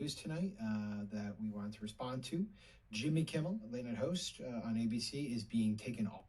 News tonight that we wanted to respond to. Jimmy Kimmel, late night host on ABC, is being taken off.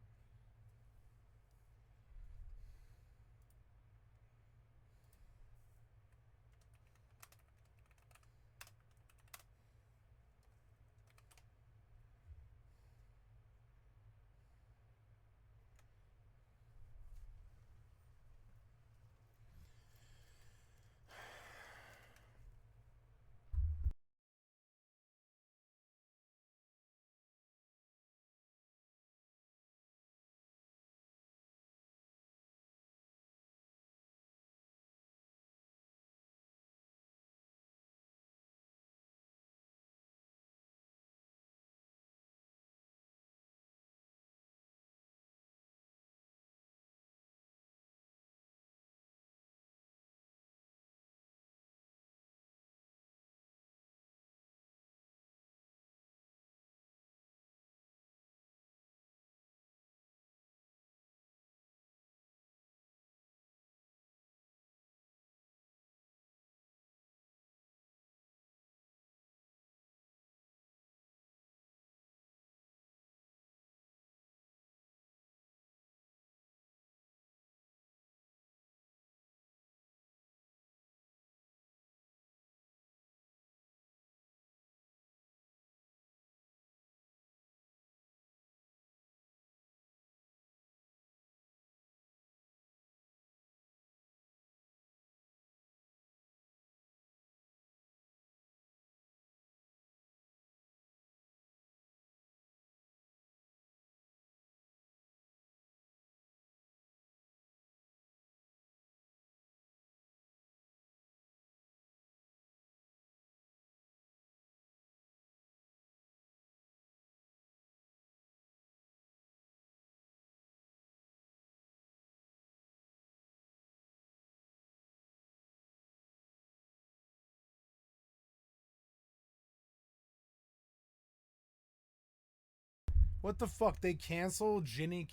What the fuck? They canceled Jimmy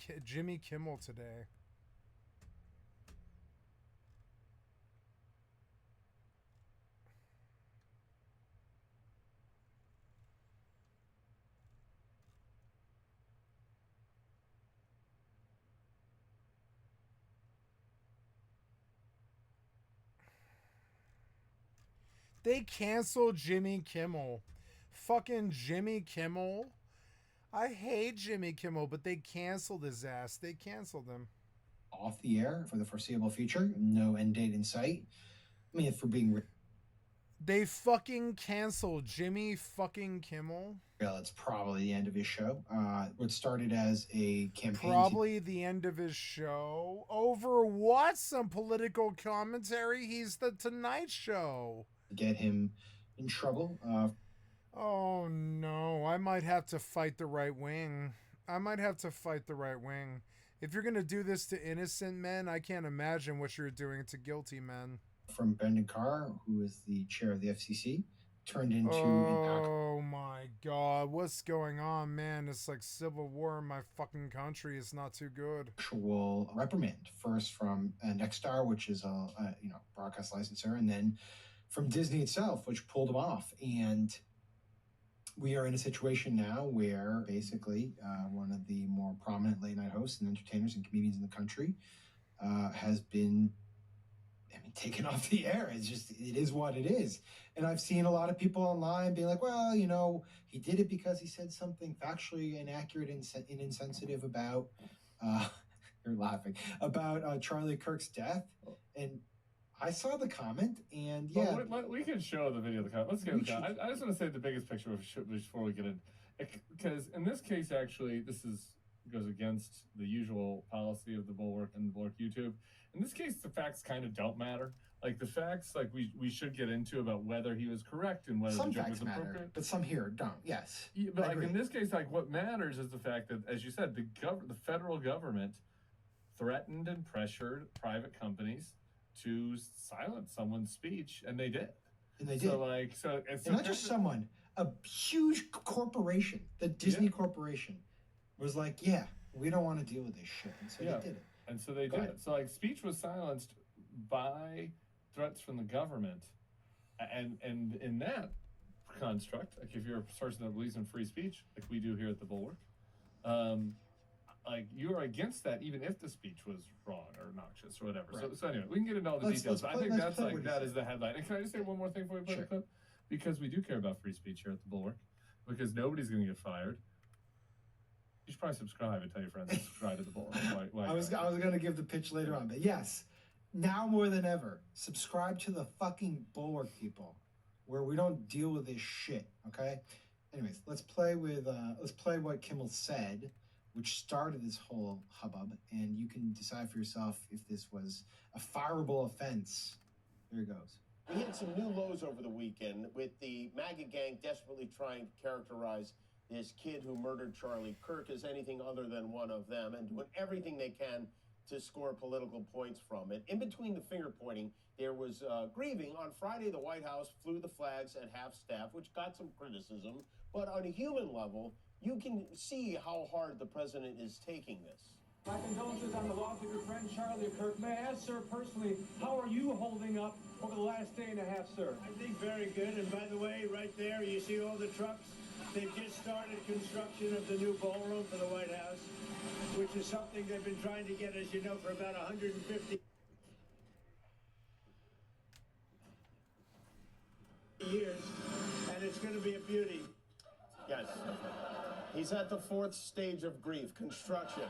Kimmel today. They canceled Jimmy Kimmel. Fucking Jimmy Kimmel. I hate Jimmy Kimmel, but they canceled his ass. They canceled him. Off the air for the foreseeable future. No end date in sight. I mean, if we're being They fucking canceled Jimmy fucking Kimmel. real, it's probably the end of his show. What started as a campaign to Probably the end of his show. Over what? Some political commentary? He's the Tonight Show. get him in trouble. Oh no, I might have to fight the right wing. I might have to fight the right wing. If you're gonna do this to innocent men, I can't imagine what you're doing to guilty men. From Brendan Carr, who is the chair of the FCC, turned into an Oh my god, what's going on, man? It's like civil war in my fucking country. It's not too good. actual reprimand. First from Nexstar, which is a broadcast licensor, and then from Disney itself, which pulled him off. And we are in a situation now where basically one of the more prominent late night hosts and entertainers and comedians in the country has been, I mean, taken off the air. It's just, it is what it is. And I've seen a lot of people online being like, well, he did it because he said something factually inaccurate and insensitive about, uh, you're laughing, about Charlie Kirk's death. And I saw the comment, and yeah. Well, we can show the video of the comment. Let's get the comment. I just want to say the biggest picture before we get in. Because in this case, actually, goes against the usual policy of the Bulwark and the Bulwark YouTube. In this case, the facts kind of don't matter. Like the facts, like we should get into about whether he was correct and whether Some the joke facts was appropriate. matter, but some here don't. Yes, Yeah, but like in this case, like what matters is the fact that, as you said, the federal government threatened and pressured private companies to silence someone's speech, and they did. And they did. And not just someone, a huge corporation, the Disney Corporation, was like, yeah, we don't want to deal with this shit, and so they did it. And so they did it. So like speech was silenced by threats from the government, and in that construct, like if you're a person that believes in free speech, like we do here at the Bulwark, like you are against that even if the speech was wrong or obnoxious or whatever. Right. So anyway, we can get into all the details. But I think that's like that is the headline. And can I just say one more thing before we play the clip? Because we do care about free speech here at the Bulwark, because nobody's going to get fired. You should probably subscribe and tell your friends to subscribe to the Bulwark. I was going to give the pitch later on, but yes, now more than ever, subscribe to the fucking Bulwark, people, where we don't deal with this shit. Okay. Anyways, let's play what Kimmel said, which started this whole hubbub, and you can decide for yourself if this was a fireable offense. Here it goes. We hit some new lows over the weekend with the MAGA gang desperately trying to characterize this kid who murdered Charlie Kirk as anything other than one of them and doing everything they can to score political points from it. In between the finger pointing, there was grieving. On Friday, the White House flew the flags at half-staff, which got some criticism. But on a human level, you can see how hard the president is taking this. My condolences on the loss of your friend Charlie Kirk. May I ask, sir, personally, how are you holding up over the last day and a half, sir? I think very good. And by the way, right there, you see all the trucks? They've just started construction of the new ballroom for the White House, which is something they've been trying to get, as you know, for about 150 years. And it's going to be a beauty. Yes. He's at the fourth stage of grief, construction.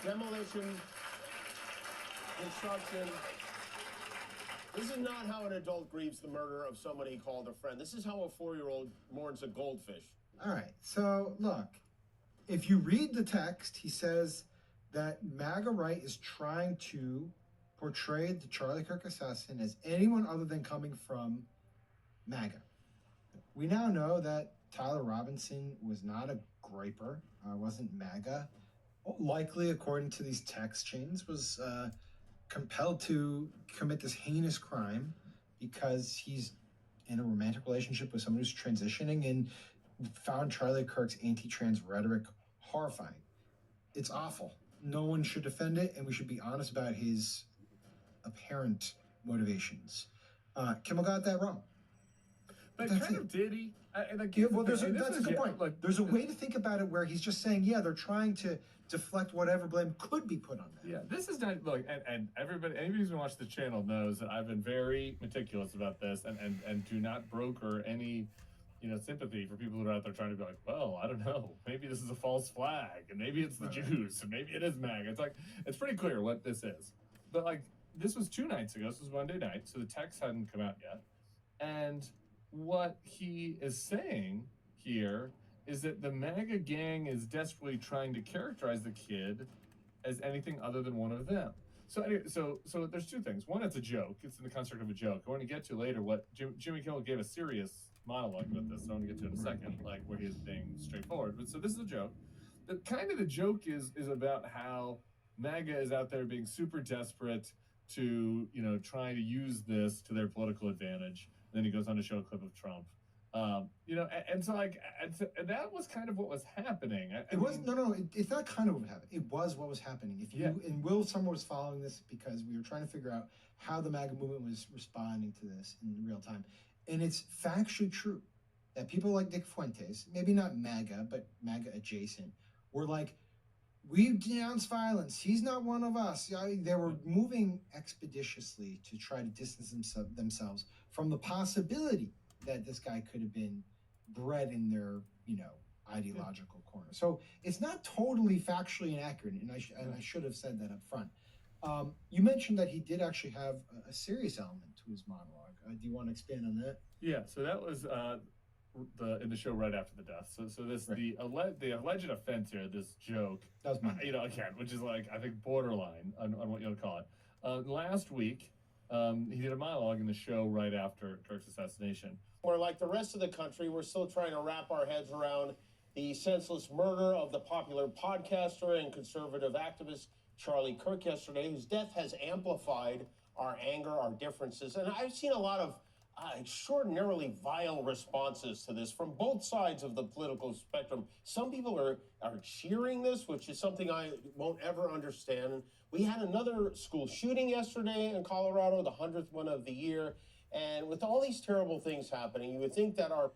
Demolition, construction. This is not how an adult grieves the murder of someone he called a friend. This is how a 4-year-old mourns a goldfish. All right, so look, if you read the text, he says that MAGA right is trying to portray the Charlie Kirk assassin as anyone other than coming from MAGA. We now know that Tyler Robinson was not a griper, wasn't MAGA. Likely, according to these text chains, was compelled to commit this heinous crime because he's in a romantic relationship with someone who's transitioning and found Charlie Kirk's anti-trans rhetoric horrifying. It's awful. No one should defend it, and we should be honest about his apparent motivations. Kimmel got that wrong. But kind of did he? That's a good point. Like, there's a way to think about it where he's just saying, yeah, they're trying to deflect whatever blame could be put on them. Yeah, this is not like, and anybody who's been watching the channel knows that I've been very meticulous about this, and do not broker any, sympathy for people who are out there trying to be like, well, I don't know, maybe this is a false flag, and maybe it's the Jews, and maybe it is MAGA. It's like, it's pretty clear what this is. But like, this was 2 nights ago. This was Monday night, so the text hadn't come out yet, and what he is saying here is that the MAGA gang is desperately trying to characterize the kid as anything other than one of them. So anyway, so there's 2 things. One, it's a joke. It's in the construct of a joke. I want to get to later what Jimmy Kimmel gave a serious monologue about this. So I want to get to in a second, like where he is being straightforward. But so this is a joke. The joke is about how MAGA is out there being super desperate to, trying to use this to their political advantage. Then he goes on to show a clip of Trump. And that was kind of what was happening. It's not kind of what happened. It was what was happening. And Will Summer was following this because we were trying to figure out how the MAGA movement was responding to this in real time. And it's factually true that people like Dick Fuentes, maybe not MAGA, but MAGA adjacent, were like, we denounce violence. He's not one of us. They were moving expeditiously to try to distance themselves from the possibility that this guy could have been bred in their, ideological corner. So it's not totally factually inaccurate, and I should have said that up front. You mentioned that he did actually have a serious element to his monologue. Do you want to expand on that? Yeah, so that was in the show right after the death. So this the alleged offense here, this joke, that was mine. Again, which is like I think borderline on what you want to call it. Last week, he did a monologue in the show right after Kirk's assassination. Where, like the rest of the country, we're still trying to wrap our heads around the senseless murder of the popular podcaster and conservative activist Charlie Kirk yesterday, whose death has amplified our anger, our differences. And I've seen a lot of extraordinarily vile responses to this from both sides of the political spectrum. Some people are cheering this, which is something I won't ever understand. We had another school shooting yesterday in Colorado, the 100th one of the year. And with all these terrible things happening, you would think that our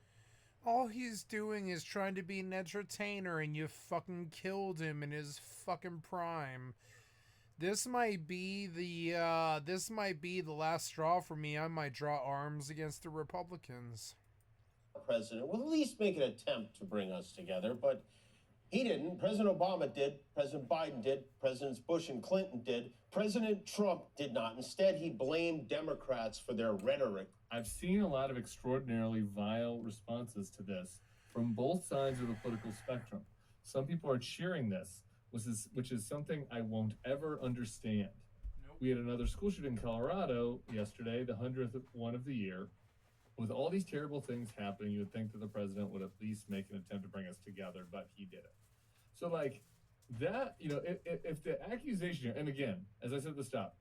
All he's doing is trying to be an entertainer, and you fucking killed him in his fucking prime. This might be the last straw for me. I might draw arms against the Republicans. president will at least make an attempt to bring us together, but he didn't. President Obama did. President Biden did. Presidents Bush and Clinton did. President Trump did not. Instead, he blamed Democrats for their rhetoric. I've seen a lot of extraordinarily vile responses to this from both sides of the political spectrum. Some people are cheering this, which is something I won't ever understand. Nope. We had another school shooting in Colorado yesterday, the 100th one of the year. With all these terrible things happening, you would think that the president would at least make an attempt to bring us together, but he didn't. So, like, that, if the accusation, and again, as I said at the stop,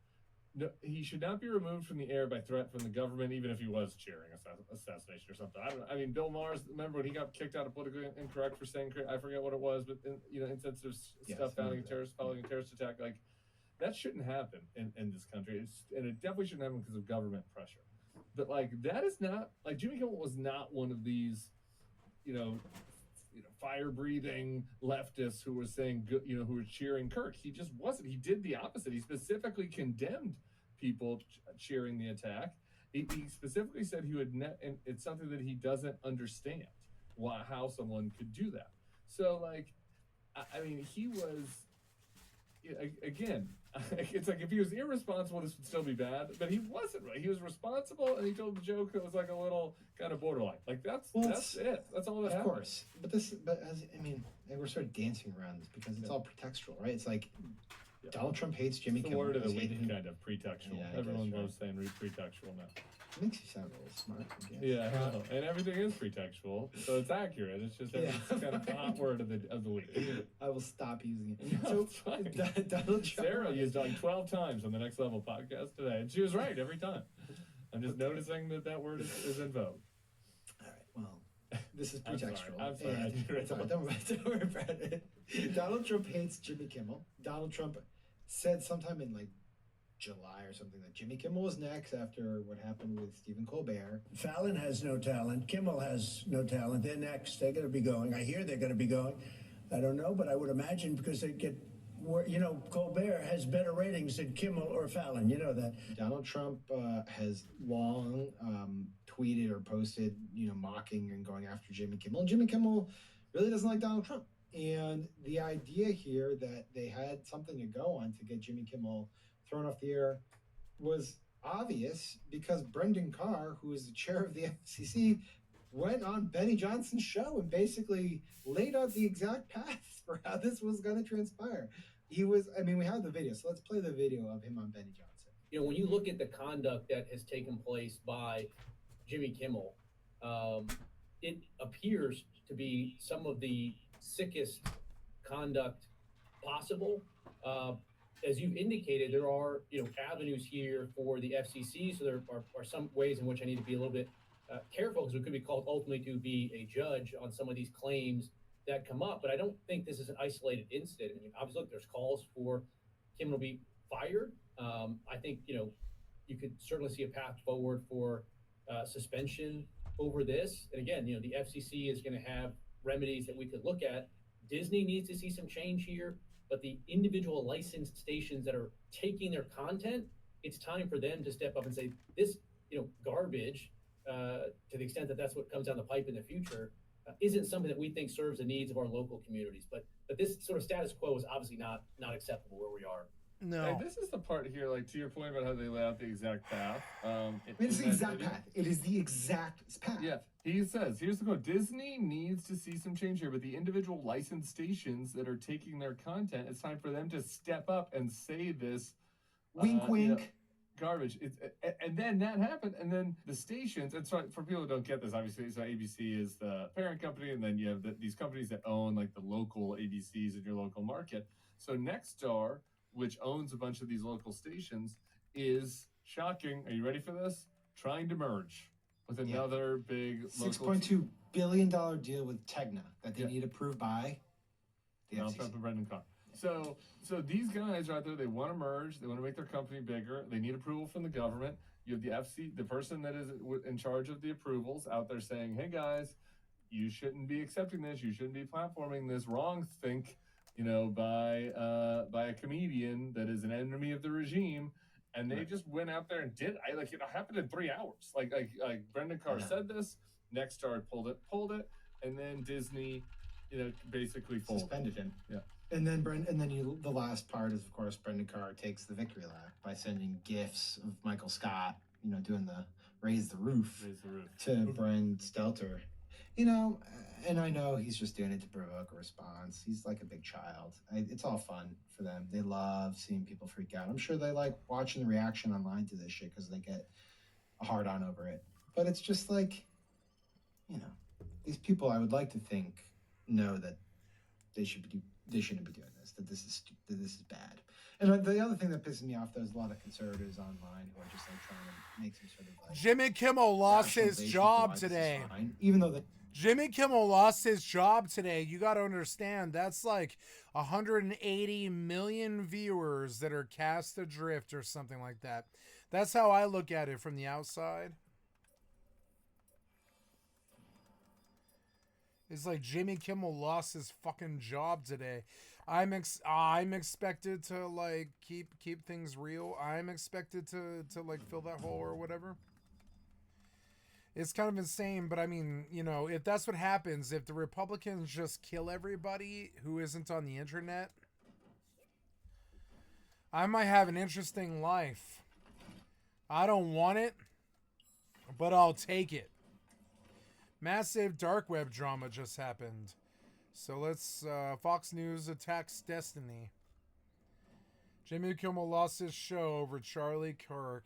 no, he should not be removed from the air by threat from the government, even if he was cheering assassination or something. I mean, Bill Maher's, remember when he got kicked out of Politically Incorrect for saying, I forget what it was, but insensitive stuff following a terrorist attack, like, that shouldn't happen in this country. And it definitely shouldn't happen because of government pressure. But like, that is not, like, Jimmy Kimmel was not one of these, fire-breathing leftists who were saying, who were cheering Kirk. He just wasn't. He did the opposite. He specifically condemned people cheering the attack. He specifically said he would, and it's something that he doesn't understand how someone could do that. So, like, I mean, he was, again, it's like if he was irresponsible, this would still be bad. But he wasn't, right? He was responsible, and he told the joke that was like a little kind of borderline. Like that's it. That's all that happened. Of course, and we're sort of dancing around this because it's all pretextual, right? It's like Donald Trump hates Jimmy Kimmel. The word of the week, kind of pretextual. Yeah, everyone loves saying pretextual now. It makes you sound a little smart, I guess. Yeah, and everything is pretextual, so it's accurate. It's just it's kind of the hot word of the week. I will stop using it. No, so Donald Trump. Sarah used it like 12 times on the Next Level podcast today, and she was right every time. I'm just noticing that word is in vogue. All right, well, this is pretextual. I'm sorry. Don't worry about it. Donald Trump hates Jimmy Kimmel. Donald Trump said sometime in like July or something that Jimmy Kimmel was next after what happened with Stephen Colbert. Fallon has no talent. Kimmel has no talent. They're next. They're going to be going. I hear they're going to be going. I don't know, but I would imagine because they get, Colbert has better ratings than Kimmel or Fallon. You know that. Donald Trump has long tweeted or posted, mocking and going after Jimmy Kimmel. And Jimmy Kimmel really doesn't like Donald Trump. And the idea here that they had something to go on to get Jimmy Kimmel thrown off the air was obvious because Brendan Carr, who is the chair of the FCC, went on Benny Johnson's show and basically laid out the exact path for how this was going to transpire. We have the video, so let's play the video of him on Benny Johnson. When you look at the conduct that has taken place by Jimmy Kimmel, it appears to be some of the sickest conduct possible. As you've indicated, there are avenues here for the FCC, so there are some ways in which I need to be a little bit careful because we could be called ultimately to be a judge on some of these claims that come up. But I don't think this is an isolated incident. I mean, obviously, look, there's calls for Kimmel to be fired. I think you could certainly see a path forward for suspension over this. And again, the FCC is going to have remedies that we could look at. Disney needs to see some change here. But the individual licensed stations that are taking their content, it's time for them to step up and say, this, garbage, to the extent that that's what comes down the pipe in the future, isn't something that we think serves the needs of our local communities. But this sort of status quo is obviously not acceptable where we are. No. And this is the part here, like, to your point about how they lay out the exact path. It's the exact path. It is the exact path. Yeah. He says, here's the quote, Disney needs to see some change here, but the individual licensed stations that are taking their content, it's time for them to step up and say this. Wink, wink. Garbage. And then that happened, and then the stations, and so for people who don't get this, obviously, so ABC is the parent company, and then you have these companies that own, like, the local ABCs in your local market. So Nexstar, which owns a bunch of these local stations, is shocking. Are you ready for this? Trying to merge. with another big $6.2 billion deal with Tegna that they need approved by the Donald FCC. Trump and Brendan Carr. So these guys are out there. They want to merge. They want to make their company bigger. They need approval from the government. You have the FC, the person that is in charge of the approvals, out there saying, "Hey guys, you shouldn't be accepting this. You shouldn't be platforming this wrong think, by a comedian that is an enemy of the regime." And they just went out there and did. It happened in 3 hours. Like Brendan Carr said this. Nexstar pulled it, and then Disney, basically suspended him. Yeah. And then the last part is, of course, Brendan Carr takes the victory lap by sending gifs of Michael Scott, doing the raise the roof to Bren Stelter. And I know he's just doing it to provoke a response. He's like a big child. It's all fun for them. They love seeing people freak out. I'm sure they like watching the reaction online to this shit because they get a hard on over it. But it's just like, these people, I would like to think, know that they shouldn't be doing this. That this is bad. And the other thing that pisses me off, there's a lot of conservatives online who are just like trying to make some sort of like Jimmy Kimmel lost his job today. Even though Jimmy Kimmel lost his job today. You got to understand, that's like 180 million viewers that are cast adrift or something like that. That's how I look at it from the outside. It's like Jimmy Kimmel lost his fucking job today. I'm expected to like keep things real. I'm expected to like fill that hole or whatever. It's kind of insane, but I mean, if that's what happens, if the Republicans just kill everybody who isn't on the internet, I might have an interesting life. I don't want it, but I'll take it. Massive dark web drama just happened. So let's, Fox News attacks Destiny. Jimmy Kimmel lost his show over Charlie Kirk.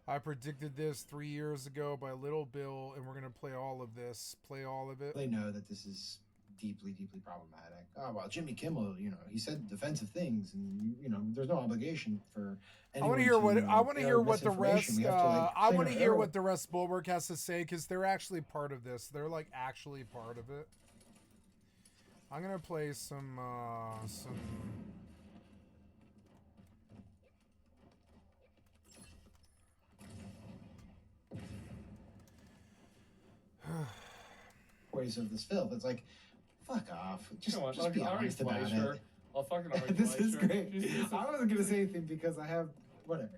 I predicted this 3 years ago by Little Bill, and we're going to play all of this. Play all of it. They know that this is deeply, deeply problematic. Oh, well, Jimmy Kimmel, he said defensive things, and, there's no obligation for anyone I want to hear what the rest, I want to hear what the rest Bulwark has to say, because they're actually part of this. They're, like, actually part of it. I'm going to play some ways of this filth. It's like, fuck off. Just be Ari honest about Fleischer. it. I'll fucking Ari This is Fleischer. great. I wasn't gonna say anything because I have whatever.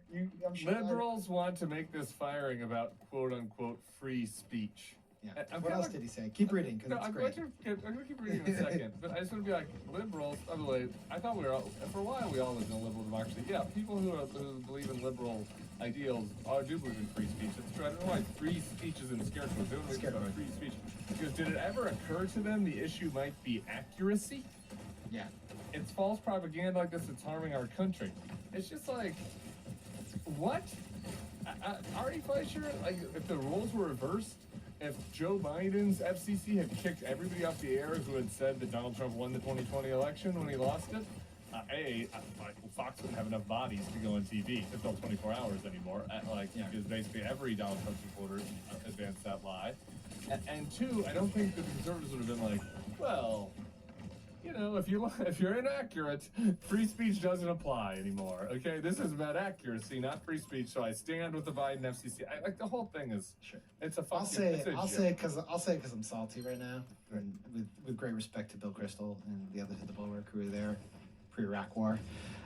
I'm sure Liberals want to make this firing about quote unquote free speech. Yeah. What else did he say? Keep reading because it's great. I'm going to keep reading in a second, but I just want to be like, liberals, by the way, I thought we were, for a while we all lived in a liberal democracy. Yeah, people who believe in liberal ideals do believe in free speech. That's true. I don't know why free speech is in scare quotes. They don't think about free speech. Because did it ever occur to them the issue might be accuracy? Yeah. It's false propaganda like this that's harming our country. It's just like, what? Ari Fleischer, like, if the roles were reversed, if Joe Biden's FCC had kicked everybody off the air who had said that Donald Trump won the 2020 election when he lost it, Fox wouldn't have enough bodies to go on TV to fill 24 hours anymore. Because basically every Donald Trump supporter advanced that lie. And two, I don't think the conservatives would have been like, well, if you're inaccurate, free speech doesn't apply anymore. Okay, this is about accuracy, not free speech. So I stand with the Biden FCC. The whole thing is, it's a fucking. I'll say it because I'm salty right now, and with great respect to Bill Kristol and the others at the Bulwark who were there pre-Iraq War.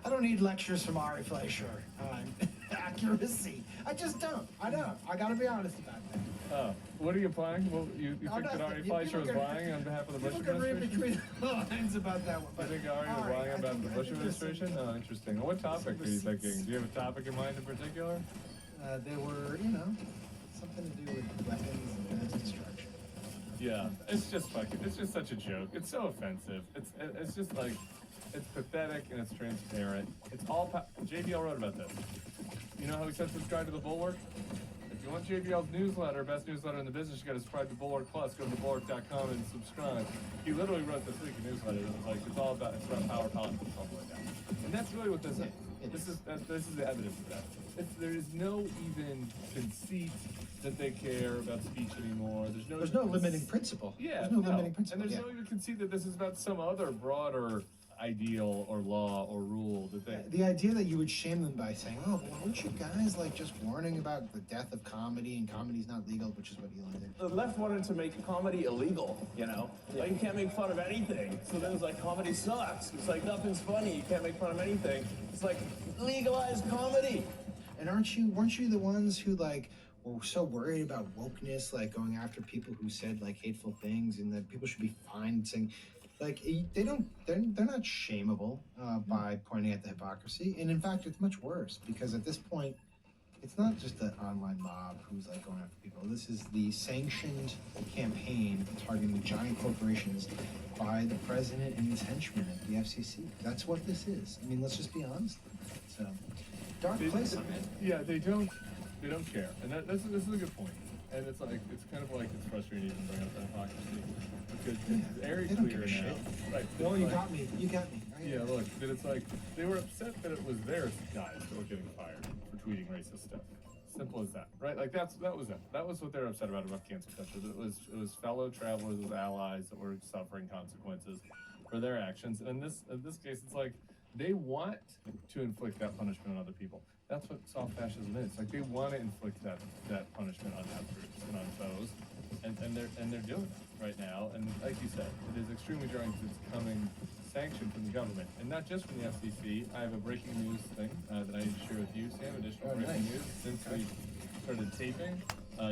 I don't need lectures from Ari Fleischer on accuracy. I just don't. I don't. I got to be honest about that. Oh, what are you implying? Well, you think that Ari Fleischer was lying on behalf of the Bush administration? People can read between the lines about that one. You think Ari was lying about the Bush administration? Oh, interesting. What topic are you thinking? Do you have a topic in mind in particular? They were, something to do with weapons and mass destruction. Yeah, it's just such a joke. It's so offensive. It's just like, it's pathetic and it's transparent. It's all, JBL wrote about this. You know how he said subscribe to the Bulwark? If you want JBL's newsletter, best newsletter in the business, you got to subscribe to Bulwark Plus. Go to bulwark.com and subscribe. He literally wrote this week a newsletter that was like, it's about power politics all the way down. And that's really what this is. This is the evidence of that. There is no even conceit that they care about speech anymore. There's no limiting principle. Yeah, there's no limiting principle. And there's yeah. no even conceit that this is about some other broader ideal or law or rule that they. The idea that you would shame them by saying, "Oh, but weren't you guys like just warning about the death of comedy and comedy's not legal," which is what Elon did. The left wanted to make comedy illegal, you know? Like, you can't make fun of anything. So then it's like, comedy sucks. It's like, nothing's funny. You can't make fun of anything. It's like, legalize comedy. And weren't you the ones who like were so worried about wokeness, like going after people who said like hateful things and that people should be fined, saying, like they're not shameable by pointing at the hypocrisy. And in fact, it's much worse because at this point, it's not just the online mob who's like going after people. This is the sanctioned campaign targeting giant corporations by the president and his henchmen at the FCC. That's what this is. I mean, let's just be honest. So, dark place I'm in. Yeah, they don't care, and this is a good point. And it's kind of like it's frustrating to even bring up that hypocrisy because it's very they don't clear give a now. shit. Right? Oh, you like, got me. You got me. Right? Yeah, look, that it's like they were upset that it was their guys that were getting fired for tweeting racist stuff. Simple as that, right? Like that was it. That was what they were upset about cancel culture. It was fellow travelers, it was allies that were suffering consequences for their actions. And in this case, it's like they want to inflict that punishment on other people. That's what soft fascism is. Like they want to inflict that punishment on outgroups and on foes, and they're doing it right now. And like you said, it is extremely jarring because it's coming sanctioned from the government, and not just from the FCC. I have a breaking news thing that I need to share with you, Sam. Additional breaking news since we started taping.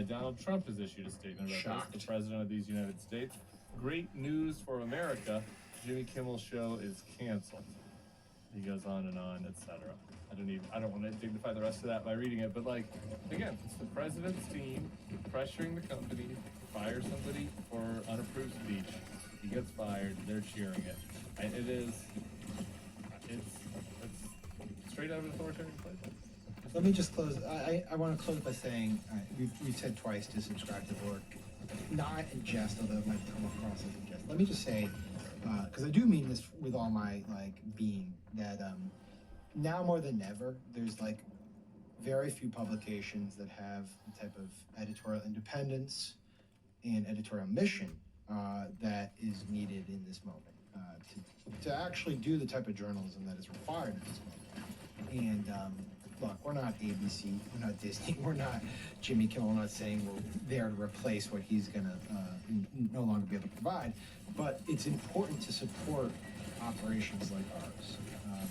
Donald Trump has issued a statement about this. The president of these United States. Great news for America. Jimmy Kimmel's show is canceled. He goes on, etc. I don't want to dignify the rest of that by reading it, but like, again, it's the president's team pressuring the company to fire somebody for unapproved speech. He gets fired, they're cheering it. And it's straight out of an authoritarian playbook. Let me just close. I want to close by saying we've said twice to subscribe to the work, not in jest, although it might come across as a jest. Let me just say, because I do mean this with all my being, that now more than ever, there's like very few publications that have the type of editorial independence and editorial mission that is needed in this moment to actually do the type of journalism that is required in this moment. And look, we're not ABC, we're not Disney, we're not Jimmy Kimmel. We're not saying we're there to replace what he's gonna no longer be able to provide. But it's important to support operations like ours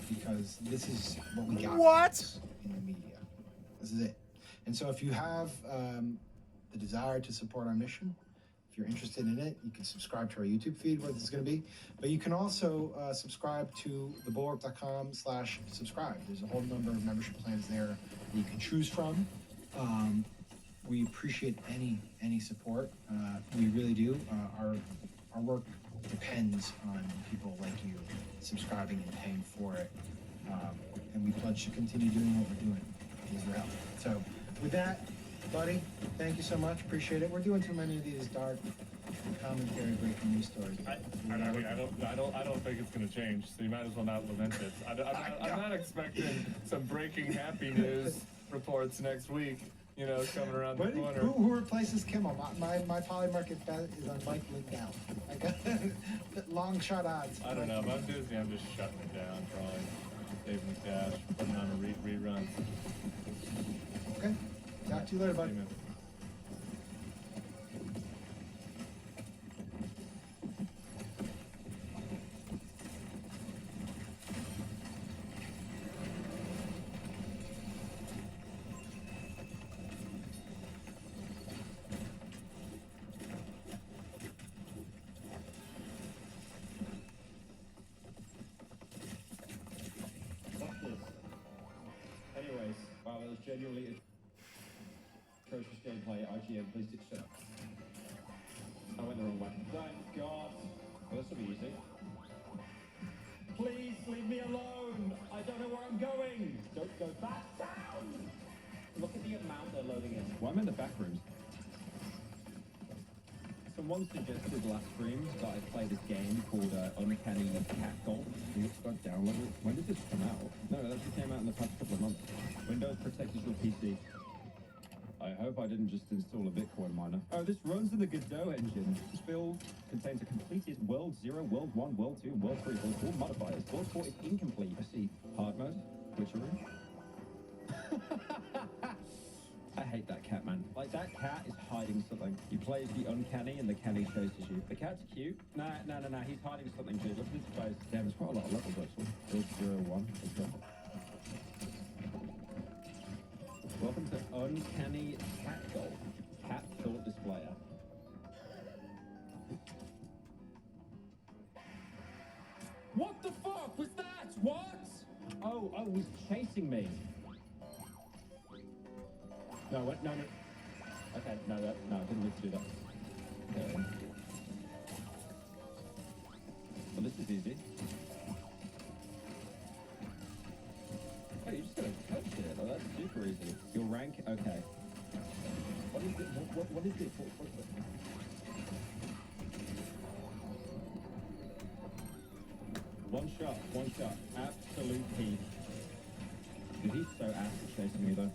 because this is what we got in the media. This is it. And so if you have the desire to support our mission, if you're interested in it, you can subscribe to our YouTube feed where this is going to be. But you can also subscribe to thebulwark.com/subscribe. There's a whole number of membership plans there that you can choose from. We appreciate any support. We really do. Our work depends on people like you subscribing and paying for it. And we pledge to continue doing what we're doing in Israel. So with that, buddy, thank you so much. Appreciate it. We're doing too many of these dark commentary breaking news stories. I don't think it's going to change. So you might as well not lament it. I'm not expecting some breaking happy news reports next week. You know, coming around the corner. Who replaces Kimmel? My polymarket bet is on Mike Lindell. I got long shot odds. I don't know. If I'm Disney, I'm just shutting it down, probably saving the cash, putting on a reruns. Okay. Talk to you later, bud. Amen. Anyways, wow, that was genuinely atrocious gameplay. IGN, please stick shut up. I went the wrong way. Thank God. Well, this will be easy. Please leave me alone. I don't know where I'm going. Don't go back down. Look at the amount they're loading in. Well, I'm in the back rooms. Someone suggested last stream that I play this game called Uncanny Cat Golf. Got downloaded. When did this come out? No, it actually came out in the past couple of months. Windows protects your PC. I hope I didn't just install a Bitcoin miner. Oh, this runs in the Godot engine. This build contains a completed World 0, World 1, World 2, World 3, World 4 modifiers. World 4 is incomplete. I see. Hard mode. Witchery. I hate that cat, man. Like, that cat is hiding something. He plays the uncanny and the canny chases you. The cat's cute. Nah, he's hiding something, dude. Look at his face. Damn, there's quite a lot of levels, actually. Build 0, 1. Okay. Welcome to Uncanny Cat Goal. Cat Thought Displayer. What the fuck was that? What? Oh, it was chasing me. No, what? No. Okay, no, I didn't need to do that. Okay. Well, this is easy. Oh, you're just gonna touch it. Oh, that's super easy. Your rank, okay. What is it? What is this? What? One shot. Absolute peak. Dude, he's so ass at chasing me, though.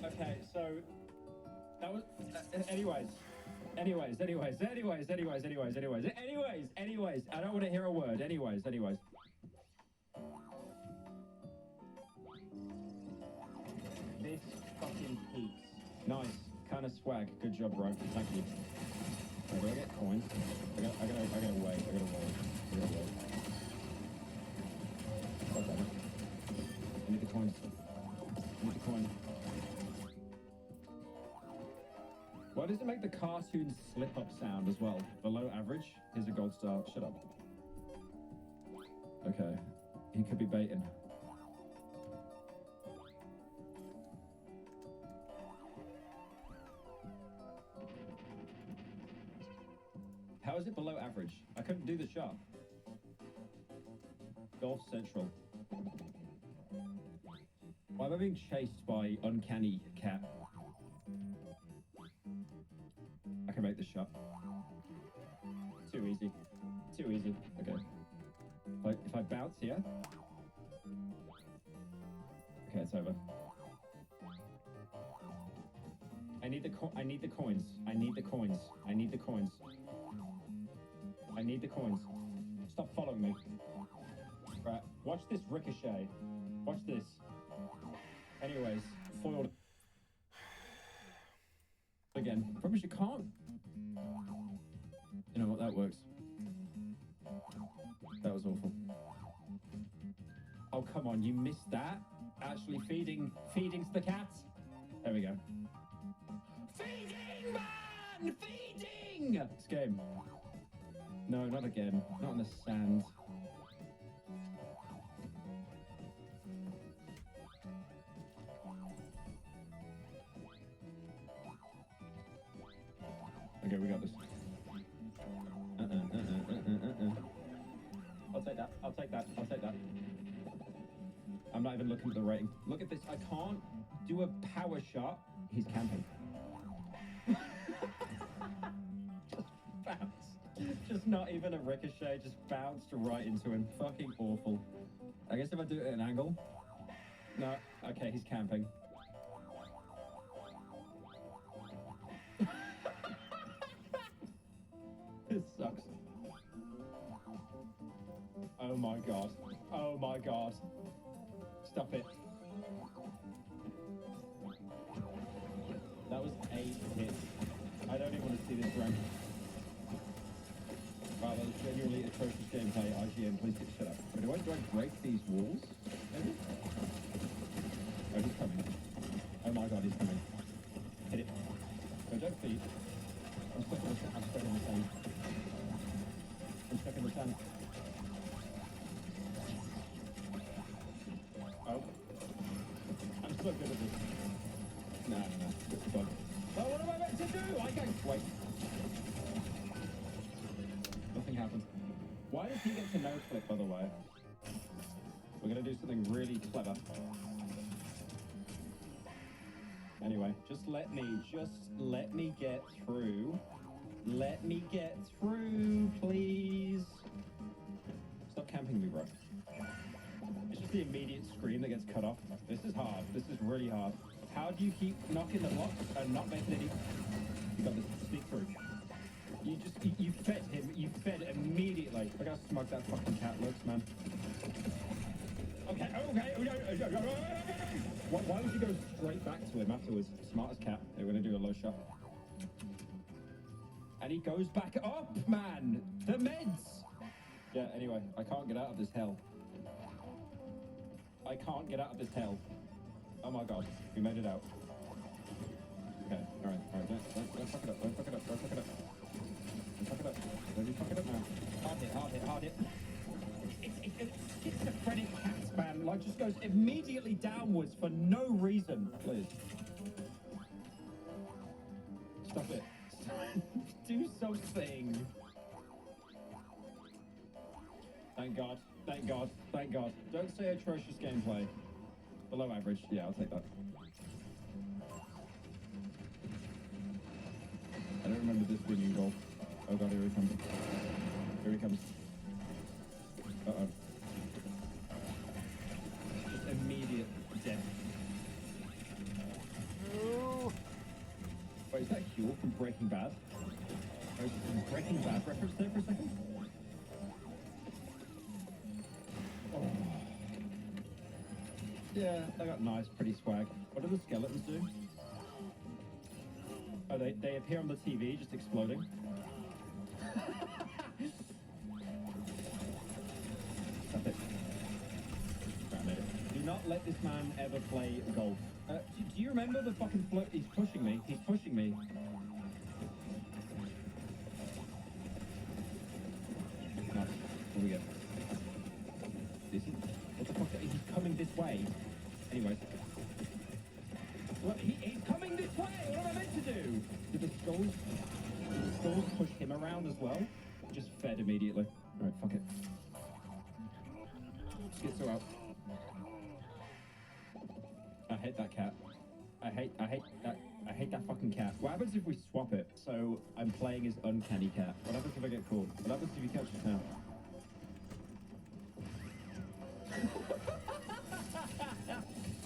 Okay, so that was anyways, I don't want to hear a word. Anyways. This fucking peaks. Nice. Kind of swag. Good job, bro. Thank you. Oh, do I get coins? I gotta wait. Okay. I need the coins. Why does it make the cartoon slip-up sound as well? Below average? Here's a gold star. Shut up. Okay. He could be baiting. How is it below average? I couldn't do the shot. Golf Central. Why am I being chased by Uncanny Cat? I can make this shot. Too easy. Okay. If I bounce here. Okay, it's over. I need the coins. Stop following me. Right, watch this ricochet. Watch this. Anyways, foiled. Again, promise you can't. You know what, that works. That was awful. Oh, come on, you missed that? Actually feeding to the cats? There we go. Feeding, man! Feeding! This game. No, not again. Not in the sand. Okay, we got this. I'll take that. I'm not even looking at the rating. Look at this. I can't do a power shot. He's camping. Just bounce. Just not even a ricochet. Just bounced right into him. Fucking awful. I guess if I do it at an angle. No. Okay, he's camping. This sucks. Oh my god. Oh my god. Stop it. That was 8 hits. I don't even want to see this rank. Wow, that was genuinely atrocious gameplay. IGN, please shut up. But do I break these walls? Maybe? Oh, he's coming. Oh my god, he's coming. Hit it. No, don't feed. I'm stuck in the sand. I'm stuck in the sand. Oh. I'm so good at this. No. It's fun. Oh, what am I meant to do? I can't wait. Nothing happened. Why does he get to no clip, by the way? We're gonna do something really clever. Anyway, just let me get through. Let me get through, please. Stop camping me, bro. It's just the immediate screen that gets cut off. This is hard. This is really hard. How do you keep knocking the blocks and not making any... You got this. Speak through. You fed him. You fed immediately. Look how smug that fucking cat looks, man. Okay. Why would you go straight back to him afterwards? Smartest cat. They're going to do a low shot. And he goes back up, man. The meds. Yeah, anyway, I can't get out of this hell. I can't get out of this hell. Oh my god, we made it out. Okay, alright, don't fuck it up, don't fuck it up, don't fuck it up. Don't fuck it up, don't you fuck it up now. Hard hit. It's schizophrenic cats, man, like just goes immediately downwards for no reason. Please. Stop it. Do something. Thank God. Thank God. Thank God. Don't say atrocious gameplay. Below average. Yeah, I'll take that. I don't remember this being in goal. Oh God, here he comes. Here he comes. Uh-oh. Just immediate death. No. Wait, is that Huel from Breaking Bad? Oh, Breaking Bad reference there for a second? Oh. Yeah, they got nice, pretty swag. What do the skeletons do? Oh, they appear on the TV, just exploding. Stop it. Damn it. Do not let this man ever play golf. Do you remember the fucking float? He's pushing me. He's pushing me. Nice. Here we go. This is... What the fuck? He's coming this way. Anyways. Look, he's coming this way! What am I meant to do? Did the skulls push him around as well? Just fed immediately. Alright, fuck it. Schizo out. I hate that cat. I hate that fucking cat. What happens if we swap it? So I'm playing as uncanny cat. What happens if I get caught? What happens if you catch us now?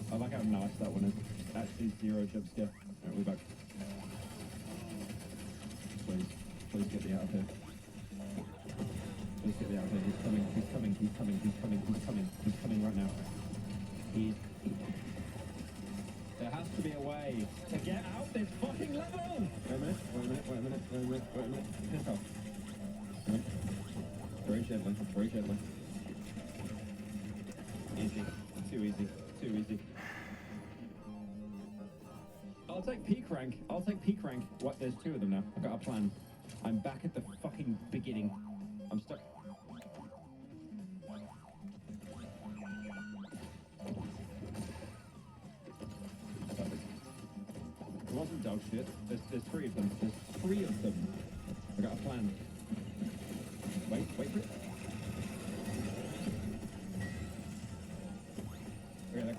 I like how nice that one is. Actually, zero jump scare. Alright, we're back. Please get me out of here. Please get me out of here. He's coming right now. There has to be a way to get out this fucking level! Wait a minute. Piss off. Very gently. Easy. Too easy. I'll take peak rank. What? There's two of them now. I've got a plan. I'm back at the fucking beginning. I'm stuck. It wasn't dog shit. There's three of them. I got a plan. Wait for it. Okay,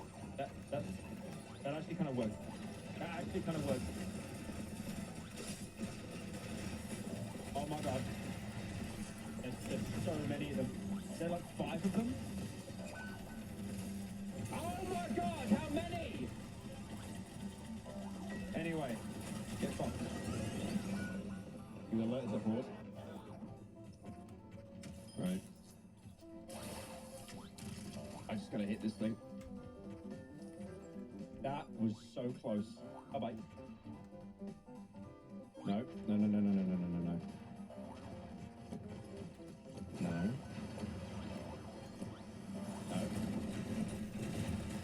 that actually kind of worked. Oh my god. There's so many of them. Is there like 5 of them? Oh my god, how many? Anyway, get fucked. You alerted the horde. Right. I just gotta hit this thing. That was so close. Bye-bye. No.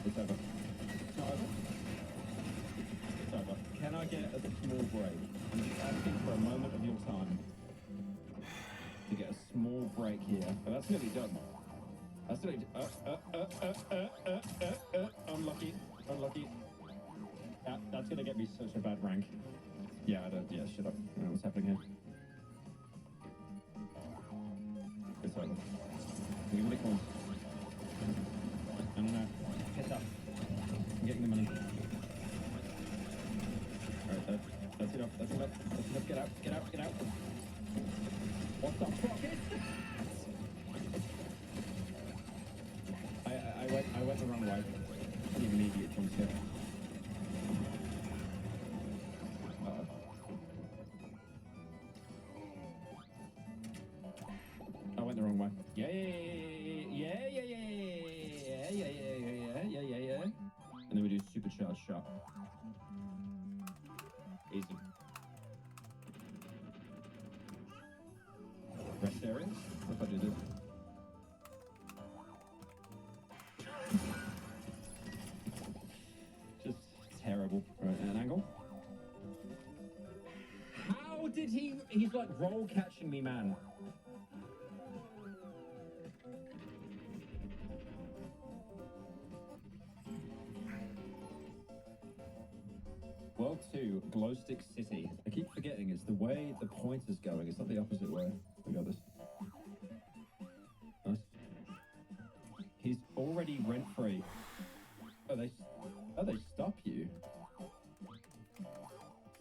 It's over. It's not over. It's over. Can I get a small break? I'm just asking for a moment of your time to get a small break here. But that's nearly done. That's nearly... Unlucky. That's gonna get me such a bad rank. Yeah, shut up. I don't know what's happening here. It's over. Give me the coins. No. Piss up. I'm getting the money. Alright, that's enough. Get out. What the fuck is that? I shot. Easy. Rest areas? What if I do this? Just terrible. Right, an angle. How did he... He's like roll catching me, man. World 2, Glowstick City. I keep forgetting it's the way the pointer's going. It's not the opposite way. We got this. Nice. He's already rent-free. Oh, they stop you?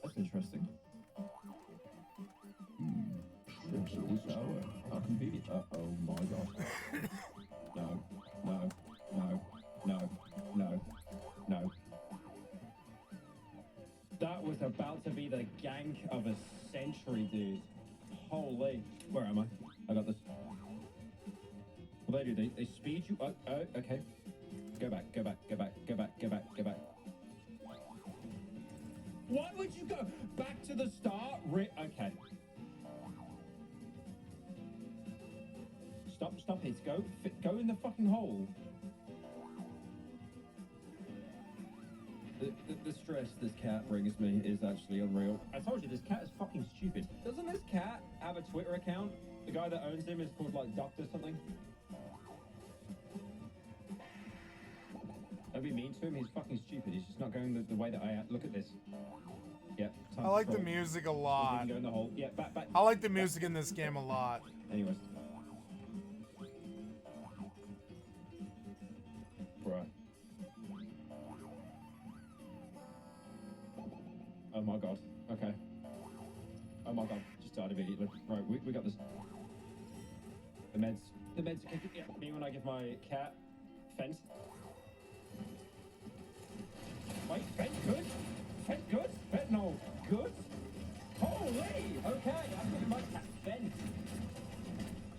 That's interesting. How convenient. Oh my god. No, no, no, no, no, no. That was about to be the gank of a century, dude. Holy. Where am I? I got this. What do? They speed you up. Oh, okay. Go back, go back, go back, go back, go back, go back. Why would you go back to the start? Okay. Stop it. Go in the fucking hole. The stress this cat brings me is actually unreal. I told you, this cat is fucking stupid. Doesn't this cat have a Twitter account? The guy that owns him is called, like, Doctor something. Don't be mean to him, he's fucking stupid. He's just not going the way that I am. Look at this. Yeah. I like the music a lot. Go in the hole. Yeah, back. I like the music in this game a lot. Anyways. Right. Oh my god. Okay. Oh my god. Just died immediately. Right, we got this. The meds are kicking. Yeah, me when I give my cat fence. Wait, fence good? Fence good? Fentanyl good? Holy! Okay, I'm giving my cat fence.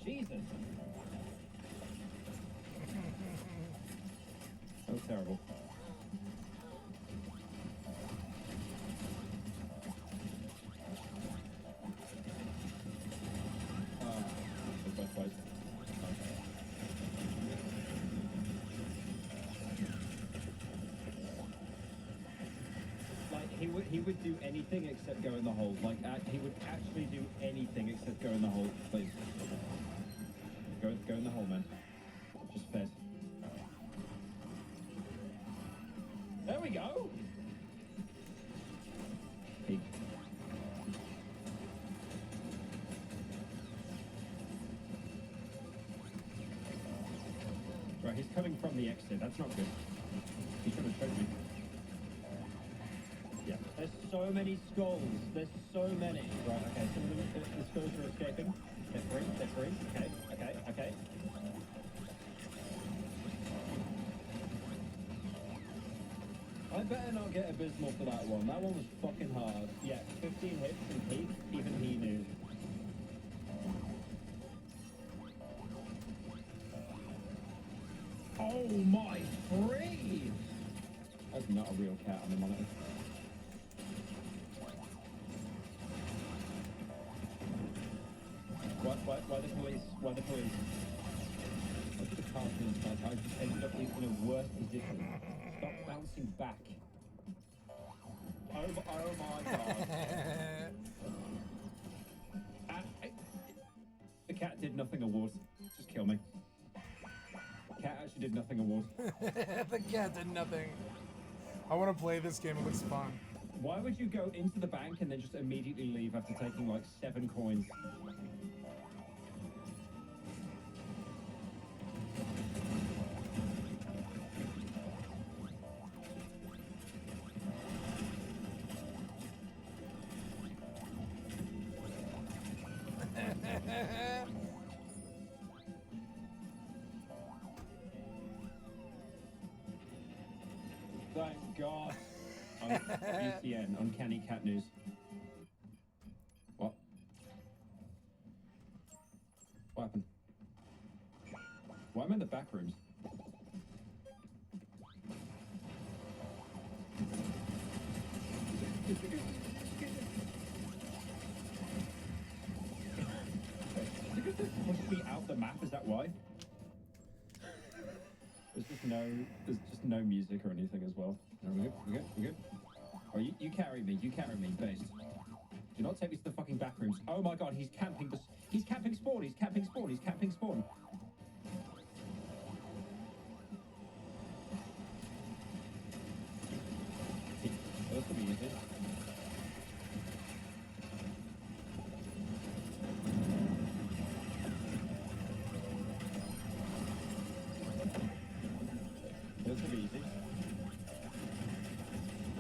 Jesus. That was terrible. He would do anything except go in the hole. Like, he would actually do anything except go in the hole. Please. Go in the hole, man. Just fed. There we go! Pig. Right, he's coming from the exit. That's not good. He's trying to choke me. Yeah, there's so many skulls. There's so many. Right, okay, some of them, the skulls are escaping. They're free. Okay. I better not get abysmal for that one. That one was fucking hard. Yeah, 15 hits and peak, even he knew. Oh my free! That's not a real cat on the monitor. Why the police? Why the police? Look at the cartoons, guys. I just ended up in a worse position. Stop bouncing back. Oh my god. The cat did nothing award. Just kill me. The cat actually did nothing award. The cat did nothing. I want to play this game. It looks fun. Why would you go into the bank and then just immediately leave after taking like 7 coins? Thank God. UCN, Uncanny Cat News. What? What happened? Why am I in the back rooms? Because this pushed me out the map, is that why? There's just no music or anything as well. No, we're good. Oh, you carry me, based. Do not take me to the fucking back rooms. Oh my god, he's camping spawn, he's camping spawn. This will be easy.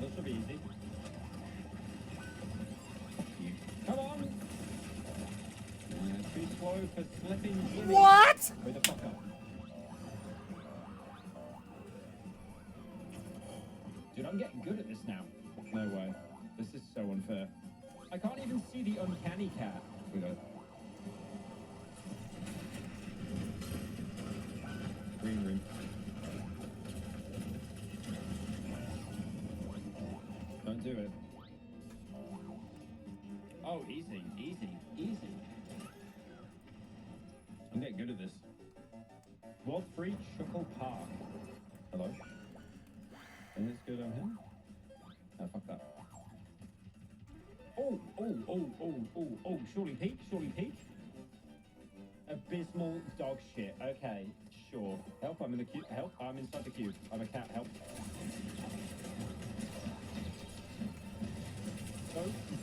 This will be easy. Come on! Too slow for slipping Jimmy. What? Where the fuck up? Dude, I'm getting good at this now. No way. This is so unfair. I can't even see the uncanny cat. We got it. Green room. Don't do it. Oh, easy. I'm getting good at this. World 3 Chuckle Park. Hello? And it's good on him? Oh, fuck that. Oh, surely peak. Abysmal dog shit. Okay, sure. Help, I'm in the cube. Help, I'm inside the cube. I'm a cat, help.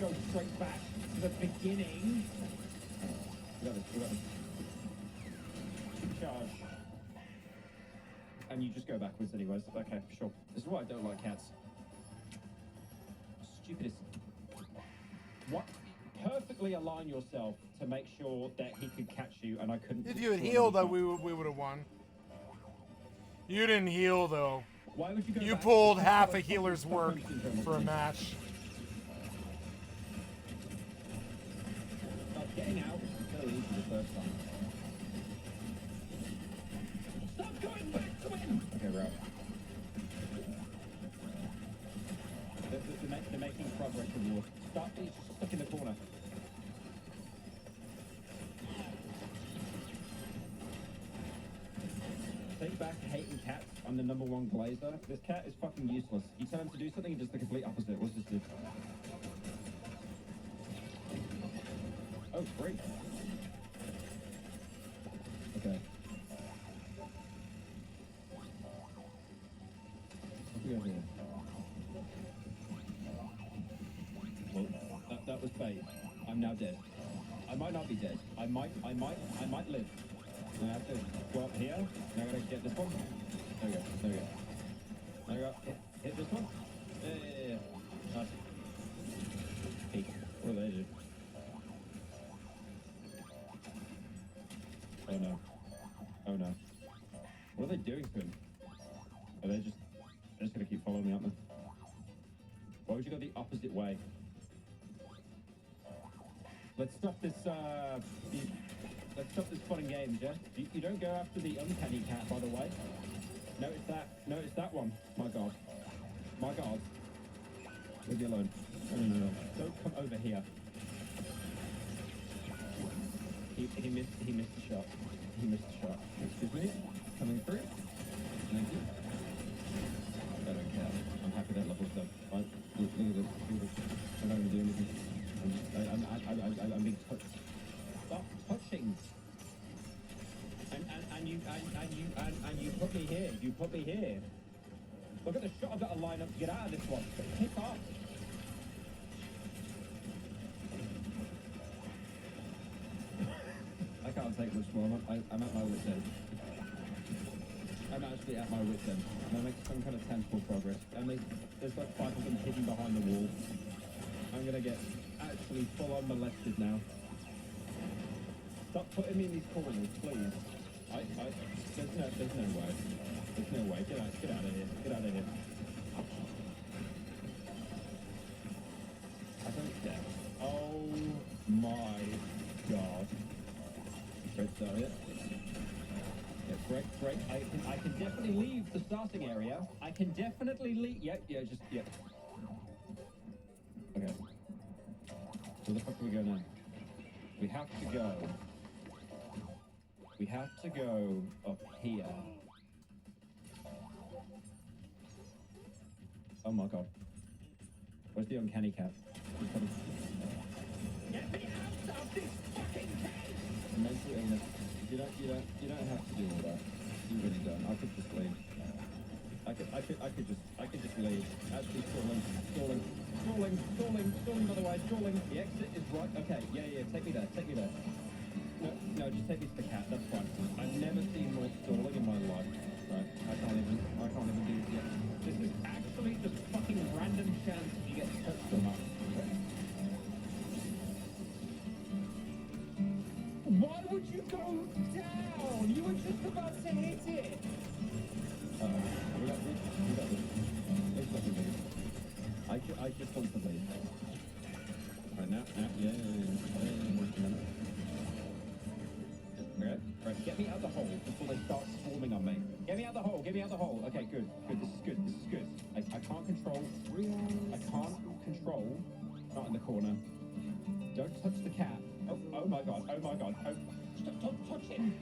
Go straight back to the beginning. We got this. Charge. And you just go backwards anyways. Okay, sure. This is why I don't like cats. Stupidest. What? Perfectly align yourself to make sure that he could catch you and I couldn't. If you had healed, we would have won. You didn't heal though. Why would you go You back? pulled half a healer's work for a match. Stop getting out. So easy the first time. Stop going back to him! Okay, we're out. They're making progress in war. Stop, he's just stuck in the corner. Take back hating cats. I'm the #1 glazer. This cat is fucking useless. You tell him to do something, he does the complete opposite. What's this do? Oh, great. Okay. What do we have here? Well, that was bait. I'm now dead. I might not be dead. I might live. I have to go up here. Now I gotta get this one. There we go. There we go. Hit this one. Yeah. Nice. Peek. What do they do? Oh no. What are they doing to him? Are they just gonna keep following me, aren't they? Why would you go the opposite way? Let's stop this fun and games, yeah? You don't go after the uncanny cat, by the way. Notice that one. My god. Leave me alone. No. Don't come over here. He missed the shot. Excuse me? Coming through? Thank you. I don't care. I'm happy that level's done. Right? Look at this. I'm not gonna do anything. I'm being touched. Stop touching! And you put me here. Look at the shot I've got to line up to get out of this one. Pick off! I can't take much more. I'm at my wit's end. I'm actually at my wit's end. And I make some kind of tangible progress. And there's like 5 of them hidden behind the wall. I'm gonna get actually full on molested now. Stop putting me in these corners, please. There's no way. There's no way. Get out of here. Get out of here. I don't care. Oh my god. Great start, yeah. Yeah, break. I can definitely leave the starting area. I can definitely leave. Yeah, just. Where the fuck do we go now? We have to go. We have to go up here. Oh my god. Where's the uncanny cat? He's coming. Get me out of this fucking cave! Mental illness. You don't have to do all that. You really don't. I could just leave. I could just leave. Actually stalling by the way, stalling. The exit is right. Okay, yeah, take me there. No, just take me to the cat, that's fine. I've never seen more stalling in my life. Right, I can't even do this yet. This is actually just fucking random chance you get to touch them up. Why would you go down? You were just about to hit it. We got this. It's not good. I just want to leave. Right now, yeah. Right, get me out the hole before they start swarming on me. Get me out the hole. Okay, good. This is good. I can't control. Not in the corner. Don't touch the cat. Oh my god. Stop touching.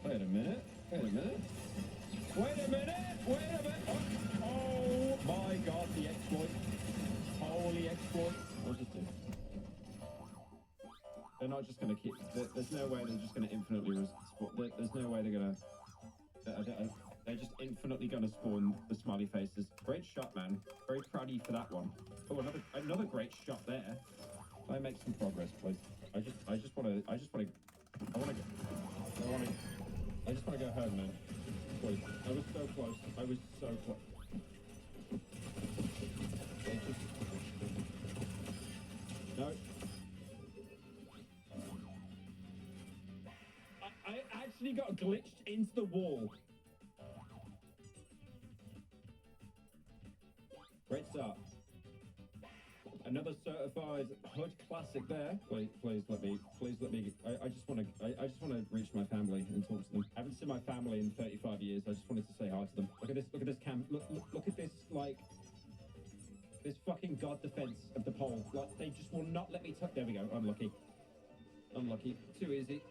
Wait a minute. Oh my god, the exploit. Holy exploit. What's this do? They're not just gonna keep. There's no way they're just gonna infinitely spawn. There's no way they're gonna. They're just infinitely gonna spawn the smiley faces. Great shot, man. Very proud of you for that one. Oh, another great shot there. I make some progress, please. I just wanna go home, man. Please. I was so close. No. I actually got glitched into the wall. Great start. Another certified HUD classic there. Please let me. I just want to reach my family and talk to them. I haven't seen my family in 35 years. I just wanted to say hi to them. Look at this cam. Look at this, like, this fucking god defense of the pole. Like, they just will not let me touch. There we go. Unlucky. Too easy.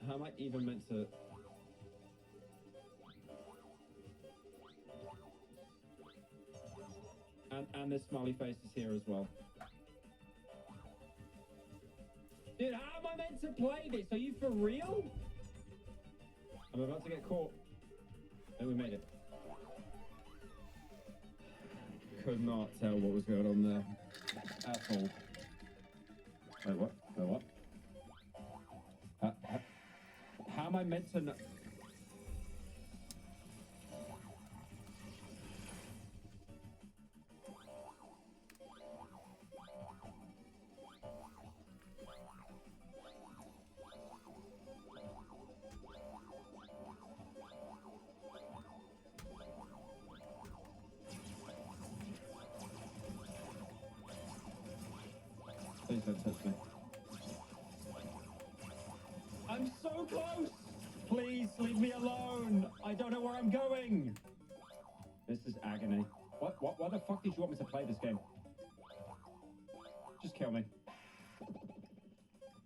How am I even meant to? And this smiley face is here as well. Dude, how am I meant to play this? Are you for real? I'm about to get caught. And we made it. Could not tell what was going on there at all. Wait, what? How am I meant to know? Please don't touch me. I'm so close! Please leave me alone! I don't know where I'm going! This is agony. Why the fuck did you want me to play this game? Just kill me.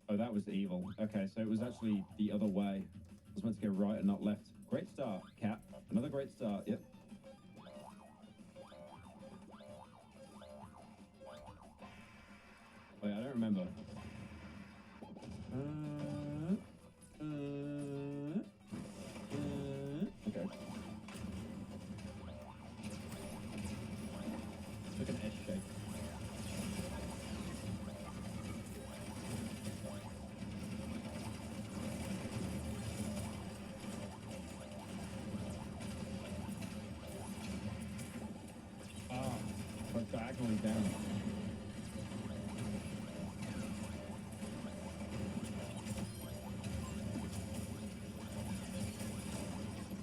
Oh, that was evil. Okay, so it was actually the other way. I was meant to go right and not left. Great start, cat. Another great start, yep. Wait, I don't remember. Okay. Took an S shape. But diagonally down.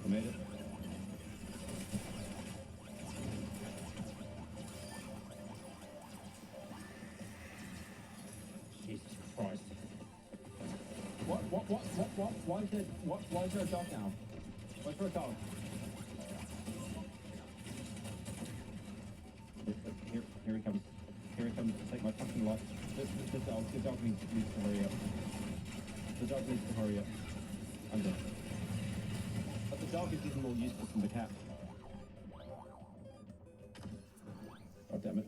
I made it. Jesus Christ. What? What? Why is there a dog now? Where's there a dog? Here he comes. Here he comes to take my fucking life. The dog needs to hurry up. The dog needs to hurry up. I'm dead. But the dog is even more useless than the cat. God damn it.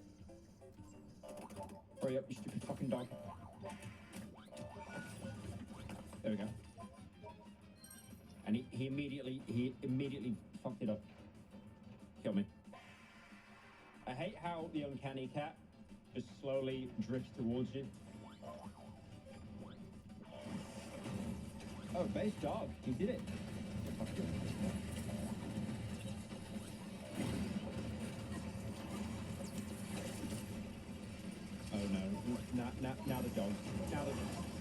Hurry up, you stupid fucking dog. There we go. And he immediately fucked it up. Killed me. I hate how the uncanny cat just slowly drifts towards you. Oh, base dog. He did it. Oh no. Now the dog.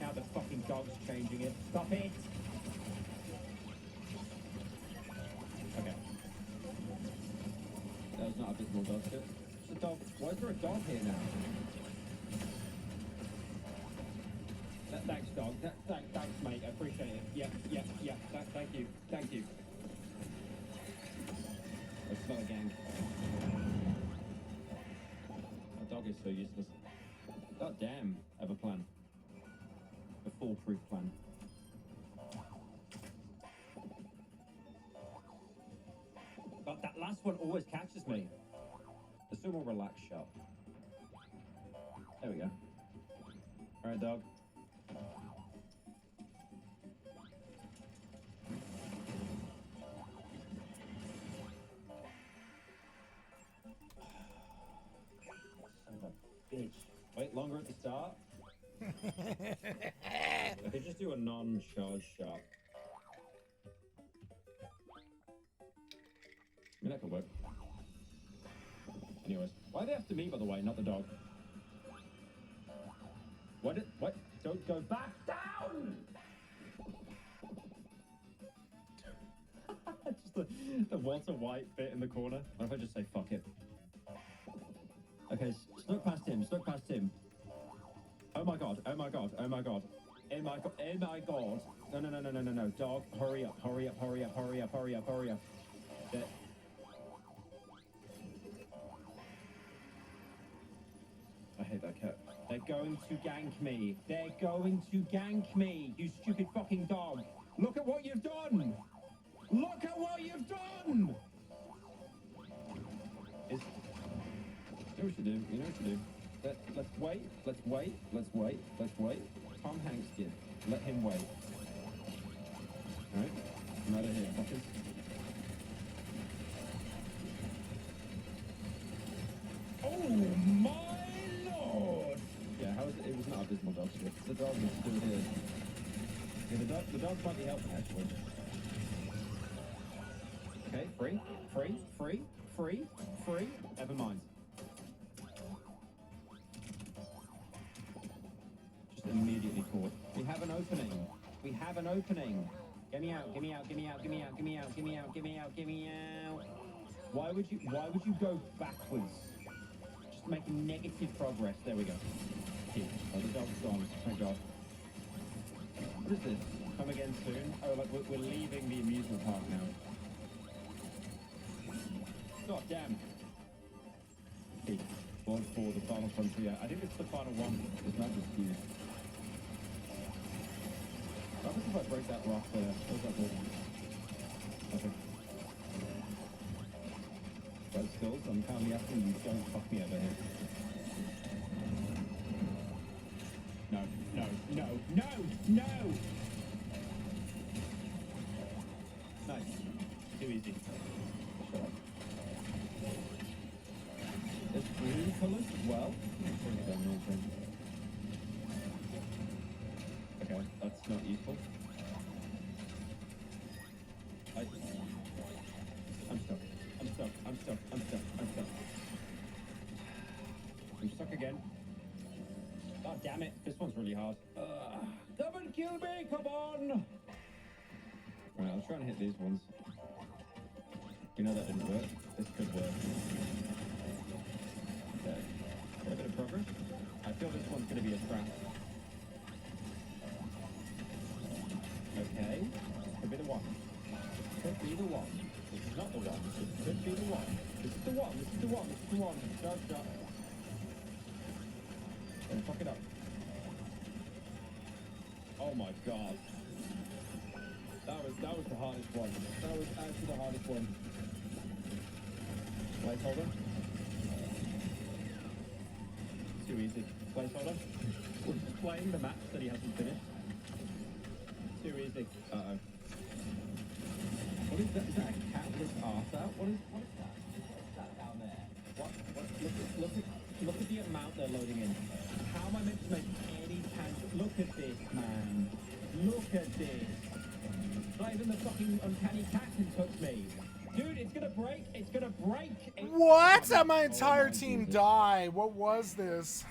Now the fucking dog's changing it. Stop it! Okay. That was not a visible dog shit. It's a dog. Why is there a dog here now? Thanks, dog. Thanks, mate. I appreciate it. Yeah. Thank you. It's not a gang. That dog is so useless. God damn, I have a plan. A foolproof plan. But that last one always catches me. Let's do a more relaxed shot. There we go. Alright, dog. Bitch. Wait, longer at the start? I could just do a non-charge shot. I mean, that could work. Anyways, why are they after me, by the way, not the dog? What? Don't go back down! Just the Walter White bit in the corner. What if I just say, fuck it? Okay, snuck past him. Oh my god. No. Dog, hurry up. There. I hate that cat. They're going to gank me. You stupid fucking dog. Look at what you've done. You know what you should do. Let's wait. Tom Hanks did. Let him wait. Alright? I'm out of here, fuckers. Oh my lord! Yeah, how is it? It was not abysmal dog shit. The dog is still here. Yeah, the dog might be helping, actually. Okay, free. Never mind. Just immediately caught. We have an opening. Get me out. Why would you go backwards? Just making negative progress. There we go. Oh, the dog's gone. Thank God. What is this? Come again soon? Oh, like we're leaving the amusement park now. God damn. One for the final frontier. I think it's the final one. It's not just huge. What happens if I break that rock there? Where's that ball? Okay. Red skulls, I'm kindly asking you don't fuck me over here. No! Nice. Too easy. Shut up. There's green colours as well. Okay, that's not useful. I'm stuck again. God damn it, this one's really hard. Come and kill me, come on! Right, I'll try and hit these ones. You know that didn't work. This could work. Okay. Got a bit of progress. I feel this one's going to be a trap. could be the one. This is not the one. This could be the one. This is the one. This is the one. This is the one. Shut. Don't fuck it up. Oh my god. That was the hardest one. That was actually the hardest one. Placeholder. Too easy. Placeholder. We're just playing the match that he hasn't finished. Too easy. Uh-oh. What is that? Is that a cat with its arse out? What is that? What's that down there? What? Look at the amount they're loading in. How am I meant to make any tangent? Look at this, man. Look at this. Not even the fucking uncanny cat can touch me. Dude, it's gonna break. It's gonna break. What? My entire team died. What was this?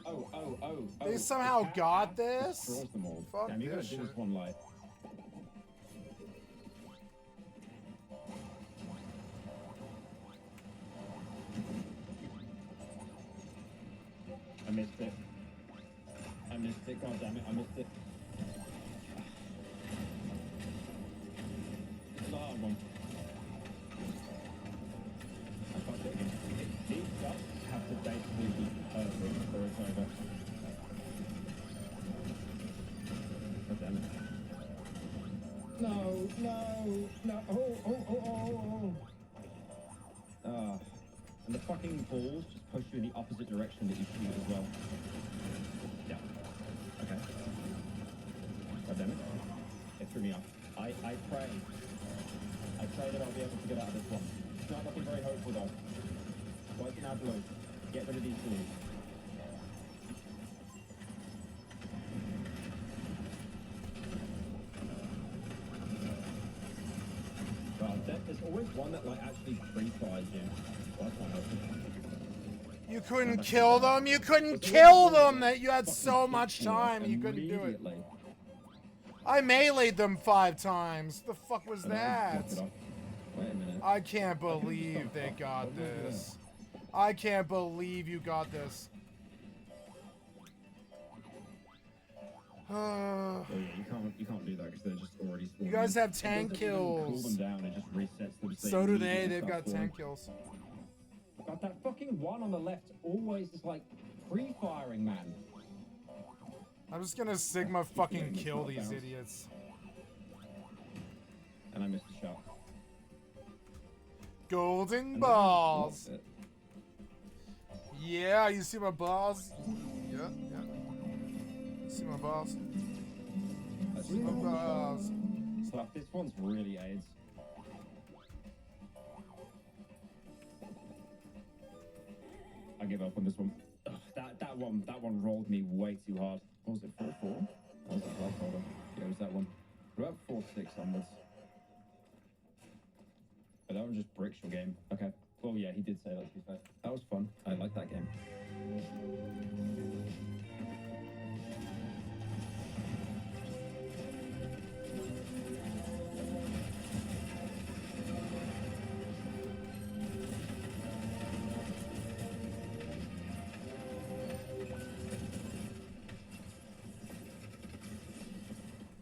Oh. They somehow got this? Destroys them all. Fuck Damn, you gotta this do shit. this one live. I missed it. God damn it, I missed it. This is a hard one. I can't do it again. It does have to basically be perfect for it's over. God damn it. No. Oh. And the fucking balls just push you in the opposite direction that you shoot as well. Yeah. Okay. God damn it. It threw me off. I pray that I'll be able to get out of this one. It's not looking very hopeful though. White now blue. Get rid of these blues. God, there's always one that like actually pre-fires you. Well, that's not helpful. You couldn't kill them. You couldn't kill them. That you had so much time. You couldn't do it. I meleeed them 5 times. The fuck was that? Wait a minute. I can't believe they got this. I can't believe you got this. Oh yeah, you can't do that because they're just already spawned. You guys have It 10 doesn't even kills. cool them down, it just resets them. So do they. They've got 10 kills. God, that fucking one on the left always is like pre-firing, man. I'm just gonna Sigma fucking kill these idiots. And I missed the shot. Golden balls. Yeah, you see my balls? Yeah. You see my balls? I see my balls. So this one's really AIDS. I give up on this one. Ugh, that one rolled me way too hard. What was it, 4-4? That was a placeholder. Yeah, it was that one. What about 4-6 onwards? But that one just bricks your game. Okay. Well, yeah, he did say that, to be fair. That was fun. I like that game.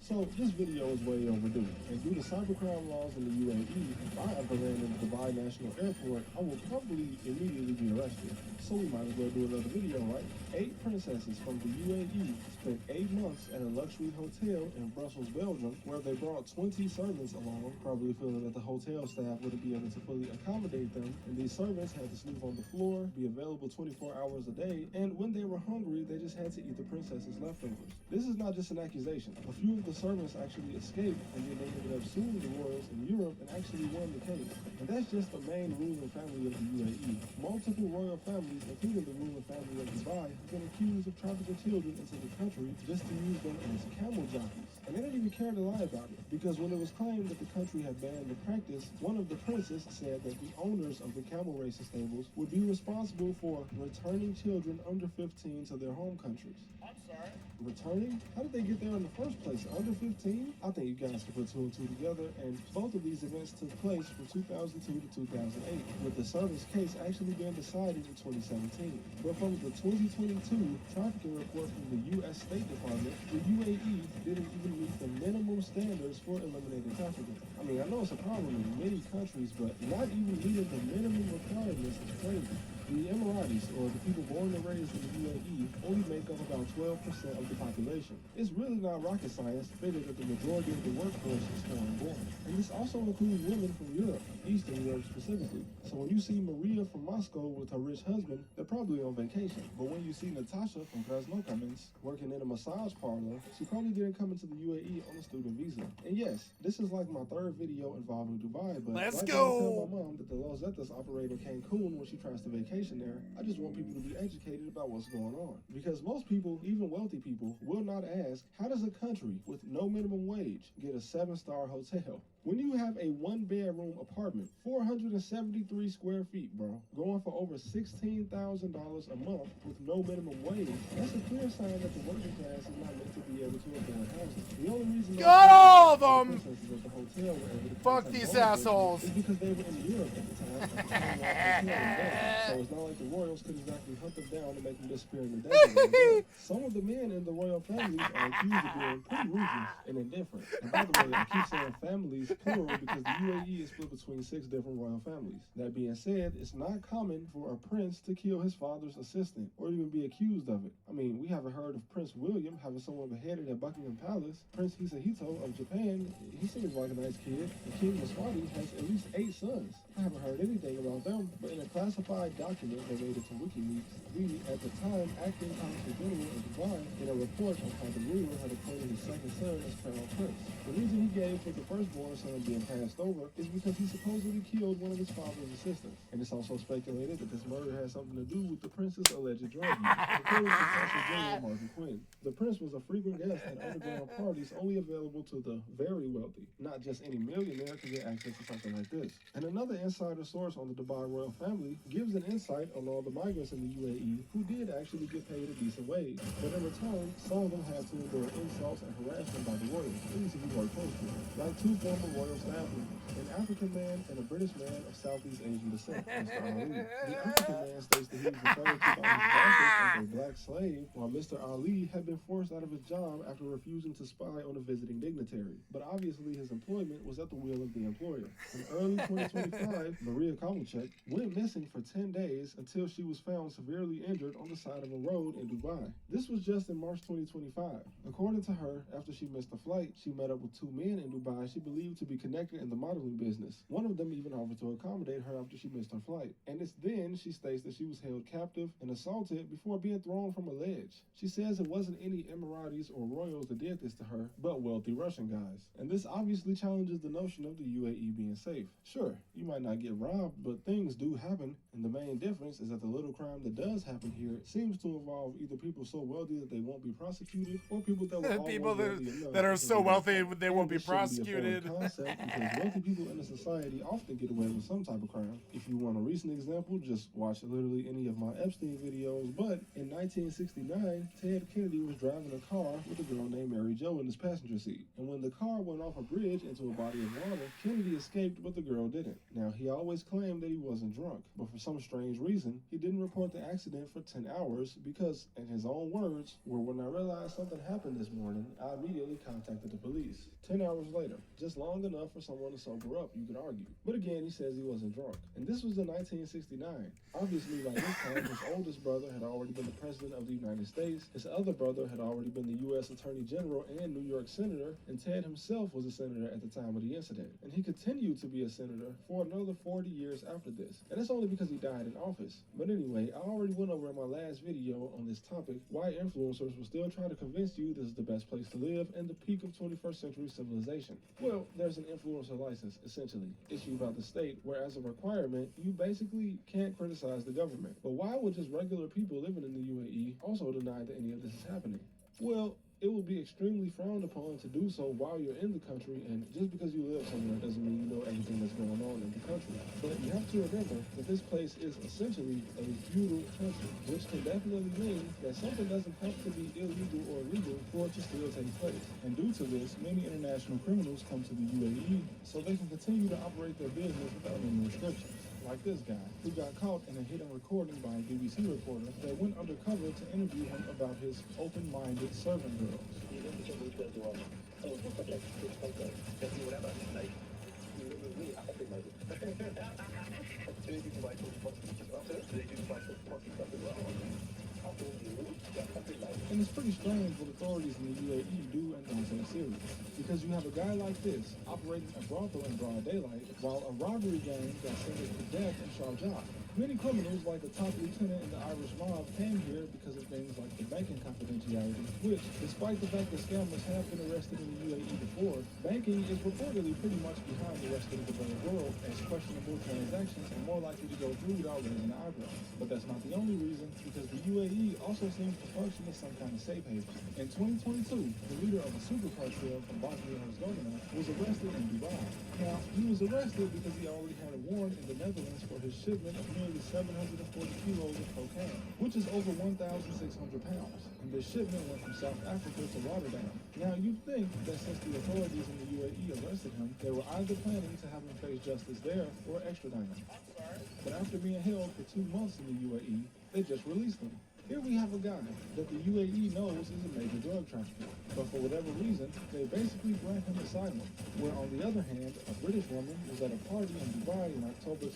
So this video is way overdue, and due to cybercrime laws in the UAE, if I ever land in Dubai National Airport, I will probably immediately be arrested. So we might as well do another video, right? 8 princesses from the UAE spent 8 months at a luxury hotel in Brussels, Belgium, where they brought 20 servants along, probably feeling that the hotel staff wouldn't be able to fully accommodate them, and these servants had to sleep on the floor, be available 24 hours a day, and when they were hungry, they just had to eat the princesses' leftovers. This is not just an accusation. A few of the servants actually escaped, and then they ended up suing the royals in Europe and actually won the case. And that's just the main ruling family of the UAE. Multiple royal families, including the ruling family of Dubai, have been accused of trafficking children into the country just to use them as camel jockeys. And they didn't even care to lie about it, because when it was claimed that the country had banned the practice, one of the princes said that the owners of the camel racing stables would be responsible for returning children under 15 to their home countries. I'm sorry. Returning? How did they get there in the first place? Under 15? I think you guys can put 2 and 2 together, and both of these events took place from 2002 to 2008, with the service case actually being decided in 2017. But from the 2020 2022 trafficking report from the U.S. State Department, the UAE didn't even meet the minimum standards for eliminating trafficking. I mean, I know it's a problem in many countries, but not even meeting the minimum requirements is crazy. The Emiratis, or the people born and raised in the UAE, only make up about 12% of the population. It's really not rocket science to figure that the majority of the workforce is foreign born. And this also includes women from Europe, Eastern Europe specifically. So when you see Maria from Moscow with her rich husband, they're probably on vacation. But when you see Natasha from Krasnokamens working in a massage parlor, she probably didn't come into the UAE on a student visa. And yes, this is like my third video involving Dubai, but Let's like go! I tell my mom that the Los Zetas operate in Cancun when she tries to vacation there, I just want people to be educated about what's going on. Because most people, even wealthy people, will not ask, how does a country with no minimum wage get a 7-star hotel? When you have a 1-bedroom apartment, 473 square feet, bro, going for over $16,000 a month with no minimum wage, that's a clear sign that the working class is not meant to be able to afford housing. The only reason Got all of them! That the hotel were able to Fuck these assholes! is because they were in Europe at the time. So it's not like the royals could exactly hunt them down and make them disappear in the desert. Some of the men in the royal families are accused of being pretty ruthless and indifferent. And by the way, I keep saying families plural because the UAE is split between 6 different royal families. That being said, it's not common for a prince to kill his father's assistant or even be accused of it. I mean, we haven't heard of Prince William having someone beheaded at Buckingham Palace. Prince Hisahito of Japan, he seems like a nice kid. And King Maswati has at least 8 sons. I haven't heard anything about them, but in a classified document that made it to WikiLeaks, the, at the time, acting consul general in Dubai, in a report on how the ruler had appointed his second son as crown prince. The reason he gave for the firstborn son being passed over is because he supposedly killed one of his father's assistants. And it's also speculated that this murder has something to do with the prince's alleged drug use. According to Consul General Martin Quinn, the prince was a frequent guest at underground parties only available to the very wealthy. Not just any millionaire could get access to something like this. And another insider source on the Dubai royal family gives an insight on all the migrants in the UAE who did actually get paid a decent wage. But in return, some of them had to endure insults and harassment by the royals, at least if you work close to them. Like 2 former royal staff members, an African man and a British man of Southeast Asian descent, Mr. Ali. The African man states that he was referred to by his bosses as a black slave, while Mr. Ali had been forced out of his job after refusing to spy on a visiting dignitary. But obviously his employment was at the will of the employer. In early 2025, Maria Kovalchuk went missing for 10 days until she was found severely injured on the side of a road in Dubai. This was just in March 2025. According to her, after she missed a flight, she met up with 2 men in Dubai she believed to be connected in the modeling business. One of them even offered to accommodate her after she missed her flight. And it's then she states that she was held captive and assaulted before being thrown from a ledge. She says it wasn't any Emiratis or royals that did this to her, but wealthy Russian guys. And this obviously challenges the notion of the UAE being safe. Sure, you might not get robbed, but things do happen, and the main difference is that the little crime that does happen here seems to involve either people so wealthy that they won't be prosecuted, or people that will people that are so wealthy they won't be prosecuted. Concept because wealthy people in a society often get away with some type of crime. If you want a recent example, just watch literally any of my Epstein videos. But in 1969, Ted Kennedy was driving a car with a girl named Mary Jo in his passenger seat. And when the car went off a bridge into a body of water, Kennedy escaped, but the girl didn't. Now, he always claimed that he wasn't drunk, but for some strange reason, he didn't report the accident for 10 hours because, in his own words, when I realized something happened this morning, I immediately contacted the police. 10 hours later, just long enough for someone to sober up, you could argue. But again, he says he wasn't drunk. And this was in 1969. Obviously, by this time, his oldest brother had already been the president of the United States, his other brother had already been the U.S. Attorney General and New York Senator, and Ted himself was a senator at the time of the incident. And he continued to be a senator for another 40 years after this. And it's only because he died in office. But anyway, I already went over in my last video on this topic why influencers will still try to convince you this is the best place to live and the peak of 21st century civilization. Well, there's an influencer license, essentially, issued by the state, where as a requirement, you basically can't criticize the government. But why would just regular people living in the UAE also deny that any of this is happening? Well, it will be extremely frowned upon to do so while you're in the country, and just because you live somewhere doesn't mean you know everything that's going on in the country. But you have to remember that this place is essentially a feudal country, which can definitely mean that something doesn't have to be illegal or legal for it to still take place. And due to this, many international criminals come to the UAE so they can continue to operate their business without any restrictions. like this guy, who got caught in a hidden recording by a BBC reporter that went undercover to interview him about his open-minded servant girls. And it's pretty strange what authorities in the UAE do and don't take serious. Because you have a guy like this operating a brothel in broad daylight, while a robbery gang got sentenced to death in Sharjah. Many criminals, like the top lieutenant in the Irish mob, came here because of things like the banking confidentiality, which, despite the fact that scammers have been arrested in the UAE before, banking is reportedly pretty much behind the rest of the developed world, as questionable transactions are more likely to go through without raising the eyebrows. But that's not the only reason, because the UAE also seems to function as some kind of safe haven. In 2022, the leader of a super cartel from Bosnia and Herzegovina was arrested in Dubai. Now, he was arrested because he already had a warrant in the Netherlands for his shipment of nearly 740 kilos of cocaine, which is over 1,600 pounds. And this shipment went from South Africa to Rotterdam. Now, you'd think that since the authorities in the UAE arrested him, they were either planning to have him face justice there or extradite him. But after being held for 2 months in the UAE, they just released him. Here we have a guy that the UAE knows is a major drug trafficker, but for whatever reason, they basically grant him asylum. Where on the other hand, a British woman was at a party in Dubai in October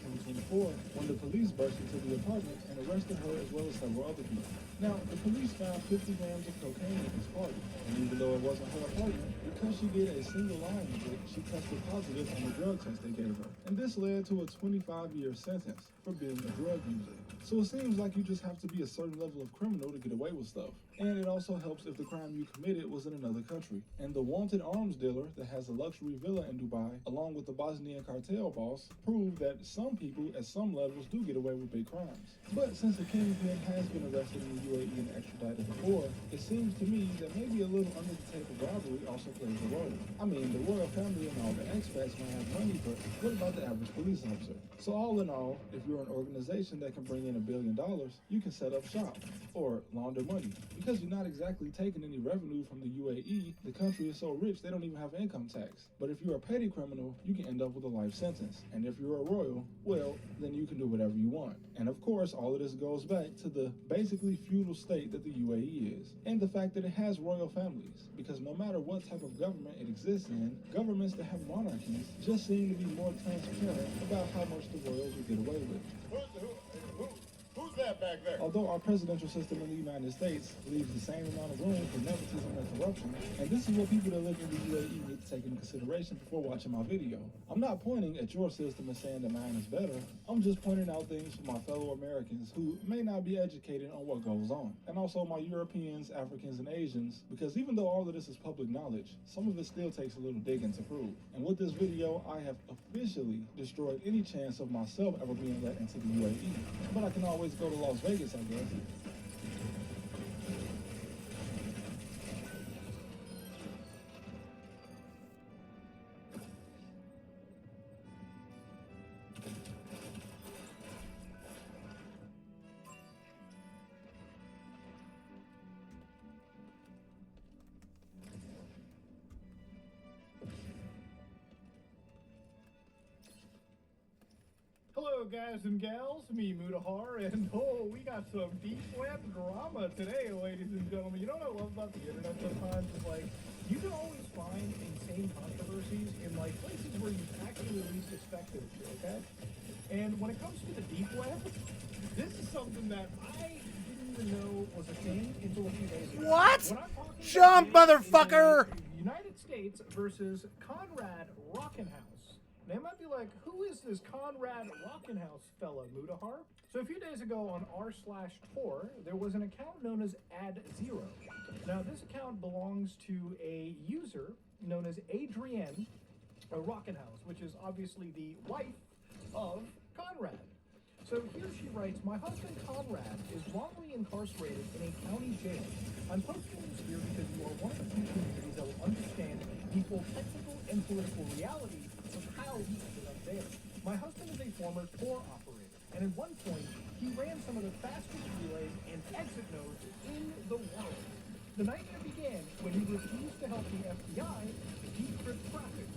2024 when the police burst into the apartment and arrested her as well as several other people. Now, the police found 50 grams of cocaine at this party, and even though it wasn't her apartment, because she did a single line of it, she tested positive on the drug test they gave her. And this led to a 25-year sentence for being a drug user. So it seems like you just have to be a certain level of criminal to get away with stuff. And it also helps if the crime you committed was in another country. And the wanted arms dealer that has a luxury villa in Dubai, along with the Bosnian cartel boss, prove that some people at some levels do get away with big crimes. But since the kingpin has been arrested in the UAE and extradited before, it seems to me that maybe a little under-the-table robbery also plays a role. I mean, the royal family and all the expats might have money, but what about the average police officer? So all in all, if you're an organization that can bring in $1 billion, you can set up shop or launder money. Because you're not exactly taking any revenue from the UAE, the country is so rich they don't even have income tax. But if you're a petty criminal, you can end up with a life sentence. And if you're a royal, well, then you can do whatever you want. And of course, all of this goes back to the basically feudal state that the UAE is, and the fact that it has royal families. Because no matter what type of government it exists in, governments that have monarchies just seem to be more transparent about how much the royals will get away with. Who's that back there? Although our presidential system in the United States leaves the same amount of room for nepotism and corruption, and this is what people that live in the UAE need to take into consideration before watching my video. I'm not pointing at your system and saying that mine is better. I'm just pointing out things for my fellow Americans who may not be educated on what goes on. And also my Europeans, Africans, and Asians, because even though all of this is public knowledge, some of it still takes a little digging to prove. And with this video, I have officially destroyed any chance of myself ever being let into the UAE. But I can always go to Las Vegas, I guess. Hello, guys and gals, me Mudahar, and we got some deep web drama today, ladies and gentlemen. You know what I love about the internet sometimes is you can always find insane controversies in places where you actually least expected it, okay? And when it comes to the deep web, this is something that I didn't even know was a thing until a few days ago. What? When I'm talking Jump, about motherfucker! United States versus Conrad Rockenhouse. They might be like, who is this Conrad Rockenhouse fella, Mudahar? So a few days ago on r/Tor, there was an account known as AdZero. Now this account belongs to a user known as Adrienne Rockenhouse, which is obviously the wife of Conrad. So here she writes, my husband Conrad is wrongly incarcerated in a county jail. I'm posting this here because you are one of the few communities that will understand the full technical and political reality of how he ended up there. My husband is a former Tor operator, and at one point, he ran some of the fastest relays and exit nodes in the world. The nightmare began when he refused to help the FBI decrypt traffic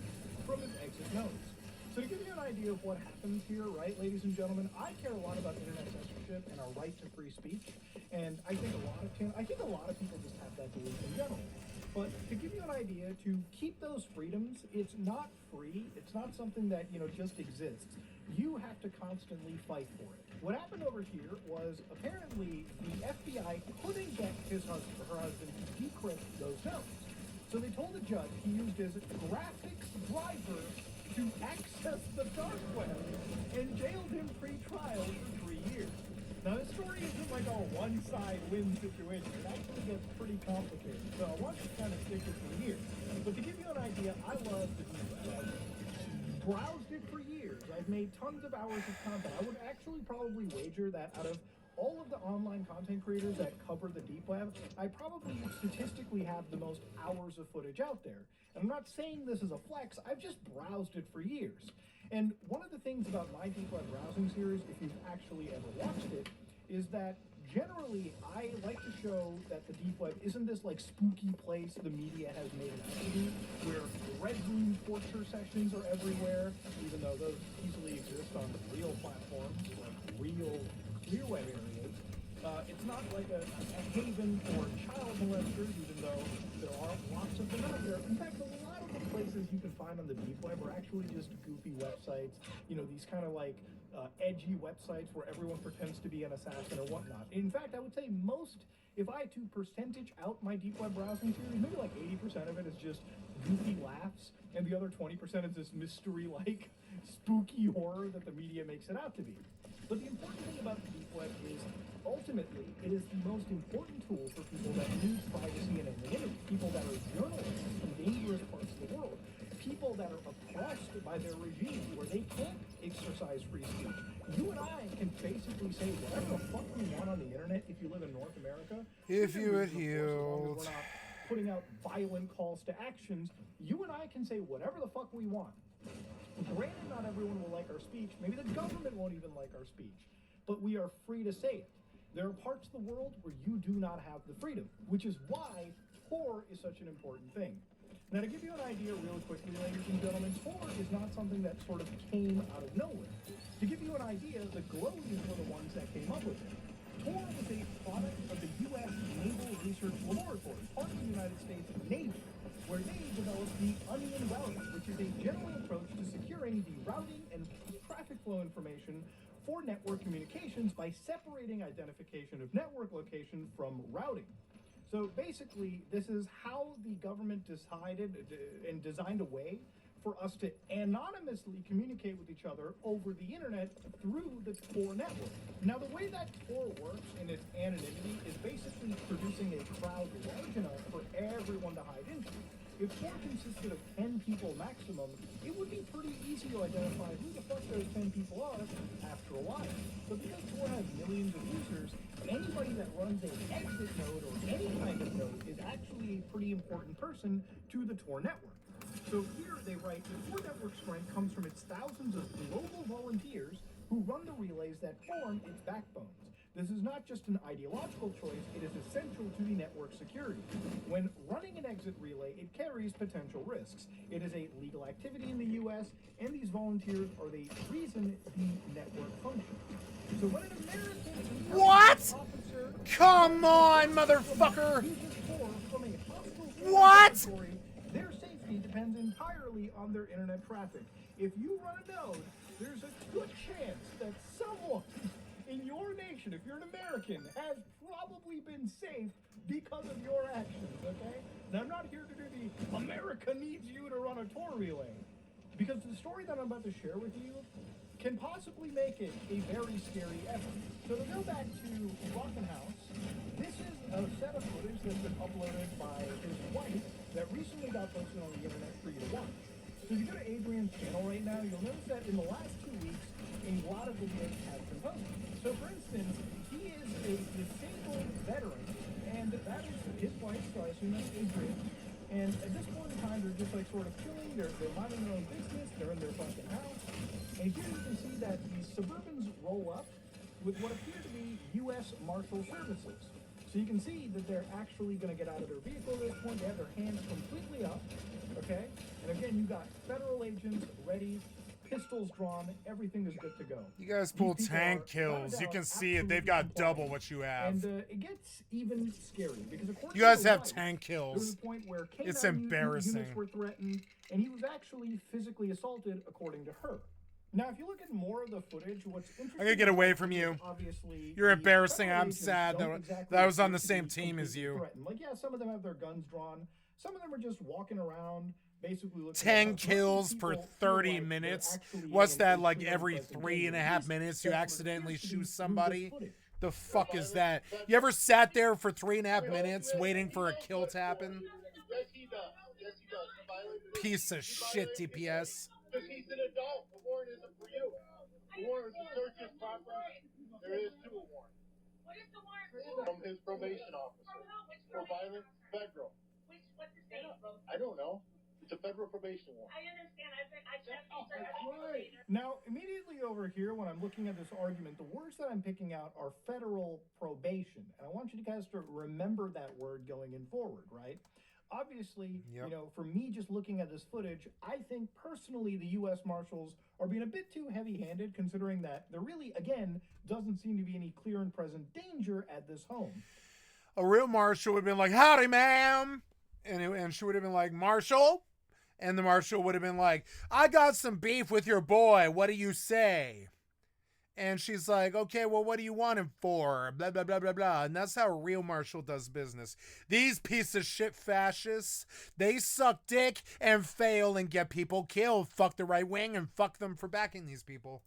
from his exit nodes. So to give you an idea of what happens here, right, ladies and gentlemen, I care a lot about internet censorship and our right to free speech, and I think a lot of people just have that belief in general. But to give you an idea, to keep those freedoms, it's not free. It's not something that, just exists. You have to constantly fight for it. What happened over here was apparently the FBI couldn't get her husband to decrypt those notes. So they told the judge he used his graphics driver to access the dark web and jailed him pre-trial for 3 years. Now, this story isn't like a one-side-win situation. It actually gets pretty complicated. So I want to kind of stick with me here. But to give you an idea, I love the deep web. I've browsed it for years. I've made tons of hours of content. I would actually probably wager that out of all of the online content creators that cover the deep web, I probably statistically have the most hours of footage out there. And I'm not saying this is a flex, I've just browsed it for years. And one of the things about my deep web browsing series, if you've actually ever watched it, is that generally I like to show that the deep web isn't this like spooky place the media has made it out to be, where red room torture sessions are everywhere, even though those easily exist on real platforms, like real clear web areas. It's not like a haven for child molesters, even though there are lots of them out there. In fact, a lot of the places you can find on the deep web are actually just goofy websites, these kind of like edgy websites where everyone pretends to be an assassin or whatnot. In fact, I would say if I had to percentage out my deep web browsing series, maybe like 80% of it is just goofy laughs, and the other 20% is this mystery-like spooky horror that the media makes it out to be. But the important thing about the deep web is, ultimately, it is the most important tool for people that need privacy and anonymity, people that are journalists in dangerous parts of the world, people that are oppressed by their regime where they can't exercise free speech. You and I can basically say whatever the fuck we want on the internet if you live in North America. If you had healed. We're not putting out violent calls to actions. You and I can say whatever the fuck we want. Granted, not everyone will like our speech. Maybe the government won't even like our speech. But we are free to say it. There are parts of the world where you do not have the freedom, which is why Tor is such an important thing. Now, to give you an idea really quickly, ladies and gentlemen, Tor is not something that sort of came out of nowhere. To give you an idea, the Glowies were the ones that came up with it. Tor was a product of the U.S. Naval Research Laboratory, part of the United States Navy, where they developed the Onion Router, which is a general approach to securing the routing and traffic flow information for network communications by separating identification of network location from routing. So basically, this is how the government decided and designed a way for us to anonymously communicate with each other over the internet through the Tor network. Now, the way that Tor works in its anonymity is basically producing a crowd large enough for everyone to hide into. If Tor consisted of 10 people maximum, it would be pretty easy to identify who the fuck those 10 people are after a while. But because Tor has millions of users, anybody that runs an exit node or any kind of node is actually a pretty important person to the Tor network. So here they write, the Tor network strength comes from its thousands of global volunteers who run the relays that form its backbones. This is not just an ideological choice, it is essential to the network security. When running an exit relay, it carries potential risks. It is a legal activity in the US, and these volunteers are the reason the network functions. So when an American officer... Come on, motherfucker! What? Their safety depends entirely on their internet traffic. If you run a node, there's a good chance that someone in your nation, if you're an American, has probably been safe because of your actions, okay? Now, I'm not here to do the America needs you to run a Tor relay, because the story that I'm about to share with you can possibly make it a very scary effort. So to go back to Rockenhouse, this is a set of footage that's been uploaded by his wife that recently got posted on the internet for you to watch. So if you go to Adrian's channel right now, you'll notice that in the last 2 weeks, a lot of videos have been posted. So for instance, he is a disabled veteran, and that is his wife, so I assume that's Adrian. And at this point in time, they're just like sort of chilling, they're minding their own business, they're in their fucking house. And here you can see that the Suburbans roll up with what appear to be U.S. Marshal Services. So you can see that they're actually going to get out of their vehicle at this point. They have their hands completely up, okay? And again, you've got federal agents ready pistols drawn, everything is good to go. You guys pull tank kills. You can see it. They've got double what you have. And it gets even scary because according You guys to the have wife, tank there was kills. a point where It's K9 embarrassing. units were threatened, and he was actually physically assaulted, according to her. Now, if you look at more of the footage, what's interesting... I'm gonna get away from you. Obviously, You're embarrassing. federal I'm agents sad don't that exactly I was on appear the to same be team as completely you. threatened. Like, yeah, some of them have their guns drawn. Some of them are just walking around, basically looking 10 at kills per 30 minutes. What's that, like every 3.5 minutes you accidentally shoot somebody? The fuck is that? You ever sat there for 3.5 minutes waiting for a kill to happen? Yes, he does. Yes, he does. Piece of shit, DPS. Because he's an adult. The warrant isn't for you. The warrant is to search his property. There is two warrants. What is the warrant? From his probation officer. For violence, federal. What's the state? I don't know. It's a federal probation warrant. I understand. I checked Right. Now, immediately over here, when I'm looking at this argument, the words that I'm picking out are federal probation. And I want you guys to remember that word going in forward, right? Obviously, Yep. you know, for me just looking at this footage, I think personally the U.S. Marshals are being a bit too heavy-handed, considering that there really, again, doesn't seem to be any clear and present danger at this home. A real marshal would have been like, howdy, ma'am. And she would have been like, Marshal? And the marshal would have been like, I got some beef with your boy. What do you say? And she's like, okay, well, what do you want him for? Blah, blah, blah, blah, blah. And that's how a real marshal does business. These piece of shit fascists, they suck dick and fail and get people killed. Fuck the right wing and fuck them for backing these people.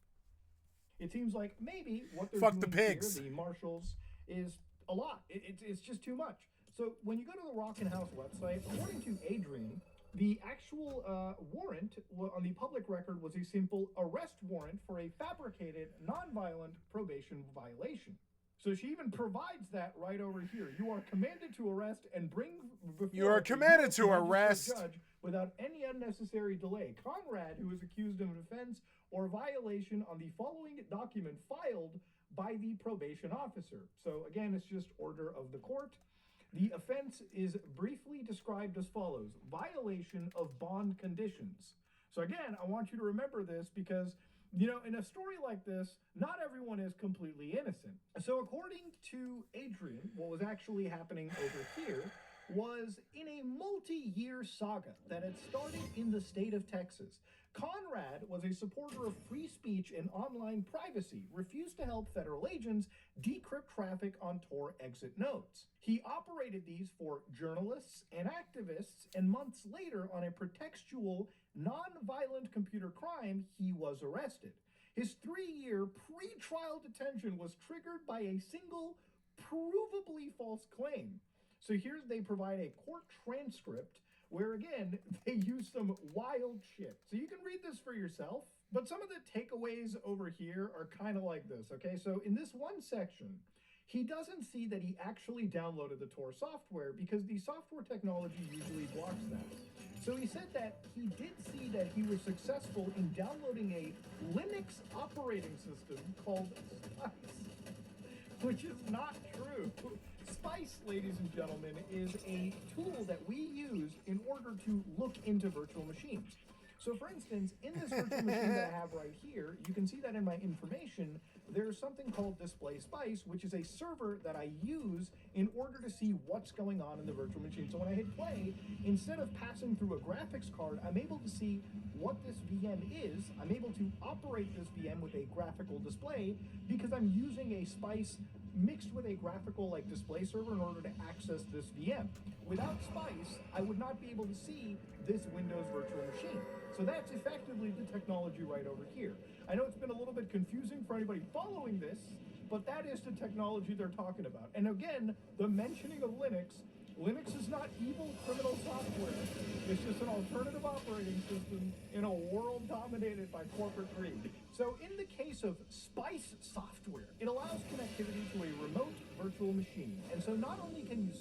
It seems like maybe what they're Fuck doing the pigs. here, the marshals, is a lot. It's just too much. So when you go to the Rockin' House website, according to Adrian, the actual warrant on the public record was a simple arrest warrant for a fabricated, nonviolent probation violation. So she even provides that right over here. You are commanded to arrest and bring before You are a commanded U.S. to magistrate arrest. judge without any unnecessary delay Conrad, who is accused of an offense or violation on the following document filed by the probation officer. So again, it's just order of the court. The offense is briefly described as follows: violation of bond conditions. So again, I want you to remember this because, you know, in a story like this, not everyone is completely innocent. So according to Adrian, what was actually happening over here was in a multi-year saga that had started in the state of Texas. Conrad was a supporter of free speech and online privacy, refused to help federal agents decrypt traffic on Tor exit nodes. He operated these for journalists and activists, and months later, on a pretextual, non-violent computer crime, he was arrested. His 3-year pre-trial detention was triggered by a single, provably false claim. So here they provide a court transcript where, again, they use some wild shit. So you can read this for yourself, but some of the takeaways over here are kind of like this, okay? So in this one section, he doesn't see that he actually downloaded the Tor software because the software technology usually blocks that. So he said that he did see that he was successful in downloading a Linux operating system called Spice, which is not true. Spice, ladies and gentlemen, is a tool that we use in order to look into virtual machines. So for instance, in this virtual machine that I have right here, you can see that in my information, there's something called Display Spice, which is a server that I use in order to see what's going on in the virtual machine. So when I hit play, instead of passing through a graphics card, I'm able to see what this VM is. I'm able to operate this VM with a graphical display because I'm using a Spice mixed with a graphical like display server in order to access this VM. Without Spice, I would not be able to see this Windows virtual machine. So that's effectively the technology right over here. I know it's been a little bit confusing for anybody following this, but that is the technology they're talking about. And again, the mentioning of Linux is not evil criminal software. It's just an alternative operating system in a world dominated by corporate greed. So in the case of Spice software, it allows connectivity to a remote virtual machine. And so not only can you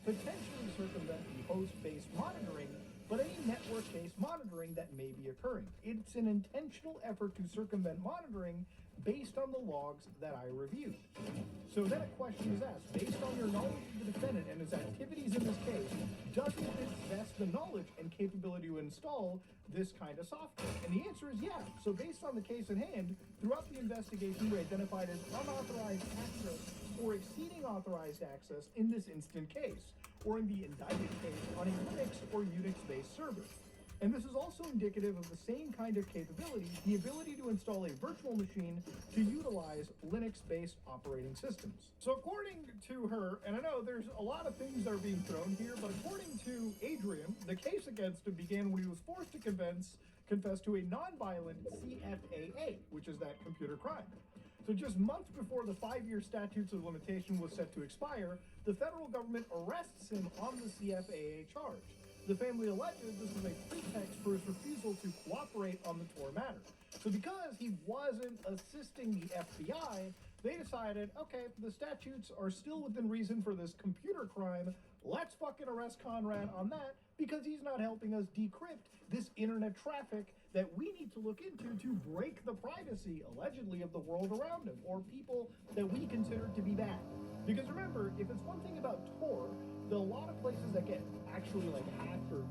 potentially circumvent the host-based monitoring, but any network-based monitoring that may be occurring. It's an intentional effort to circumvent monitoring based on the logs that I reviewed. So then a question is asked, based on your knowledge of the defendant and his activities in this case, doesn't this vest the knowledge and capability to install this kind of software? And the answer is yeah. So based on the case at hand, throughout the investigation, we identified as unauthorized access or exceeding authorized access in this instant case, or in the indicted case on a Linux or Unix-based server. And this is also indicative of the same kind of capability, the ability to install a virtual machine to utilize Linux-based operating systems. So according to her, and I know there's a lot of things that are being thrown here, but according to Adrian, the case against him began when he was forced to confess to a nonviolent CFAA, which is that computer crime. So just months before the 5-year statutes of limitation was set to expire, the federal government arrests him on the CFAA charge. The family alleges this was a pretext for his refusal to cooperate on the Tor matter. So because he wasn't assisting the FBI, they decided, okay, the statutes are still within reason for this computer crime. Let's fucking arrest Conrad on that because he's not helping us decrypt this internet traffic that we need to look into to break the privacy, allegedly, of the world around him, or people that we consider to be bad. Because remember, if it's one thing about Tor, there are a lot of places that get actually like hacked, or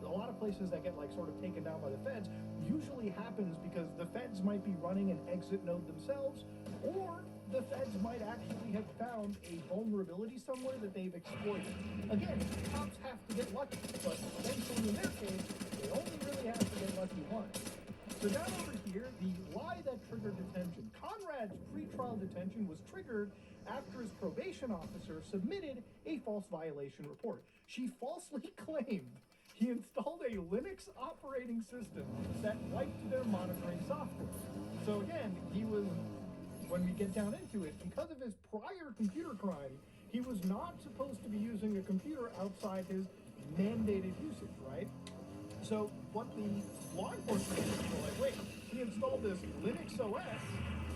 a lot of places that get like sort of taken down by the feds usually happens because the feds might be running an exit node themselves, or the feds might actually have found a vulnerability somewhere that they've exploited. Again, cops have to get lucky, but eventually in their case, they only really have to get lucky once. So down over here, the lie that triggered detention. Conrad's pretrial detention was triggered after his probation officer submitted a false violation report. She falsely claimed he installed a Linux operating system that wiped their monitoring software. So again, he was, when we get down into it, because of his prior computer crime, he was not supposed to be using a computer outside his mandated usage, right? So what the law enforcement agents were like, wait, he installed this Linux OS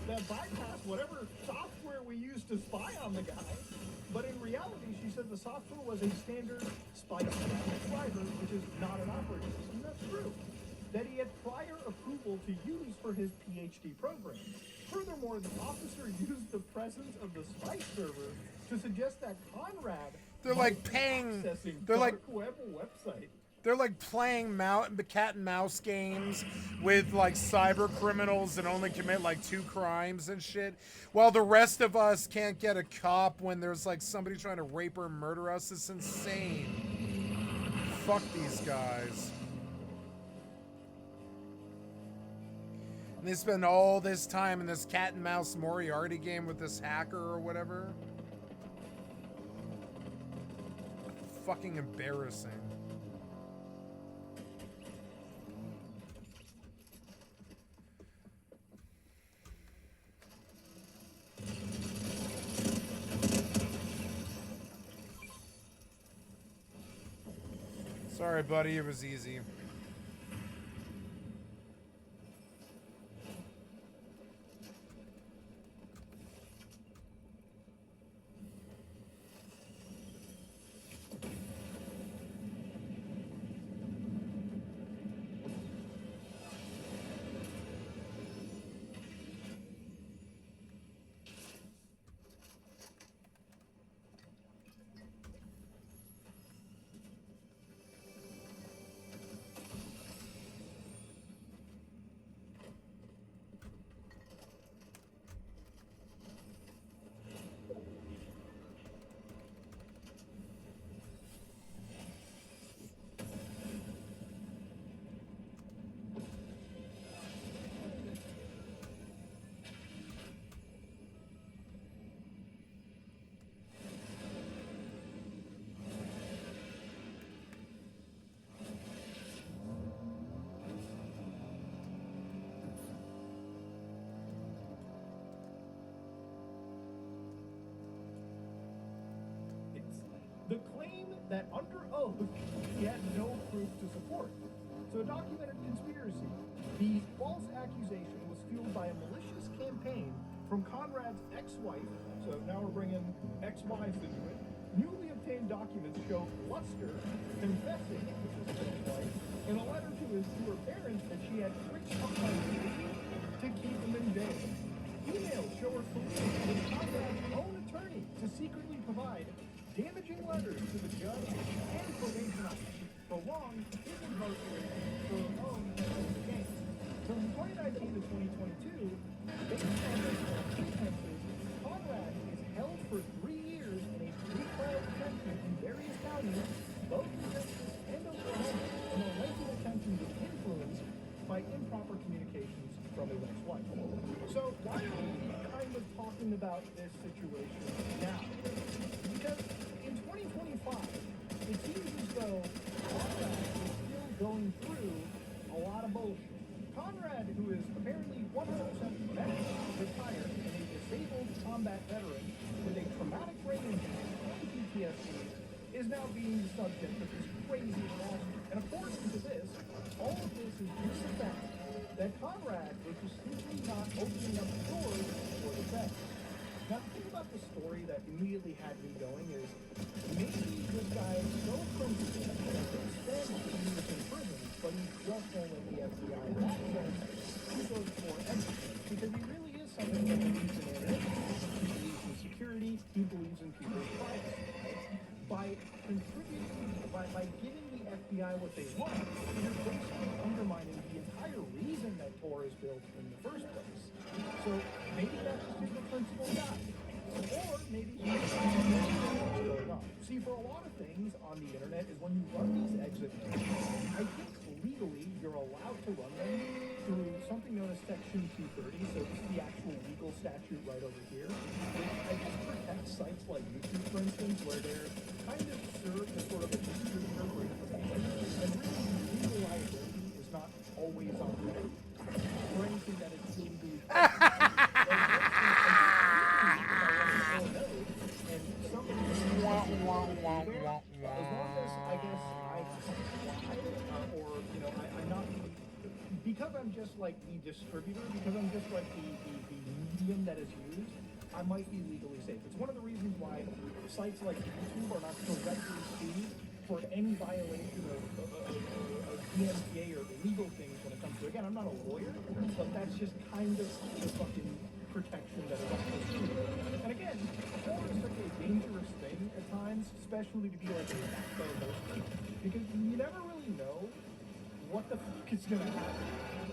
that bypassed whatever software we used to spy on the guy. But in reality, she said the software was a standard Spice driver, which is not an operating system. That's true. That he had prior approval to use for his PhD program. Furthermore, the officer used the presence of the Spice server to suggest that Conrad They're like paying. They're like web website. They're like playing cat and mouse games with like cyber criminals that only commit like 2 crimes and shit, while the rest of us can't get a cop when there's like somebody trying to rape or murder us. It's insane. Fuck these guys. And they spend all this time in this cat and mouse Moriarty game with this hacker or whatever. Fucking embarrassing. Sorry, buddy, it was easy. The claim that under oath he had no proof to support. So a documented conspiracy. The false accusation was fueled by a malicious campaign from Conrad's ex-wife, so now we're bringing ex-wives into it. Newly obtained documents show Luster confessing, which is his ex-wife, in a letter to her parents that she had tricked Conrad to keep him in jail. Emails show her collusion with Conrad's own attorney to secretly provide damaging letters to the judge and probation officer. prolong his incarceration for his own gain. So from 2019 to 2022, based on those pretenses, Conrad is held for 3 years in a pre-trial detention in various counties, both in Texas and Oklahoma, and a lengthy detention was influenced by improper communications from his ex-wife. So why are we kind of talking about this situation now? Because in 2025, it seems as though Conrad is still going through a lot of bullshit. Conrad, who is apparently 100% medically retired and a disabled combat veteran with a traumatic brain injury and PTSD, is now being the subject of this crazy lawsuit. And according to this, all of this is due to the fact that Conrad was just simply not opening up the doors for the feds. Now, the thing about the story that immediately had me going is maybe this guy is so principled that he spends years in prison, but he just won't let the FBI have access to those core entities because he really is something that believes in anonymity. He believes in security. He believes in people's privacy. By contributing, by giving the FBI what they want, you're basically undermining the entire reason that Tor is built in the first place. So maybe that's just a principled guy. Or maybe he's what's going on. See, for a lot of things on the internet is when you run these exit notes, I think legally you're allowed to run them through something known as Section 230. So this is the actual legal statute right over here. I guess protects sites like YouTube, for instance, where they're kind of served as sort of a distributor for information. And really, legal liability is not always on you for anything that is illegally. And somebody as long as I guess I comply, or you know, I'm not because I'm just like the distributor, because I'm just like the medium that is used, I might be legally safe. It's one of the reasons why sites like YouTube are not directly sued for any violation of DMCA or illegal things when it comes to, again, I'm not a lawyer, but that's just kind of the fucking protection that is supposed to be. And again, Tor is such a dangerous thing at times, especially to be like a backbone host, because you never really know what the fuck is going to happen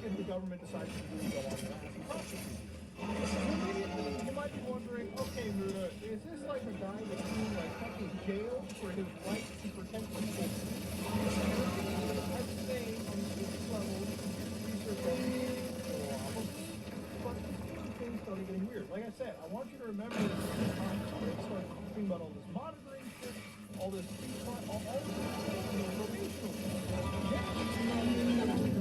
if the government decides to really go on their ass and prosecute you. Immediately, you might be wondering, okay, Muda, is this like a guy that's being like fucking jailed for his right to protect people? I'd say on this level, research evidence, probably, but things started getting weird. Like I said, I want you to remember this time they started talking about all this monitoring shit, all this, all this informational stuff.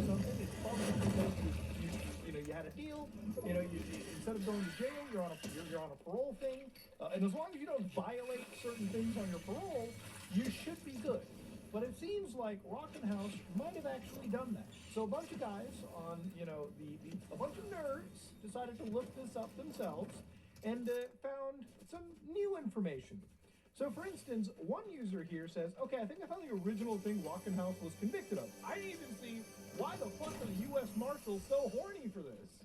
Something, it's probably because you had a deal, instead of going to jail, you're on a parole thing, and as long as you don't violate certain things on your parole, you should be good. But it seems like Rockenhouse might have actually done that. So a bunch of guys on, a bunch of nerds decided to look this up themselves and found some new information. So, for instance, one user here says, okay, I think I found the original thing Rockenhouse was convicted of. I didn't even see why the fuck are the U.S. Marshals so horny for this.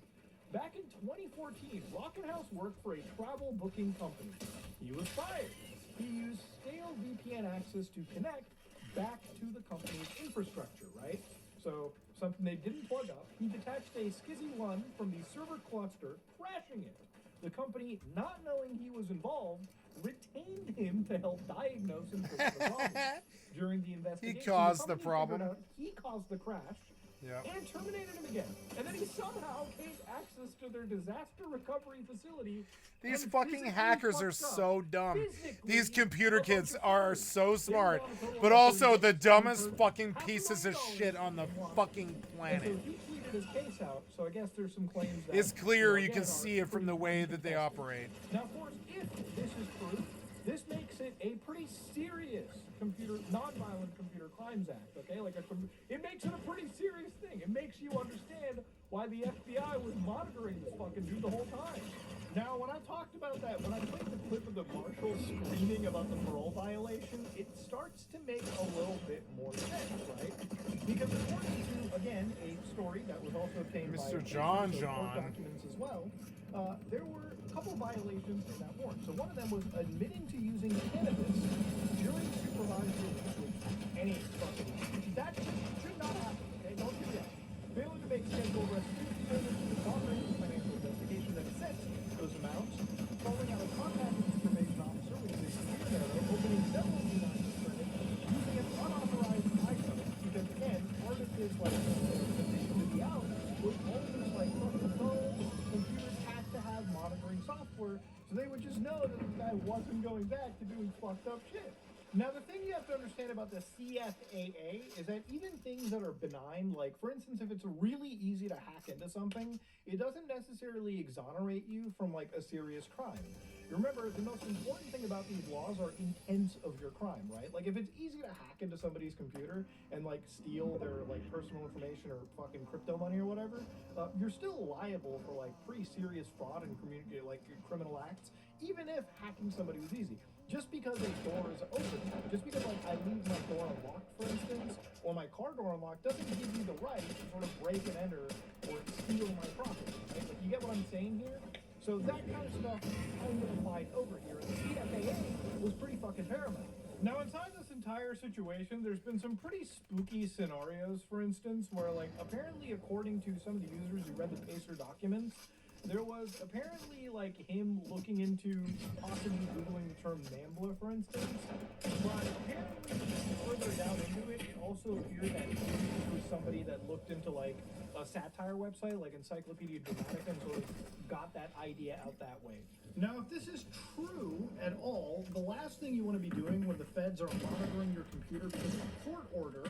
Back in 2014, Rockenhouse worked for a travel booking company. He was fired. He used stale VPN access to connect back to the company's infrastructure, right? So, something they didn't plug up. He detached a SCSI-1 from the server cluster, crashing it. The company, not knowing he was involved, retained him to help diagnose and fix the problem. During the investigation, He caused the problem. He caused the crash. Yeah. And terminated him again. And then he somehow gained access to their disaster recovery facility. These fucking hackers are so dumb. These computer kids are so smart, but also the dumbest fucking pieces of shit on the fucking planet. And so he tweeted his case out, so I guess there's some claims that... It's clear you can see it from the way that they operate. Now, of course, if this is true, this makes it a pretty serious non-violent computer crimes act, okay? It makes it a pretty serious thing. It makes you understand why the FBI was monitoring this fucking dude the whole time. Now, when I talked about that, when I played the clip of the marshal screaming about the parole violation, it starts to make a little bit more sense, right? Because according to, again, a story that was also obtained by Mr. John documents as well, there were a couple violations in that warrant. So one of them was admitting to using cannabis during supervised release, which any fucking going back to doing fucked up shit. Now, the thing you have to understand about the CFAA is that even things that are benign, like, for instance, if it's really easy to hack into something, it doesn't necessarily exonerate you from, like, a serious crime. Remember, the most important thing about these laws are intents of your crime, right? Like, if it's easy to hack into somebody's computer and, like, steal their, like, personal information or fucking crypto money or whatever, you're still liable for, like, pretty serious fraud and criminal acts, even if hacking somebody was easy. Just because a door is open, just because, like, I leave my door unlocked, for instance, or my car door unlocked, doesn't give you the right to sort of break and enter or steal my property, right? Like, you get what I'm saying here? So that kind of stuff kind of applied over here. And the CFAA was pretty fucking paramount. Now, inside this entire situation, there's been some pretty spooky scenarios, for instance, where, like, apparently, according to some of the users who read the Pacer documents, there was apparently, like, him looking into possibly Googling the term Nambla, for instance. But apparently, further down into it, it also appeared that he was somebody that looked into, like, a satire website, like Encyclopedia Dramatica, and sort of got that idea out that way. Now, if this is true at all, the last thing you want to be doing when the feds are monitoring your computer because of a court order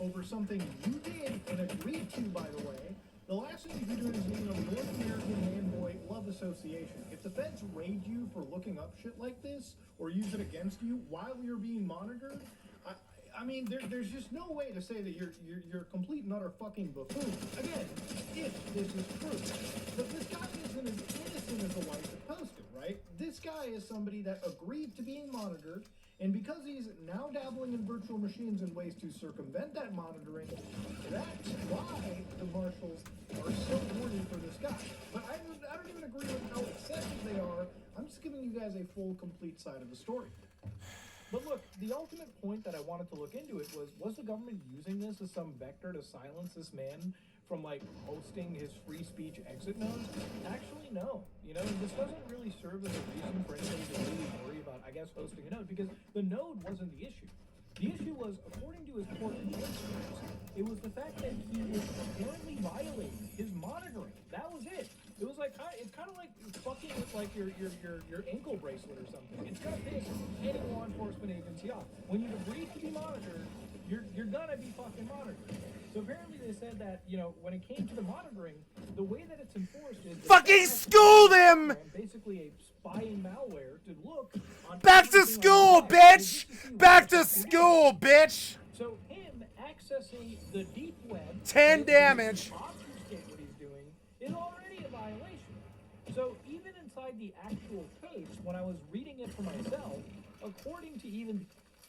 over something you did and agreed to, by the way, the last thing you do is being a North American Man-Boy Love Association. If the feds raid you for looking up shit like this or use it against you while you're being monitored, I mean, there's just no way to say that you're a complete and utter fucking buffoon. Again, if this is true. But this guy isn't as innocent as the white is posted, right? This guy is somebody that agreed to being monitored, and because he's now dabbling in virtual machines and ways to circumvent that monitoring, that's why the marshals are so horny for this guy. But I don't even agree with how excessive they are. I'm just giving you guys a full, complete side of the story. But look, the ultimate point that I wanted to look into it was the government using this as some vector to silence this man from, like, hosting his free speech exit notes? Actually, no. You know, this doesn't really serve as a reason for anybody to really worry about, I guess, hosting a node, because the node wasn't the issue. The issue was, according to his court transcripts, it was the fact that he was apparently violating his monitoring. That was it. It was like, it's kind of like fucking with, like, your ankle bracelet or something. It's gonna piss any law enforcement agency off. When you've agreed to be monitored, you're gonna be fucking monitored. So apparently they said that, you know, when it came to the monitoring, the way that it's enforced is fucking school them! Basically a spying malware to look on back to school, bitch! Back to school, bitch! So him accessing the deep web, 10 damage. Obfuscate what he's doing is already a violation. So even inside the actual case, when I was reading it for myself, according to even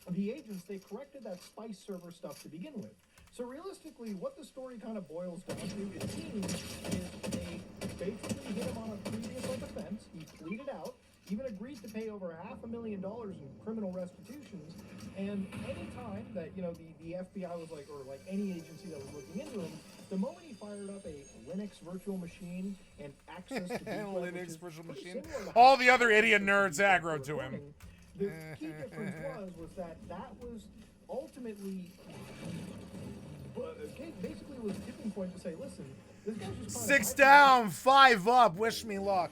the agents, they corrected that Spice server stuff to begin with. So realistically, what the story kind of boils down to, it seems, is they basically hit him on a previous offense. He pleaded out, even agreed to pay over $500,000 in criminal restitutions. And any time that, you know, the FBI was like, or like any agency that was looking into him, the moment he fired up a Linux virtual machine and access to Linux virtual machine, all the other idiot nerds aggro to him. The key difference was that was ultimately basically was a tipping point to say, listen, this guy's just 6 down, 5 up. Wish me luck.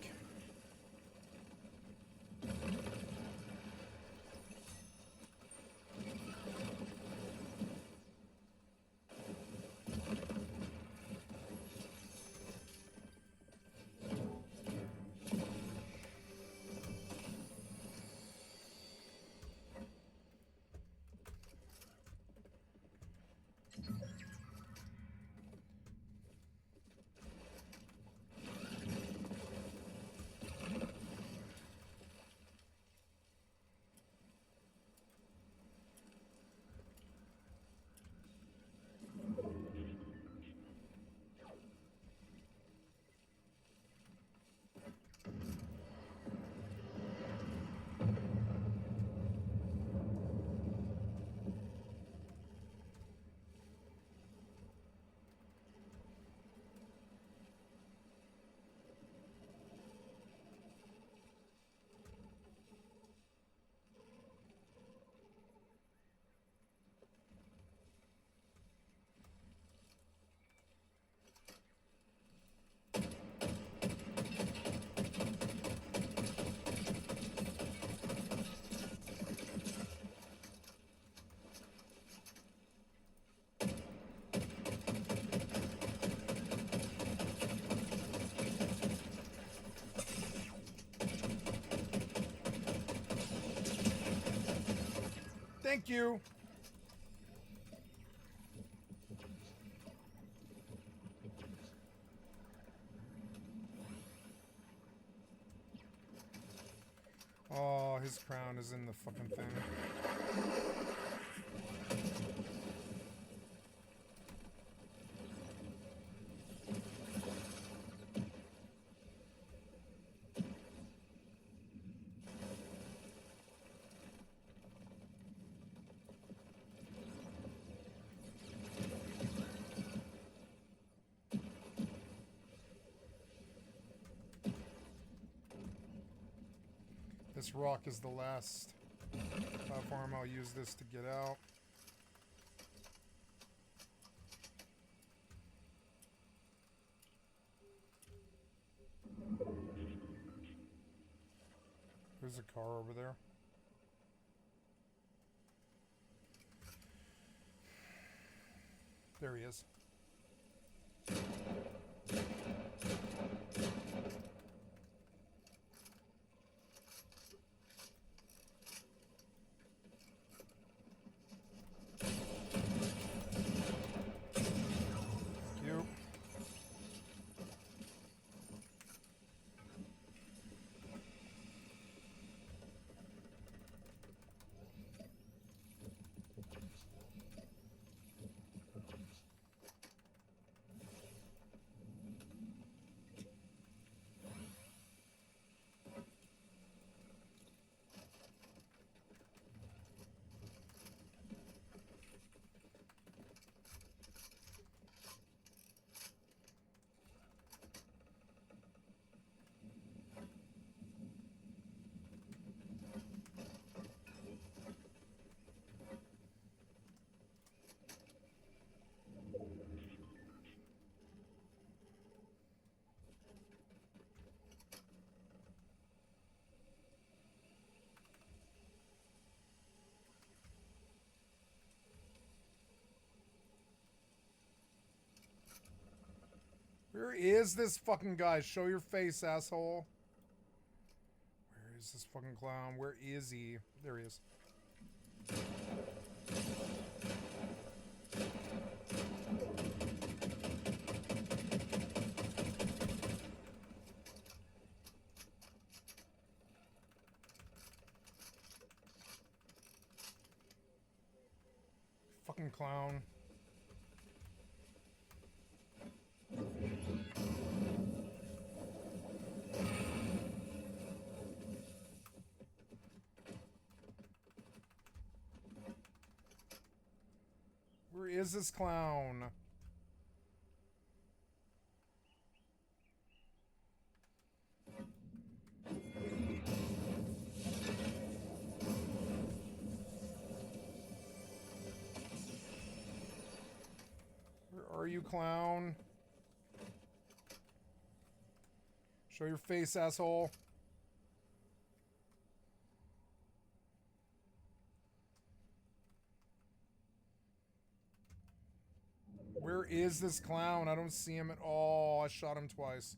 Thank you. Oh, his crown is in the fucking thing. This rock is the last platform. I'll use this to get out. There's a car over there. There he is. Where is this fucking guy? Show your face, asshole. Where is this fucking clown? Where is he? There he is. Fucking clown. Where is this clown? Where are you, clown? Show your face, asshole. Where is this clown? I don't see him at all. I shot him twice.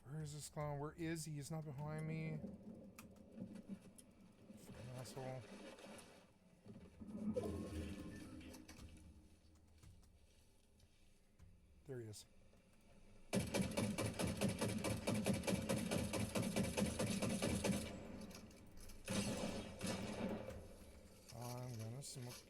Where is this clown? Where is he? He's not behind me. Fucking asshole. There he is. I'm gonna smoke you.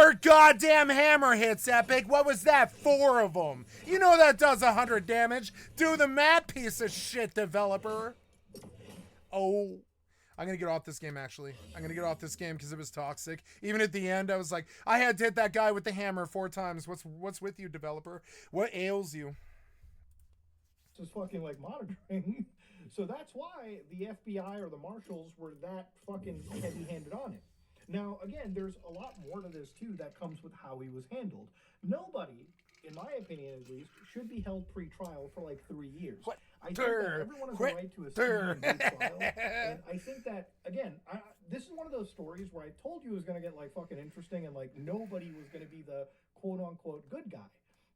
Your goddamn hammer hits, Epic. What was that? 4 of them. You know that does 100 damage. Do the math, piece of shit, developer. Oh. I'm going to get off this game, actually. I'm going to get off this game because it was toxic. Even at the end, I was like, I had to hit that guy with the hammer 4 times. What's with you, developer? What ails you? Just fucking like monitoring. So that's why the FBI or the marshals were that fucking heavy-handed on it. Now, again, there's a lot more to this, too, that comes with how he was handled. Nobody, in my opinion at least, should be held pre-trial for like 3 years. What? I think that everyone has a right to a speedy trial. And I think that, again, this is one of those stories where I told you it was going to get like fucking interesting and like nobody was going to be the quote-unquote good guy.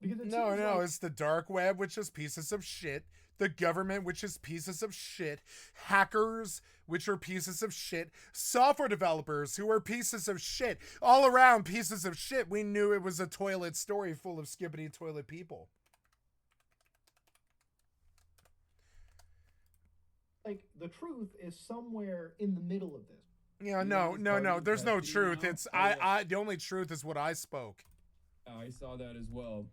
Because No, it's the dark web, which is pieces of shit. The government, which is pieces of shit. Hackers, which are pieces of shit. Software developers, who are pieces of shit. All around pieces of shit. We knew it was a toilet story full of skibbity toilet people. Like, the truth is somewhere in the middle of this. Yeah, no. There's no truth. It's the only truth is what I spoke. I saw that as well.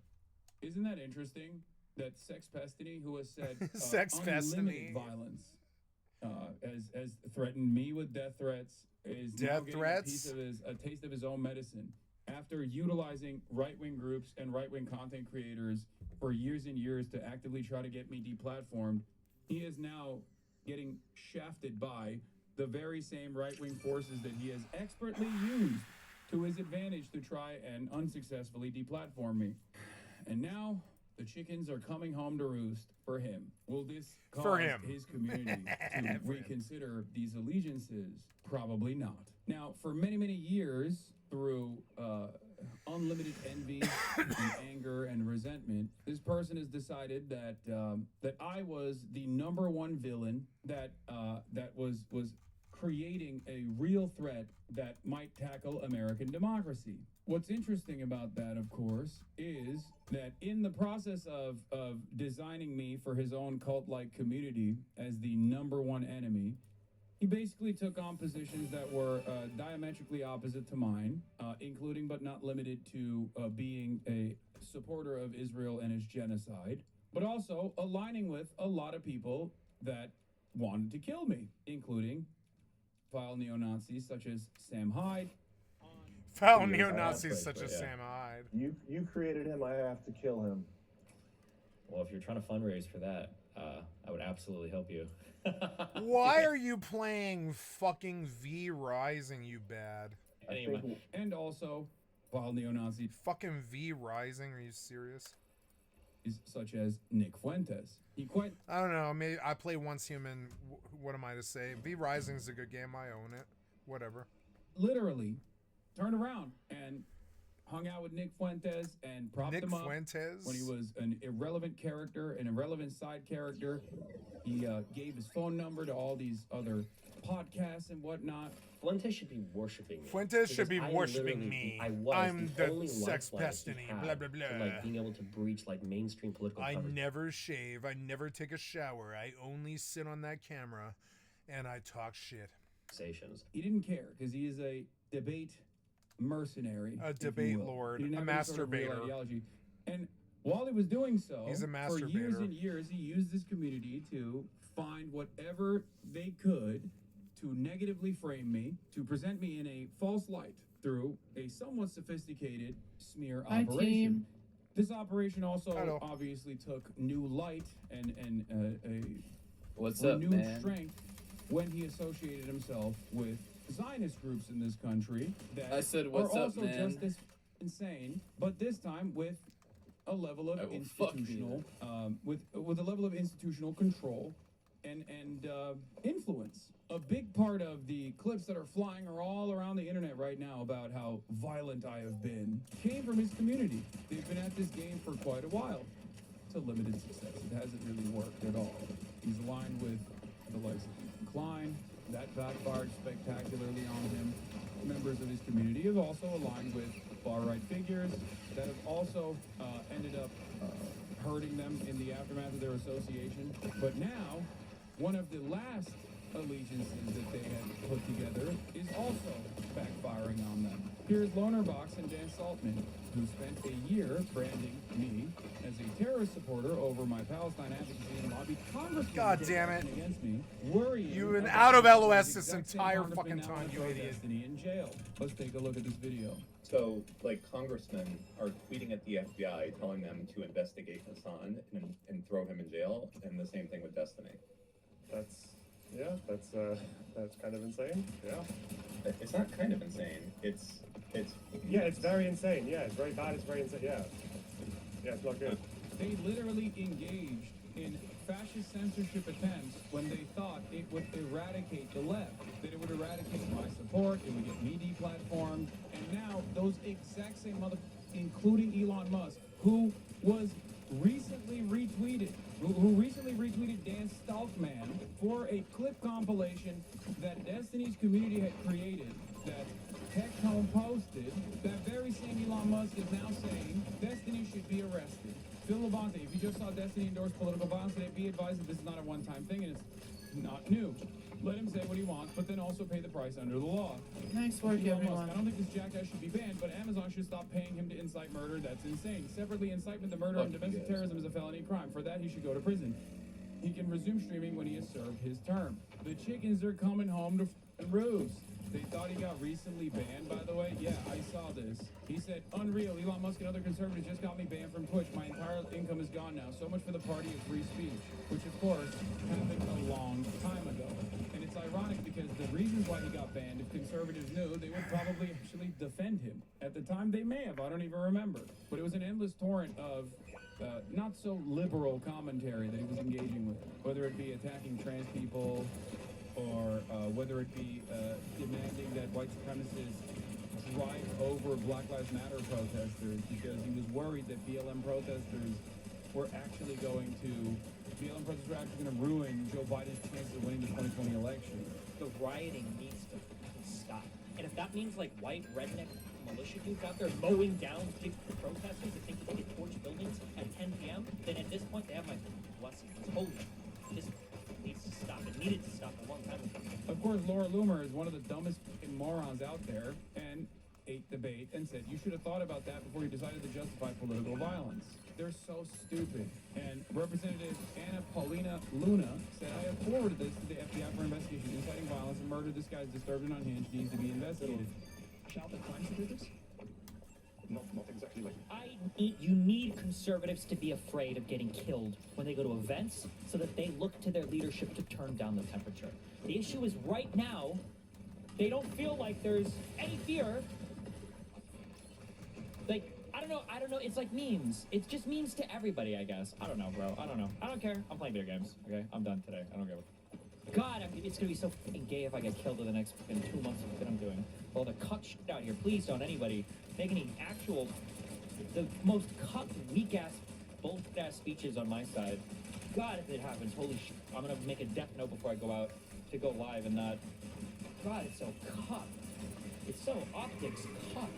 Isn't that interesting? That Sexpestiny, who has said unlimited violence, has threatened me with death threats, is now getting a taste of his own medicine after utilizing right-wing groups and right-wing content creators for years and years to actively try to get me deplatformed. He is now getting shafted by the very same right-wing forces that he has expertly used to his advantage to try and unsuccessfully deplatform me. And now the chickens are coming home to roost for him. Will this cause his community to reconsider these allegiances? Probably not. Now, for many, many years, through unlimited envy and anger and resentment, this person has decided that that I was the #1 villain that was creating a real threat that might tackle American democracy. What's interesting about that, of course, is that in the process of designing me for his own cult-like community as the #1 enemy, he basically took on positions that were diametrically opposite to mine, including but not limited to being a supporter of Israel and its genocide, but also aligning with a lot of people that wanted to kill me, including foul neo-Nazis such as Sam Hyde. Foul neo-Nazis such as Sam Hyde. You created him, I have to kill him. Well, if you're trying to fundraise for that, I would absolutely help you. Why are you playing fucking V Rising, you bad? Anyway. And also, foul neo-Nazi. Fucking V Rising, are you serious? Such as Nick Fuentes. I don't know, maybe I play Once Human, what am I to say? V Rising's a good game, I own it. Whatever. Literally turned around and hung out with Nick Fuentes and propped him up when he was an irrelevant character, an irrelevant side character. He gave his phone number to all these other podcasts and whatnot. Fuentes should be worshiping me. Fuentes should be worshiping me. I'm the Sexpestiny, blah, blah, blah. For, like, being able to breach, like, mainstream political I never shave. I never take a shower. I only sit on that camera and I talk shit. He didn't care because he is a debate mercenary. A debate lord. A masturbator. Ideology. And while he was doing so, he's a masturbator. For years and years, he used this community to find whatever they could to negatively frame me, to present me in a false light through a somewhat sophisticated smear operation. This operation also obviously took new light and a renewed strength when he associated himself with Zionist groups in this country that "What's are up, also man?" just as insane, but this time with a level of institutional, with a level of institutional control and influence. A big part of the clips that are flying all around the internet right now about how violent I have been came from his community. They've been at this game for quite a while. To limited success. It hasn't really worked at all. He's aligned with the likes of Ethan Klein. That backfired spectacularly on him. Members of his community have also aligned with far-right figures that have also ended up hurting them in the aftermath of their association. But now, one of the last allegiances that they had put together is also backfiring on them. Here's Lonerbox and Dan Saltman, who spent a year branding me as a terrorist supporter over my Palestine advocacy and lobbied Congressman God damn it. against me, worrying You've been about out of the LOS this exact same entire congressman fucking now time, you throw idiot. Destiny in jail. Let's take a look at this video. So, like, congressmen are tweeting at the FBI, telling them to investigate Hassan and throw him in jail, and the same thing with Destiny. That's kind of insane. Yeah. It's not kind of insane. It's. Yeah, it's very insane. Yeah, it's very bad. It's very insane. Yeah. Yeah, it's not good. They literally engaged in fascist censorship attempts when they thought it would eradicate the left, that it would eradicate my support, it would get me deplatformed, and now those exact same including Elon Musk, who was recently retweeted, who recently retweeted Dan Stalkman for a clip compilation that Destiny's community had created, that Tectone posted. That very same Elon Musk is now saying Destiny should be arrested. Phil Labonte, if you just saw Destiny endorse political violence today, be advised that this is not a one-time thing and it's not new. Let him say what he wants, but then also pay the price under the law. Nice work, Elon everyone. Musk, I don't think this jackass should be banned, but Amazon should stop paying him to incite murder. That's insane. Separately, incitement to murder and domestic terrorism is a felony crime. For that, he should go to prison. He can resume streaming when he has served his term. The chickens are coming home to roost. They thought he got recently banned, by the way. Yeah, I saw this. He said, unreal, Elon Musk and other conservatives just got me banned from Twitch. My entire income is gone now. So much for the party of free speech, which, of course, happened a long time ago. And it's ironic because the reasons why he got banned, if conservatives knew, they would probably actually defend him. At the time, they may have. I don't even remember. But it was an endless torrent of not so liberal commentary that he was engaging with, whether it be attacking trans people, or whether it be demanding that white supremacists drive over Black Lives Matter protesters because he was worried that BLM protesters were actually going to ruin Joe Biden's chances of winning the 2020 election. The rioting needs to stop. And if that means like white redneck militia dudes out there mowing down protesters that think they can torch buildings at 10 p.m., then at this point they have my blessing. It's holy. This needs to stop. It needed to stop a long time ago. Of course, Laura Loomer is one of the dumbest morons out there and ate the bait and said, you should have thought about that before you decided to justify political violence. They're so stupid. And Representative Anna Paulina Luna said, I have forwarded this to the FBI for investigation. Inciting violence and murder. This guy's disturbed and unhinged. Needs to be investigated. Shall the crimes do this? Not exactly like. You need conservatives to be afraid of getting killed when they go to events so that they look to their leadership to turn down the temperature. The issue is right now, they don't feel like there's any fear. Like, I don't know, it's like memes. It's just memes to everybody, I guess. I don't know, bro. I don't know. I don't care. I'm playing video games, okay? I'm done today. I don't care what. God, it's gonna be so fucking gay if I get killed in the next fucking 2 months of what I'm doing. Well, the cut shit out here, please don't anybody make any actual, the most cut, weak-ass, bullshit-ass speeches on my side. God, if it happens, holy shit, I'm gonna make a death note before I go out to go live and not, God, it's so cut. It's so optics cut.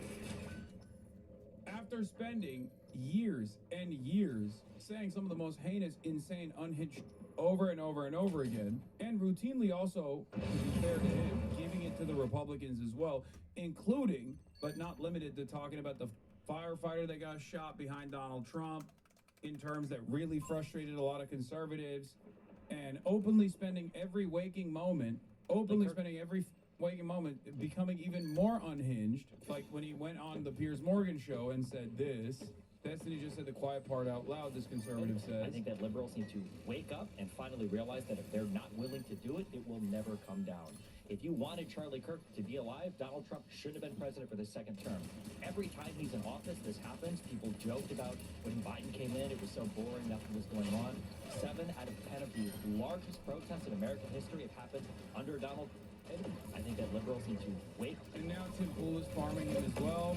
After spending years and years saying some of the most heinous, insane, unhinged over and over and over again, and routinely also, to be fair to him, giving it to the Republicans as well, including, but not limited to talking about the firefighter that got shot behind Donald Trump, in terms that really frustrated a lot of conservatives, and openly spending every waking moment, becoming even more unhinged, like when he went on the Piers Morgan show and said this. Destiny just said the quiet part out loud, this conservative says. I think that liberals need to wake up and finally realize that if they're not willing to do it, it will never come down. If you wanted Charlie Kirk to be alive, Donald Trump should have been president for the second term. Every time he's in office, this happens. People joked about when Biden came in, it was so boring, nothing was going on. 7 out of 10 of the largest protests in American history have happened under Donald Trump. I think that liberals need to wake. And now Tim Pool is farming him as well.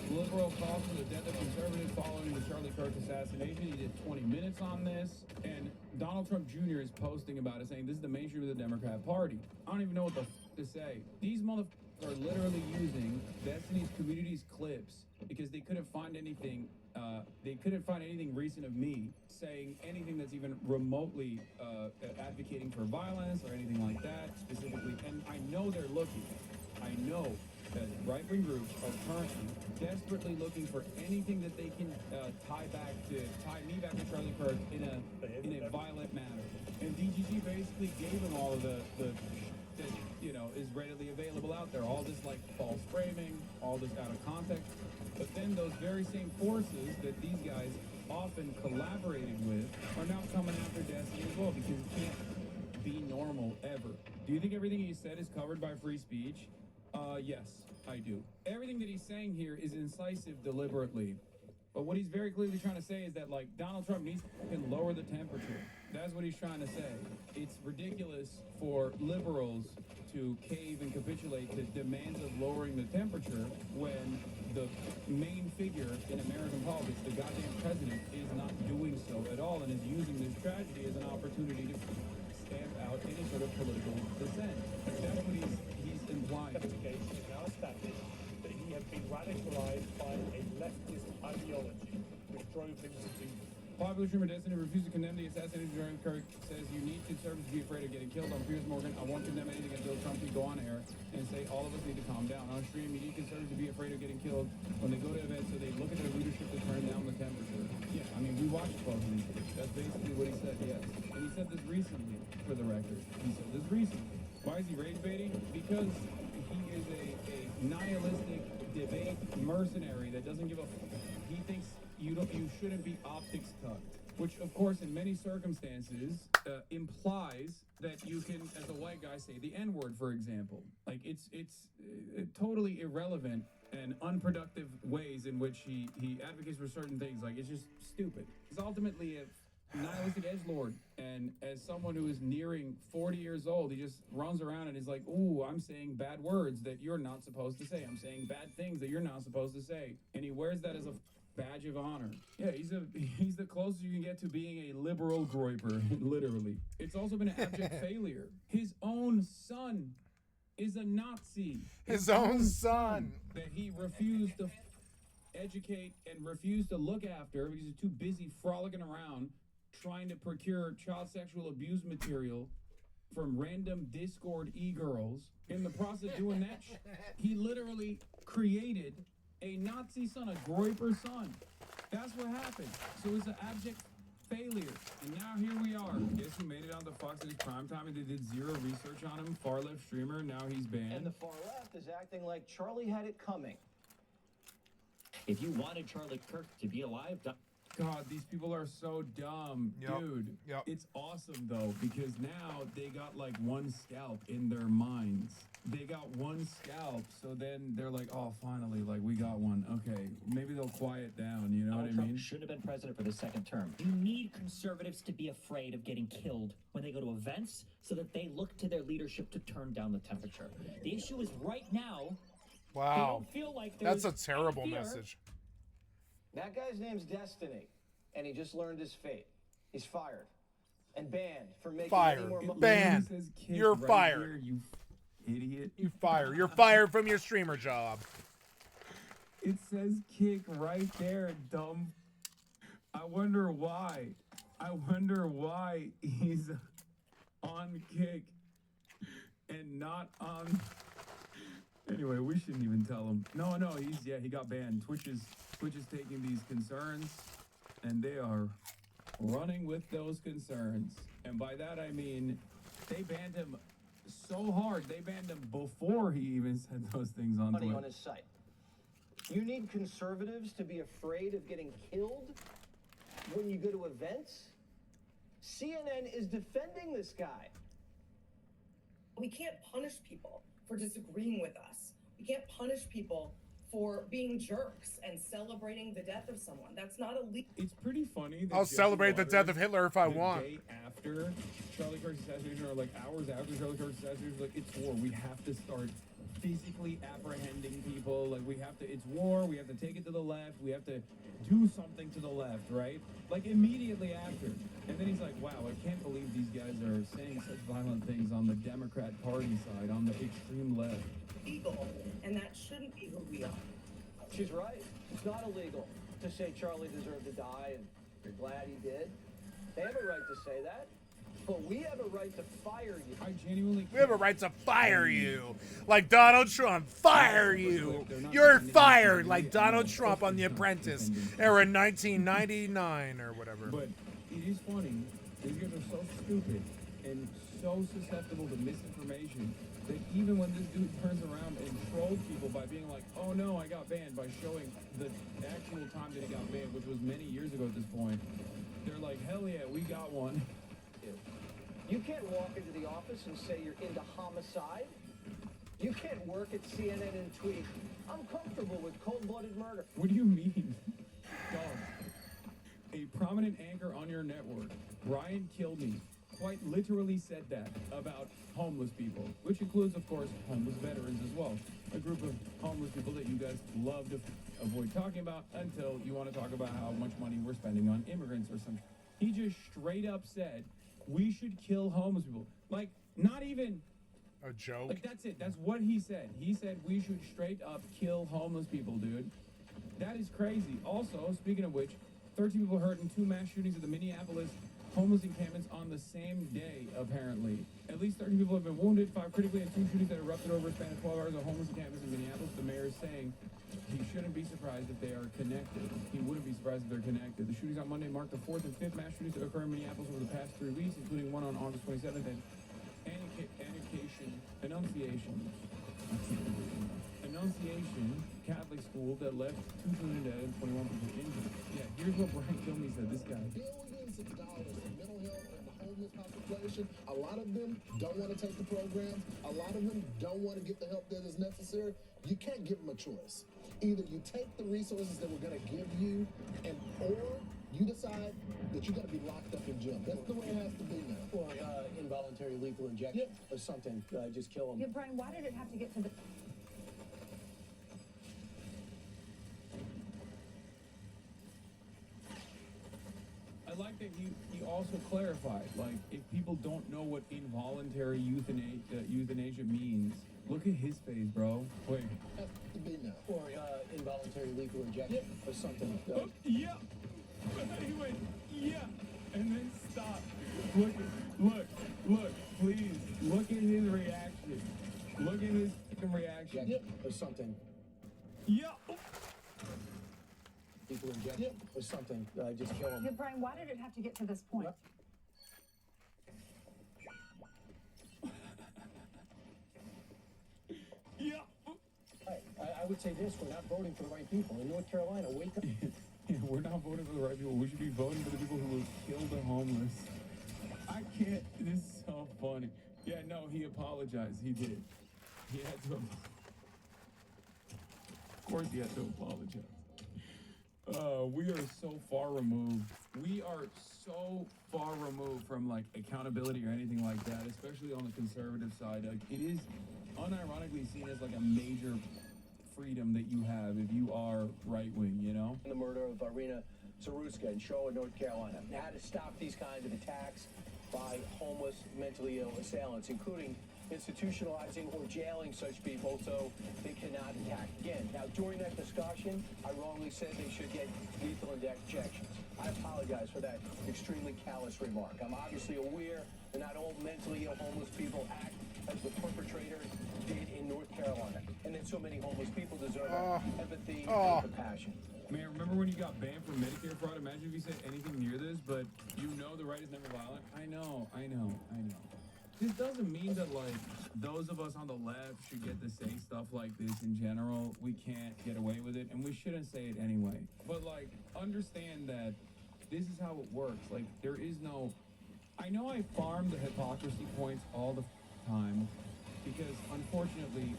Liberal calls for the death of conservatives following the Charlie Kirk assassination. He did 20 minutes on this. And Donald Trump Jr. is posting about it, saying this is the mainstream of the Democrat Party. I don't even know what the to say. These motherfuckers are literally using Destiny's community's clips because they couldn't find anything. They couldn't find anything recent of me saying anything that's even remotely advocating for violence or anything like that. specifically, and I know they're looking. I know that right-wing groups are currently desperately looking for anything that they can tie me back to Charlie Kirk in a violent manner. And DGG basically gave them all of the that, you know, is readily available out there. All this like false framing, all this out of context. But then those very same forces that these guys often collaborated with are now coming after Destiny as well, because you can't be normal ever. Do you think everything he said is covered by free speech? Yes, I do. Everything that he's saying here is incisive deliberately. But what he's very clearly trying to say is that, like, Donald Trump needs to lower the temperature. That's what he's trying to say. It's ridiculous for liberals to cave and capitulate to demands of lowering the temperature when the main figure in American politics, the goddamn president, is not doing so at all and is using this tragedy as an opportunity to stamp out any sort of political dissent. That's what he's implying. Investigation is now established that he has been radicalized by a leftist ideology, which drove him to do. Popular streamer Destiny refused to condemn the assassination of Charlie Kirk, says you need conservatives to be afraid of getting killed. On Piers Morgan, I won't condemn anything until Trump can go on air and say all of us need to calm down. On stream, you need conservatives to be afraid of getting killed when they go to events, so they look at their leadership to turn down the temperature. Yeah, I mean, we watched both of these things. That's basically what he said, yes. And he said this recently, for the record. He said this recently. Why is he rage baiting? Because he is a nihilistic debate mercenary that doesn't give a he thinks you shouldn't be optics tucked, which of course in many circumstances implies that you can, as a white guy, say the N-word, for example. Like it's totally irrelevant and unproductive ways in which he advocates for certain things. Like, it's just stupid. He's ultimately a nihilistic edgelord, and as someone who is nearing 40 years old, he just runs around and is like, ooh, I'm saying bad words that you're not supposed to say. I'm saying bad things that you're not supposed to say. And he wears that as a badge of honor. Yeah, he's the closest you can get to being a liberal groiper, literally. It's also been an abject failure. His own son is a Nazi. His own son. That he refused to educate and refused to look after because he's too busy frolicking around trying to procure child sexual abuse material from random Discord e-girls. In the process of doing that, he literally created a Nazi son, a groiper son. That's what happened. So it's an abject failure. And now here we are. Guess who made it onto Fox in his prime time and they did zero research on him? Far left streamer, now he's banned. And the far left is acting like Charlie had it coming. If you wanted Charlie Kirk to be alive, God, these people are so dumb. Dude, it's awesome, though, because now they got, like, one scalp in their minds. They got one scalp, so then they're like, oh, finally, like, we got one. Okay, maybe they'll quiet down, you know what I mean? Trump should have been president for the second term. You need conservatives to be afraid of getting killed when they go to events so that they look to their leadership to turn down the temperature. The issue is right now, wow, they don't feel like that's a terrible message. That guy's name's Destiny, and he just learned his fate. He's fired and banned for making any more money. Banned. You're right fired. Here, you idiot. You fired. You're fired from your streamer job. It says kick right there, dumb. I wonder why. I wonder why he's on kick and not on. Anyway, we shouldn't even tell him. No, he got banned. Twitch is taking these concerns, and they are running with those concerns. And by that I mean they banned him so hard. They banned him before he even said those things on Twitch. On his site. You need conservatives to be afraid of getting killed when you go to events? CNN is defending this guy. We can't punish people for disagreeing with us. We can't punish people for being jerks and celebrating the death of someone. That's not illegal. It's pretty funny. That I'll celebrate the death of Hitler if I want. The day after Charlie Kirk's assassination, or like hours after Charlie Kirk's assassination, like, it's war. We have to start physically apprehending people. Like, we have to, it's war. We have to take it to the left. We have to do something to the left, right? Like, immediately after. And then he's like, wow, I can't believe these guys are saying such violent things on the Democrat Party side, on the extreme left. Illegal, and that shouldn't be who we are. She's right. It's not illegal to say Charlie deserved to die and you're glad he did. They have a right to say that. but we have a right to fire you. I genuinely. We have a right to fire you. Like Donald Trump, fire you. You're fired like Donald Trump on The Apprentice, era 1999 or whatever. But it is funny. These guys are so stupid and so susceptible to misinformation that even when this dude turns around and trolls people by being like, oh no, I got banned, by showing the actual time that he got banned, which was many years ago at this point, they're like, hell yeah, we got one. You can't walk into the office and say you're into homicide. You can't work at CNN and tweet, I'm comfortable with cold-blooded murder. What do you mean? Dog. A prominent anchor on your network, Brian Kilmeade, quite literally said that about homeless people, which includes, of course, homeless veterans as well. A group of homeless people that you guys love to avoid talking about until you want to talk about how much money we're spending on immigrants or something. He just straight up said, we should kill homeless people. Like, not even a joke. Like, that's it. That's what he said. He said we should straight up kill homeless people, dude. That is crazy. Also, speaking of which, 13 people hurt in 2 mass shootings at the Minneapolis homeless encampments on the same day, apparently. At least 13 people have been wounded, 5 critically, and 2 shootings that erupted over a span of 12 hours at homeless encampments in Minneapolis. The mayor is saying he shouldn't be surprised if they are connected. He wouldn't be surprised if they're connected. The shootings on Monday marked the 4th and 5th mass shootings to occur in Minneapolis over the past 3 weeks, including one on August 27th and Annunciation Catholic school that left 2 children dead and 21 people injured. Yeah, here's what Brian Kilmeade said. This guy. Billions of dollars for mental health and the homeless population. A lot of them don't want to take the programs. A lot of them don't want to get the help that is necessary. You can't give them a choice. Either you take the resources that we're going to give you, or you decide that you're going to be locked up in jail. That's the way it has to be now. Or involuntary lethal injection or something. Just kill them. Yeah, Brian, why did it have to get to the... I like that he also clarified, like, if people don't know what involuntary euthanasia means, look at his face, bro. Wait. Has to be now. Or involuntary lethal injection or something. Yeah. He went, yeah, and then stop. Look, please. Look at his reaction. Look at his fucking reaction. Or something. Yeah. Lethal injection or something. Just kill them. Yeah, Brian, why did it have to get to this point? Yeah. I would say this, we're not voting for the right people. In North Carolina, wake up. Yeah, we're not voting for the right people. We should be voting for the people who will kill the homeless. I can't. This is so funny. Yeah, no, he apologized. He did. He had to. Of course, he had to apologize. We are so far removed. We are so far removed from like accountability or anything like that, especially on the conservative side. Like, it is unironically seen as like a major freedom that you have if you are right wing, you know? The murder of Irina Saruska in Charlotte, North Carolina. Now, how to stop these kinds of attacks by homeless, mentally ill assailants, including institutionalizing or jailing such people so they cannot attack again. Now, during that discussion, I wrongly said they should get lethal injections. I apologize for that extremely callous remark. I'm obviously aware that not all mentally ill homeless people act as the perpetrator did in North Carolina, and that so many homeless people deserve empathy and compassion. Man, remember when you got banned from Medicare fraud? Imagine if you said anything near this, but you know the right is never violent. I know. This doesn't mean that, like, those of us on the left should get to say stuff like this in general. We can't get away with it, and we shouldn't say it anyway. But, like, understand that this is how it works. Like, there is no... I know I farm the hypocrisy points all the time, because, unfortunately,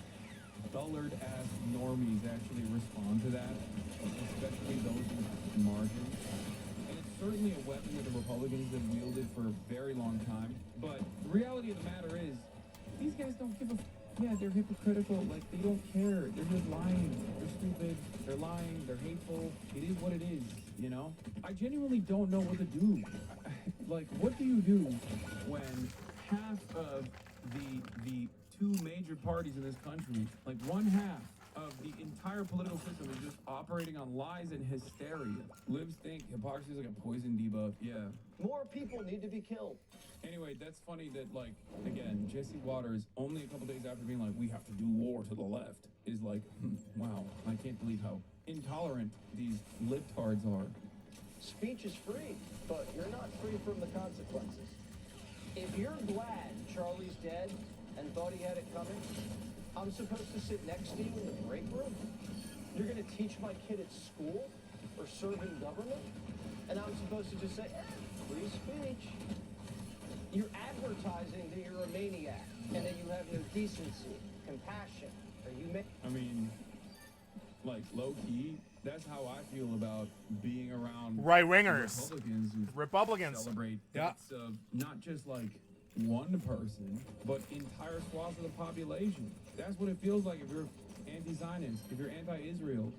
dullard-ass normies actually respond to that, especially those in margins. And it's certainly a weapon that the Republicans have wielded for a very long time. But the reality of the matter is, these guys don't give a... Yeah, they're hypocritical. Like, they don't care. They're just lying. They're stupid. They're lying. They're hateful. It is what it is, you know? I genuinely don't know what to do. Like, what do you do when half of the two major parties in this country, like one half of of the entire political system is just operating on lies and hysteria. Libs think hypocrisy is like a poison debuff. Yeah. More people need to be killed. Anyway, that's funny that, like, again, Jesse Waters, only a couple days after being like, we have to do war to the left, is like, wow, I can't believe how intolerant these libtards are. Speech is free, but you're not free from the consequences. If you're glad Charlie's dead and thought he had it coming, I'm supposed to sit next to you in the break room? You're going to teach my kid at school or serve in government? And I'm supposed to just say, free speech. You're advertising that you're a maniac and that you have no decency, compassion. I mean, like, low-key, that's how I feel about being around right-wingers, Republicans who celebrate deaths of not just like one person, but entire swaths of the population. That's what it feels like if you're anti-Zionist, if you're anti-Israel,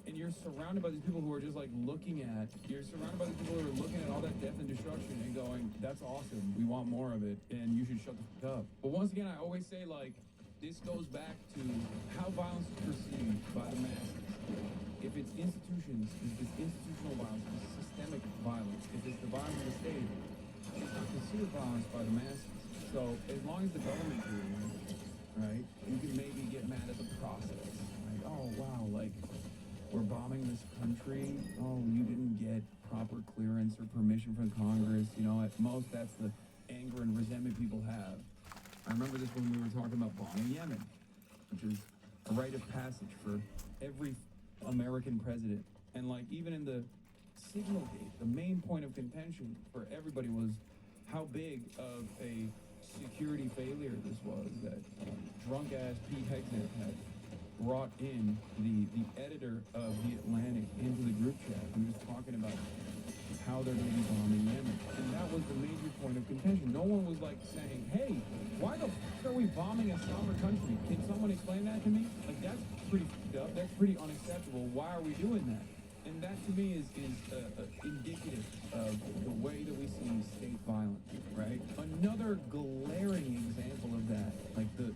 and you're surrounded by these people who are just like you're surrounded by these people who are looking at all that death and destruction and going, that's awesome, we want more of it, and you should shut the fuck up. But once again, I always say, like, this goes back to how violence is perceived by the masses. If it's institutions, if it's institutional violence, if it's systemic violence, if it's the violence of the state, it's not considered violence by the masses. So as long as the government's doing it, right, you can maybe get mad at the process. Like, oh wow, like, we're bombing this country. Oh, you didn't get proper clearance or permission from Congress. You know, at most that's the anger and resentment people have. I remember this when we were talking about bombing Yemen, which is a rite of passage for every American president. And like, even in the signal gate, the main point of contention for everybody was how big of a security failure this was, that drunk-ass Pete Hegseth had brought in the editor of The Atlantic into the group chat. He was talking about how they're going to be bombing Yemen. And that was the major point of contention. No one was like saying, hey, why the f*** are we bombing a sovereign country? Can someone explain that to me? Like, that's pretty f***ed up. That's pretty unacceptable. Why are we doing that? And that to me is indicative of the way that we see state violence, right? Another glaring example of that, like the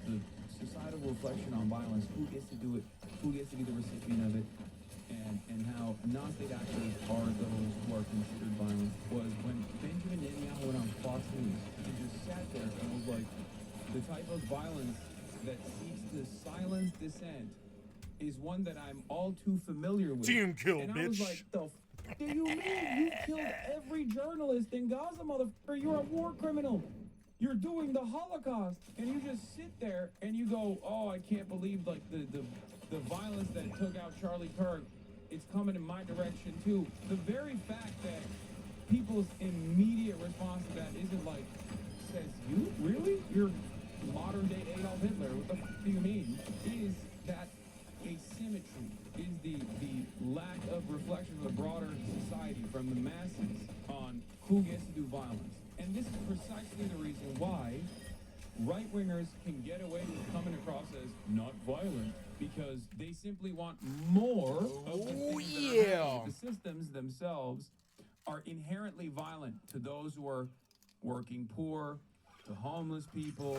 societal reflection on violence, who gets to do it, who gets to be the recipient of it, and how non-state actors are those who are considered violent, was when Benjamin Netanyahu went on Fox News and just sat there and was like, the type of violence that seeks to silence dissent is one that I'm all too familiar with. Team kill, and bitch. I was like, the f*** do you mean? You killed every journalist in Gaza, motherfucker. You're a war criminal. You're doing the Holocaust. And you just sit there and you go, oh, I can't believe, like, the violence that took out Charlie Kirk, it's coming in my direction too. The very fact that people's immediate response to that isn't like, says, you? Really? You're modern day Adolf Hitler. What the f*** do you mean? Is that asymmetry, is the lack of reflection of the broader society from the masses on who gets to do violence. And this is precisely the reason why right-wingers can get away with coming across as not violent, because they simply want more of the things that are happening. The systems themselves are inherently violent to those who are working poor, to homeless people,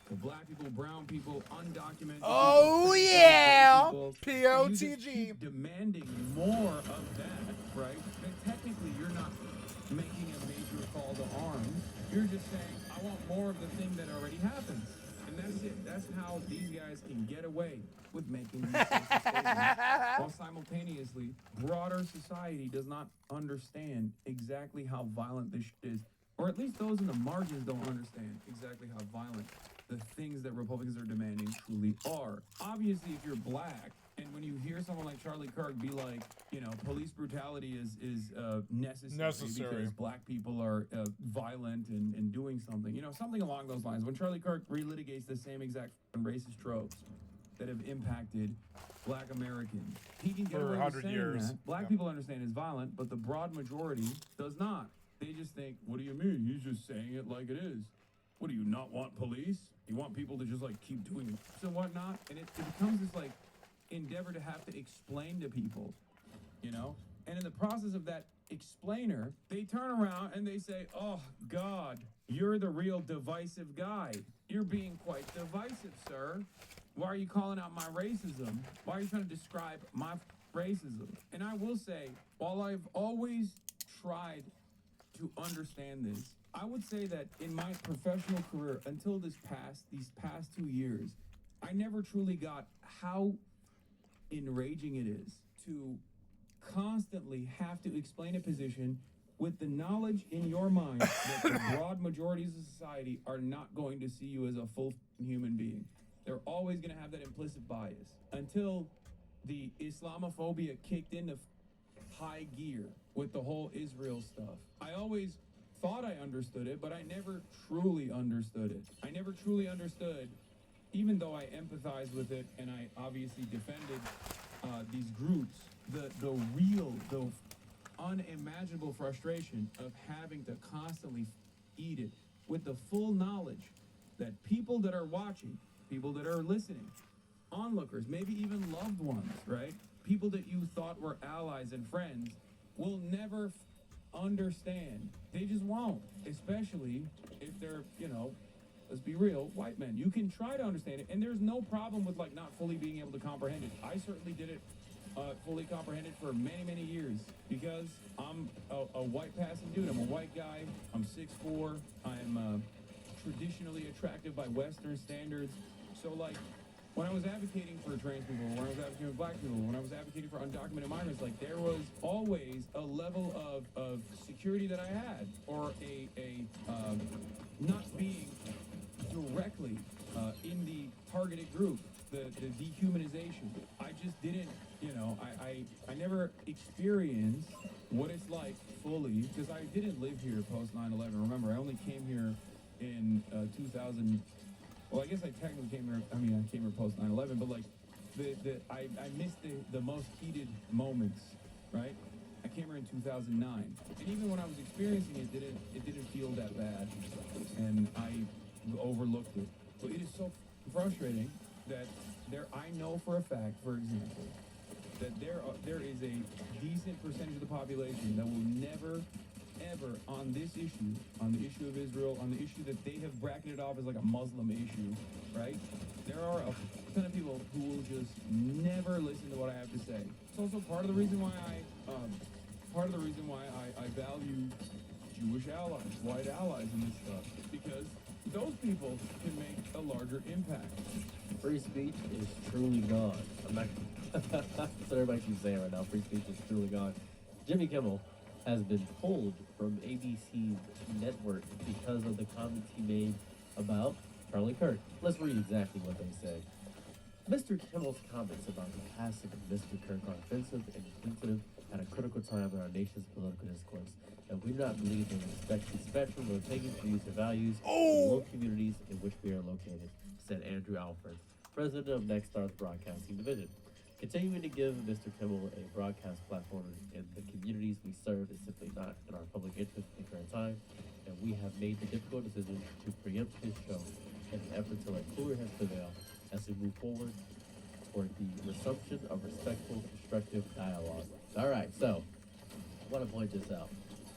to black people, brown people, undocumented people, POTG. You just keep demanding more of that, right? And technically, you're not making a major call to arms. You're just saying, I want more of the thing that already happens. And that's it. That's how these guys can get away with making these sorts of statements. While simultaneously, broader society does not understand exactly how violent this shit is. Or at least those in the margins don't understand exactly how violent the things that Republicans are demanding truly are. Obviously, if you're black, and when you hear someone like Charlie Kirk be like, you know, police brutality is necessary because black people are violent and doing something, you know, something along those lines. When Charlie Kirk relitigates the same exact racist tropes that have impacted black Americans, he can get away with saying that. Black people understand it's violent, but the broad majority does not. They just think, what do you mean? He's just saying it like it is. What, do you not want police? You want people to just, like, keep doing this and whatnot? And it becomes this, like, endeavor to have to explain to people, you know? And in the process of that explainer, they turn around and they say, oh, God, you're the real divisive guy. You're being quite divisive, sir. Why are you calling out my racism? Why are you trying to describe my racism? And I will say, while I've always tried to understand this, I would say that in my professional career, until these past 2 years, I never truly got how enraging it is to constantly have to explain a position with the knowledge in your mind that the broad majorities of society are not going to see you as a full human being. They're always going to have that implicit bias until the Islamophobia kicked into high gear with the whole Israel stuff. I always thought I understood it, but I never truly understood it. I never truly understood, even though I empathized with it and I obviously defended these groups, the unimaginable frustration of having to constantly eat it with the full knowledge that people that are watching, people that are listening, onlookers, maybe even loved ones, right? People that you thought were allies and friends will never understand. They just won't, especially if they're, let's be real, white men. You can try to understand it, and there's no problem with like not fully being able to comprehend it. I certainly did it fully comprehended for many, many years because I'm a white passing dude. I'm a white guy. I'm 6'4". I'm traditionally attractive by Western standards. So like when I was advocating for trans people, when I was advocating for black people, when I was advocating for undocumented migrants, like there was always a level of security that I had, or a not being directly in the targeted group, the dehumanization. I just didn't, I never experienced what it's like fully, because I didn't live here post 9/11. Remember, I only came here in 2000. Well, I guess I technically came here. I came here post 9/11, but like I missed the most heated moments, right? I came here in 2009, and even when I was experiencing it, it didn't feel that bad, and I overlooked it. But it is so frustrating that I know for a fact, for example, that there is a decent percentage of the population that will never, ever on this issue, on the issue of Israel, on the issue that they have bracketed off as like a Muslim issue, right? There are a ton of people who will just never listen to what I have to say. It's also part of the reason why I value Jewish allies, white allies in this stuff, because those people can make a larger impact. Free speech is truly gone. That's what everybody keeps saying right now. Free speech is truly gone. Jimmy Kimmel has been pulled from ABC's network because of the comments he made about Charlie Kirk. Let's read exactly what they said. Mr. Kimmel's comments about the passing of Mr. Kirk are offensive and insensitive at a critical time in our nation's political discourse, and we do not believe in respect the spectrum of opinions, views, and values in the local communities in which we are located, said Andrew Alford, president of Nexstar's Broadcasting Division. Continuing to give Mr. Kimmel a broadcast platform in the communities we serve is simply not in our public interest at the current time, and we have made the difficult decision to preempt his show in an effort to let cooler heads prevail as we move forward toward the resumption of respectful, constructive dialogue. All right, so I want to point this out.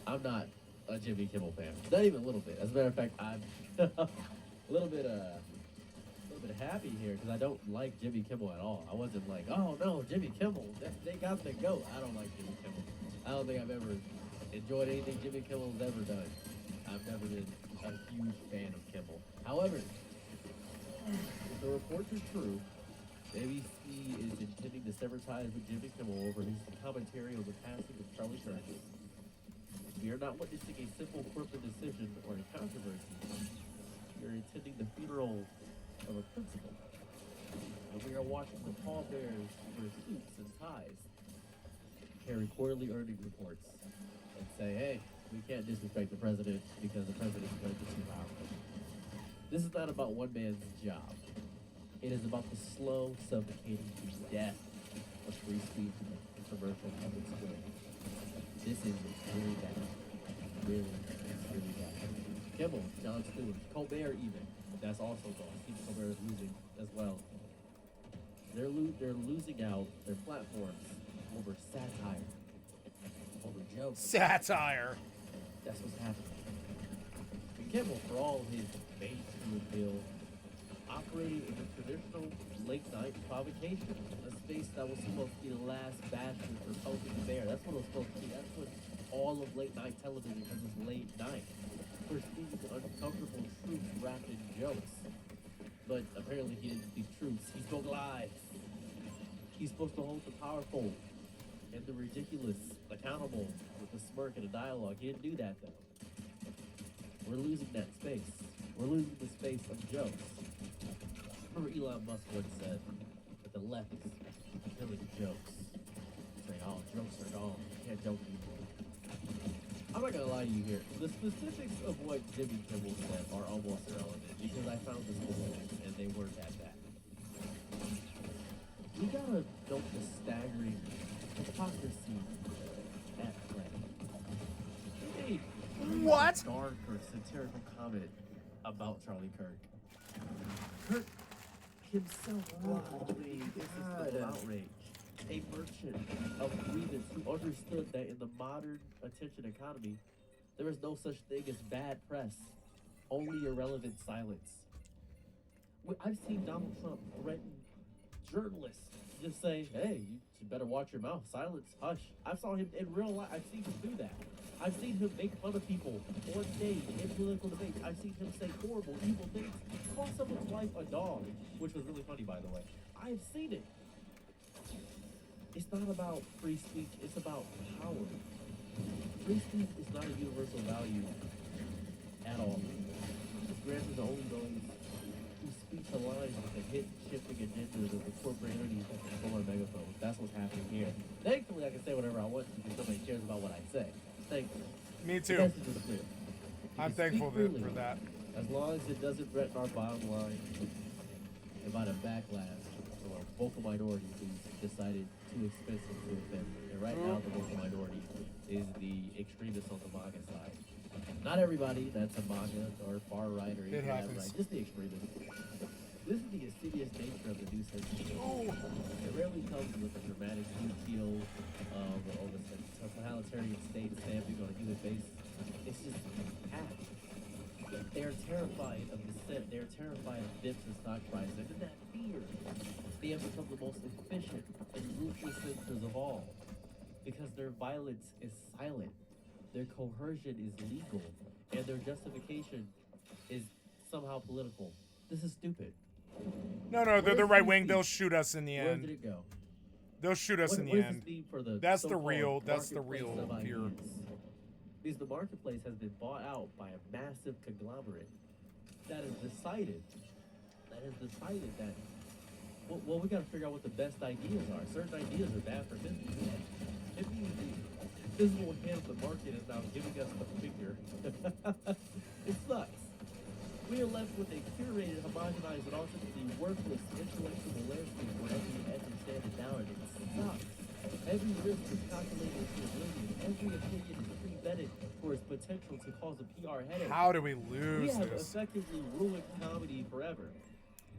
I'm not a Jimmy Kimmel fan, not even a little bit. As a matter of fact, I'm a little bit happy here because I don't like Jimmy Kimmel at all. I wasn't like, oh no, Jimmy Kimmel, they got to go. I don't like Jimmy Kimmel. I don't think I've ever enjoyed anything Jimmy Kimmel's ever done. I've never been a huge fan of Kimmel. However, if the reports are true, ABC is intending to sever ties with Jimmy Kimmel over his commentary on the passing of Charlie Kirk. We are not witnessing a simple corporate decision or a controversy. We are attending the funeral of a principle. And we are watching the pallbearers wear suits and ties, carry quarterly earnings reports, and say, hey, we can't disrespect the president because the president's going to be too powerful. This is not about one man's job. It is about the slow, suffocating death of free speech in the controversial public square. This is really bad. It's really bad. Kimmel, Jon Stewart, Colbert even. That's also gone. Steve Colbert is losing as well. They're losing out their platforms over satire, over jokes. Satire. That's what's happening. And Kimmel, for all his bait to appeal, operating in a traditional late-night provocation, a space that was supposed to be the last bastion for poking the bear. That's what it was supposed to be. That's what all of late-night television is, late night. For speaking uncomfortable truth wrapped in jokes. But apparently he didn't speak truths. He spoke lies. He's supposed to hold the powerful and the ridiculous accountable with a smirk and a dialogue. He didn't do that, though. We're losing that space. We're losing the space of jokes. Remember Elon Musk once said that the left is killing jokes. Saying, oh, jokes are gone. You can't joke anymore. I'm not gonna lie to you here. The specifics of what Jimmy Kimmel said are almost irrelevant because I found this bullshit and they weren't that bad. We gotta note the staggering hypocrisy at play. He made what? A dark or satirical comment about Charlie Kirk. Kirk himself brought a instance of outrage. A merchant of grievance who understood that in the modern attention economy, there is no such thing as bad press, only irrelevant silence. I've seen Donald Trump threaten journalists, just say, hey, you better watch your mouth, silence, hush. I've saw him in real life, I've seen him do that. I've seen him make fun of people on stage in political debates. I've seen him say horrible, evil things, call someone's wife a dog, which was really funny, by the way. I've seen it. It's not about free speech, it's about power. Free speech is not a universal value at all. It's granted to only those whose speech aligns with the hit shifting agendas of the corporate entities that control our megaphones. That's what's happening here. Thankfully, I can say whatever I want to because nobody cares about what I say. Thankfully. Me too. The message is clear. I'm thankful for that. As long as it doesn't threaten our bottom line about a backlash or a vocal minority who's decided too expensive to offend. And right now, the vocal minority is the extremists on the MAGA side. Not everybody that's a MAGA or far right or even that right, just the extremists. This is the insidious nature of the new censorship. It rarely comes with a dramatic detail of a totalitarian state stamping on a human face. It's just act. They're terrified of dissent. They're terrified of dips in stock prices. And in that fear, they have become the most efficient and ruthless censors of all. Because their violence is silent, their coercion is legal, and their justification is somehow political. This is stupid. No, they're the right wing. They'll shoot us in the end. Where did it go? They'll shoot us in the end. That's the real fear. Because the marketplace has been bought out by a massive conglomerate that has decided that, well, we got to figure out what the best ideas are. Certain ideas are bad for business. It means the physical hand of the market is now giving us the figure. It sucks. We are left with a curated, homogenized, and ultimately worthless intellectual landscape where every edge is standing down, and it sucks. Every risk is calculated to oblivion. Every opinion is pre-vetted for its potential to cause a PR headache. How do we lose this? We have this? effectively ruined comedy forever.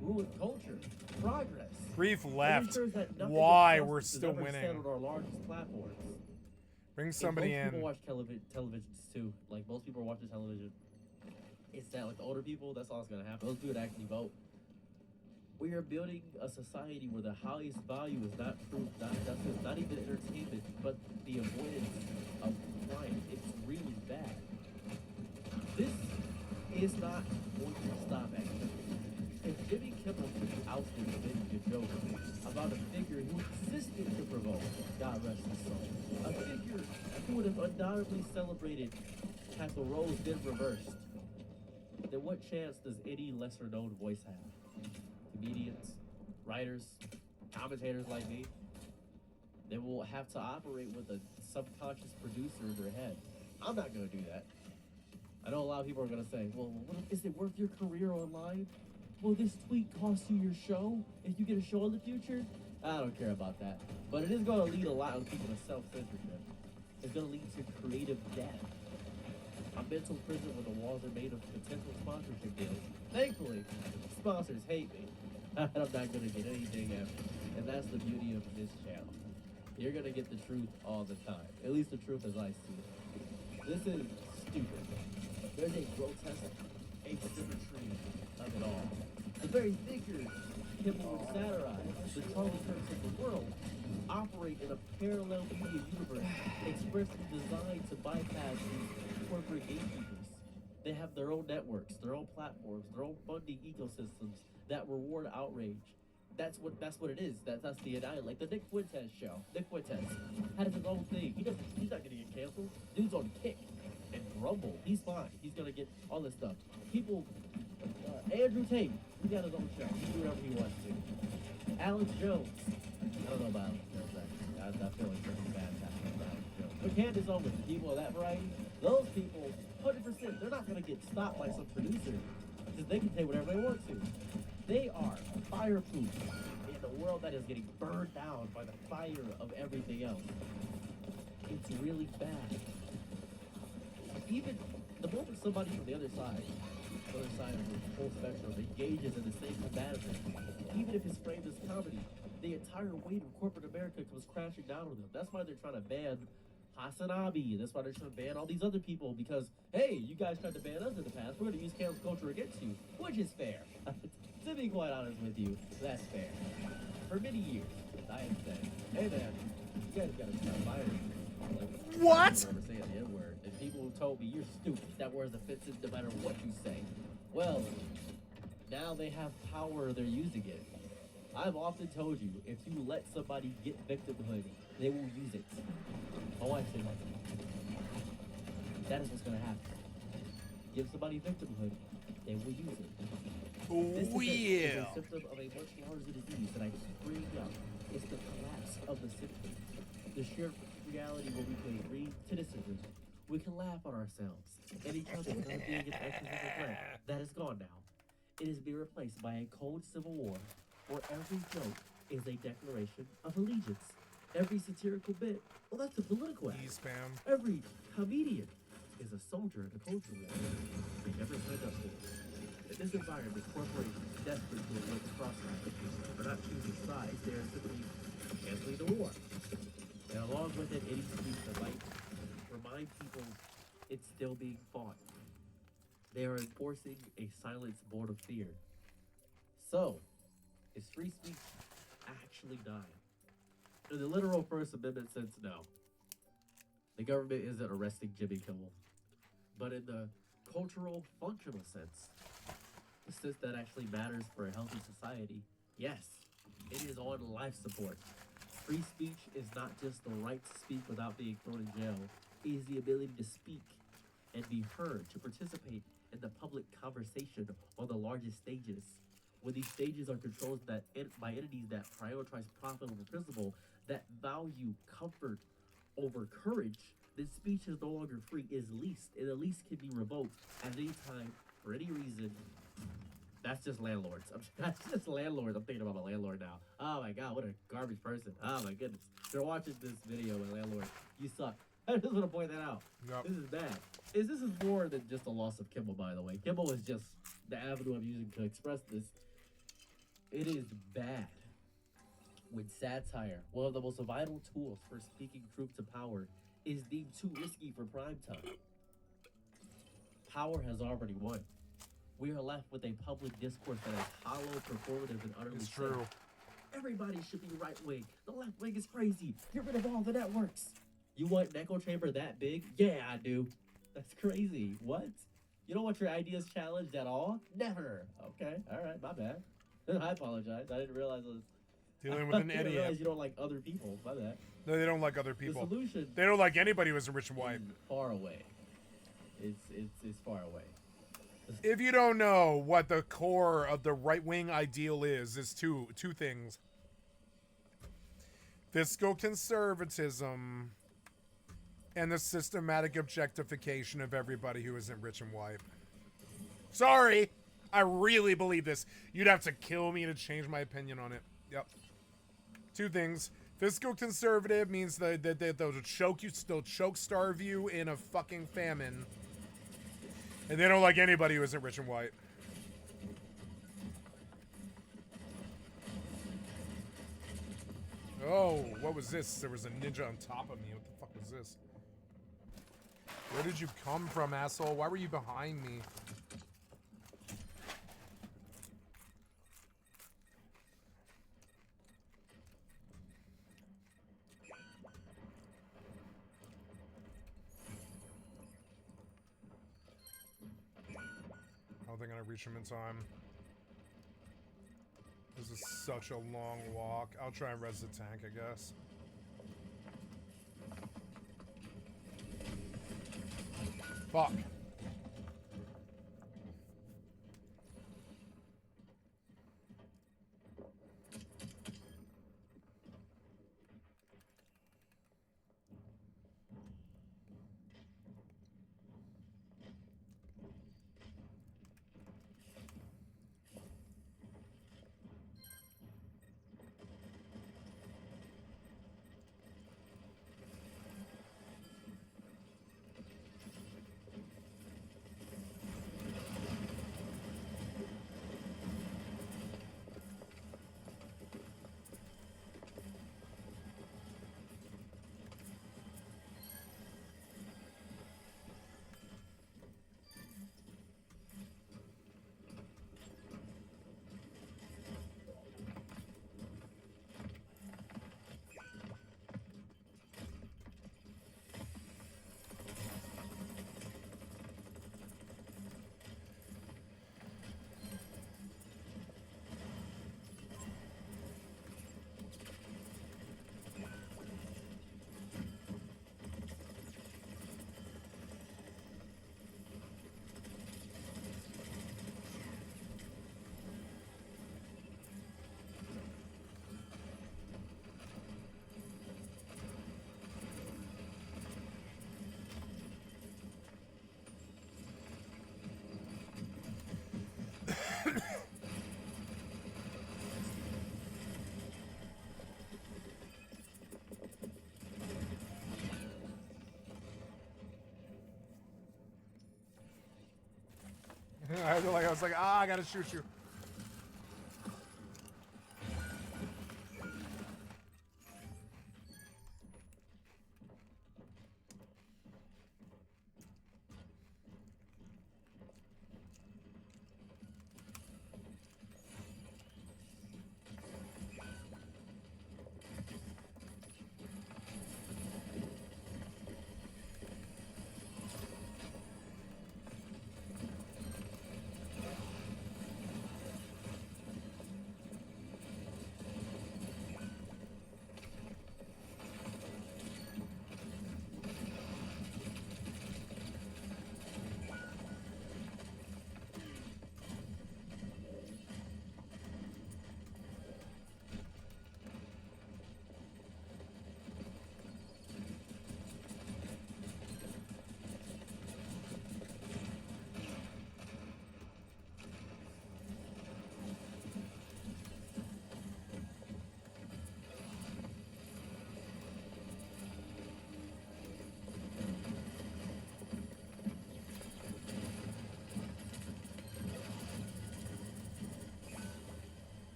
Ruined culture. Progress. Grief left. Why we're still winning. On our largest platforms. Bring somebody in. Most people watch televisions too. Like, most people are watching television. It's that, like, the older people, that's all that's going to happen. Those people that actually vote. We are building a society where the highest value is not truth, not justice, not even entertainment, but the avoidance of crime. It's really bad. This is not going to stop activity. If Jimmy Kimmel could be ousted for making a joke about a figure who existed to provoke, God rest his soul, a figure who would have undoubtedly celebrated had the roles been reversed, then what chance does any lesser-known voice have? Comedians, writers, commentators like me, they will have to operate with a subconscious producer in their head. I'm not going to do that. I know a lot of people are going to say, well, is it worth your career online? Will this tweet cost you your show if you get a show in the future? I don't care about that. But it is going to lead a lot of people to self-censorship. It's going to lead to creative death. A mental prison where the walls are made of potential sponsorship deals. Thankfully, sponsors hate me. I'm not going to get anything after. And that's the beauty of this channel. You're going to get the truth all the time. At least the truth as I see it. This is stupid. There's a grotesque asymmetry of it all. The very figures Kimmel would satirize, the Charlie Kirks of the world, operate in a parallel media universe expressly designed to bypass these corporate gatekeepers. They have their own networks, their own platforms, their own funding ecosystems that reward outrage. That's what it is. That's the annihilate. Like the Nick Fuentes show. Nick Fuentes had his own thing. He's not gonna get canceled. Dude's on Kick and Rumble. He's fine. He's gonna get all this stuff. People, Andrew Tate, he got his own show. He can do whatever he wants to. Alex Jones. I don't know about Alex Jones actually. I feel like something bad's happening with Alex Jones. But Candace Owens, people of that variety, those people, 100%, they're not gonna get stopped by some producer because they can say whatever they want to. They are fireproof in a world that is getting burned down by the fire of everything else. It's really bad. Even the moment somebody from the other side of the whole spectrum engages in the same combative, even if it's framed as comedy, the entire weight of corporate America comes crashing down on them. That's why they're trying to ban Hasanabi. That's why they're trying to ban all these other people because, hey, you guys tried to ban us in the past. We're going to use cancel culture against you, which is fair. To be quite honest with you, that's fair. For many years, I have said, hey man, you guys gotta stop firing. Like, what? I never say the N-word. And people who told me you're stupid, that word's offensive no matter what you say. Well, now they have power, they're using it. I've often told you, if you let somebody get victimhood, they will use it. My wife said that is what's gonna happen. Give somebody victimhood, they will use it. This is a symptom of a much larger disease that I keep bringing up. It's the collapse of the symptom. The sheer reality where we can read citizens, we can laugh on ourselves and each other without being an existential threat. That is gone now. It is being replaced by a cold civil war where every joke is a declaration of allegiance. Every satirical bit, well, that's a political act. Every comedian is a soldier in a culture war. They never signed up for it. In this environment, corporations desperate to avoid the crossfire are not choosing sides, they are simply canceling the war. And along with it, any speech that might remind people it's still being fought. They are enforcing a silence born of fear. So, is free speech actually dying? In the literal First Amendment sense, no. The government isn't arresting Jimmy Kimmel. But in the cultural, functional sense, the sense that actually matters for a healthy society, yes, it is on life support. Free speech is not just the right to speak without being thrown in jail. It is the ability to speak and be heard, to participate in the public conversation on the largest stages. When these stages are controlled by entities that prioritize profit over principle, that value comfort over courage, then speech is no longer free, it at least can be revoked at any time, for any reason. That's just landlords. That's just landlords. I'm thinking about my landlord now. Oh my god, what a garbage person. Oh my goodness. If you're watching this video, my landlord, you suck. I just want to point that out. Yep. This is bad. This is more than just a loss of Kimmel, by the way. Kimmel is just the avenue I'm using to express this. It is bad when satire, one of the most vital tools for speaking truth to power, is deemed too risky for prime time. Power has already won. We are left with a public discourse that is hollow, performative, and utterly true. Everybody should be right-wing. The left wing is crazy. Get rid of all the networks. You want an echo chamber that big? Yeah, I do. That's crazy. What? You don't want your ideas challenged at all? Never. Okay, all right, my bad. I apologize. I didn't realize it was... Dealing with an I didn't idiot. realize you don't like other people. My bad. No, they don't like other people. The solution... They don't like anybody who isn't rich and white. Far away. It's far away. If you don't know what the core of the right-wing ideal is two things. Fiscal conservatism and the systematic objectification of everybody who isn't rich and white. Sorry, I really believe this. You'd have to kill me to change my opinion on it. Yep. Two things. Fiscal conservative means that they'll choke starve you in a fucking famine. And they don't like anybody who isn't rich and white. Oh, what was this? There was a ninja on top of me. What the fuck was this? Where did you come from, asshole? Why were you behind me? think I'm gonna reach him in time. This is such a long walk. I'll try and res the tank, I guess. Fuck. I was like, I gotta shoot you.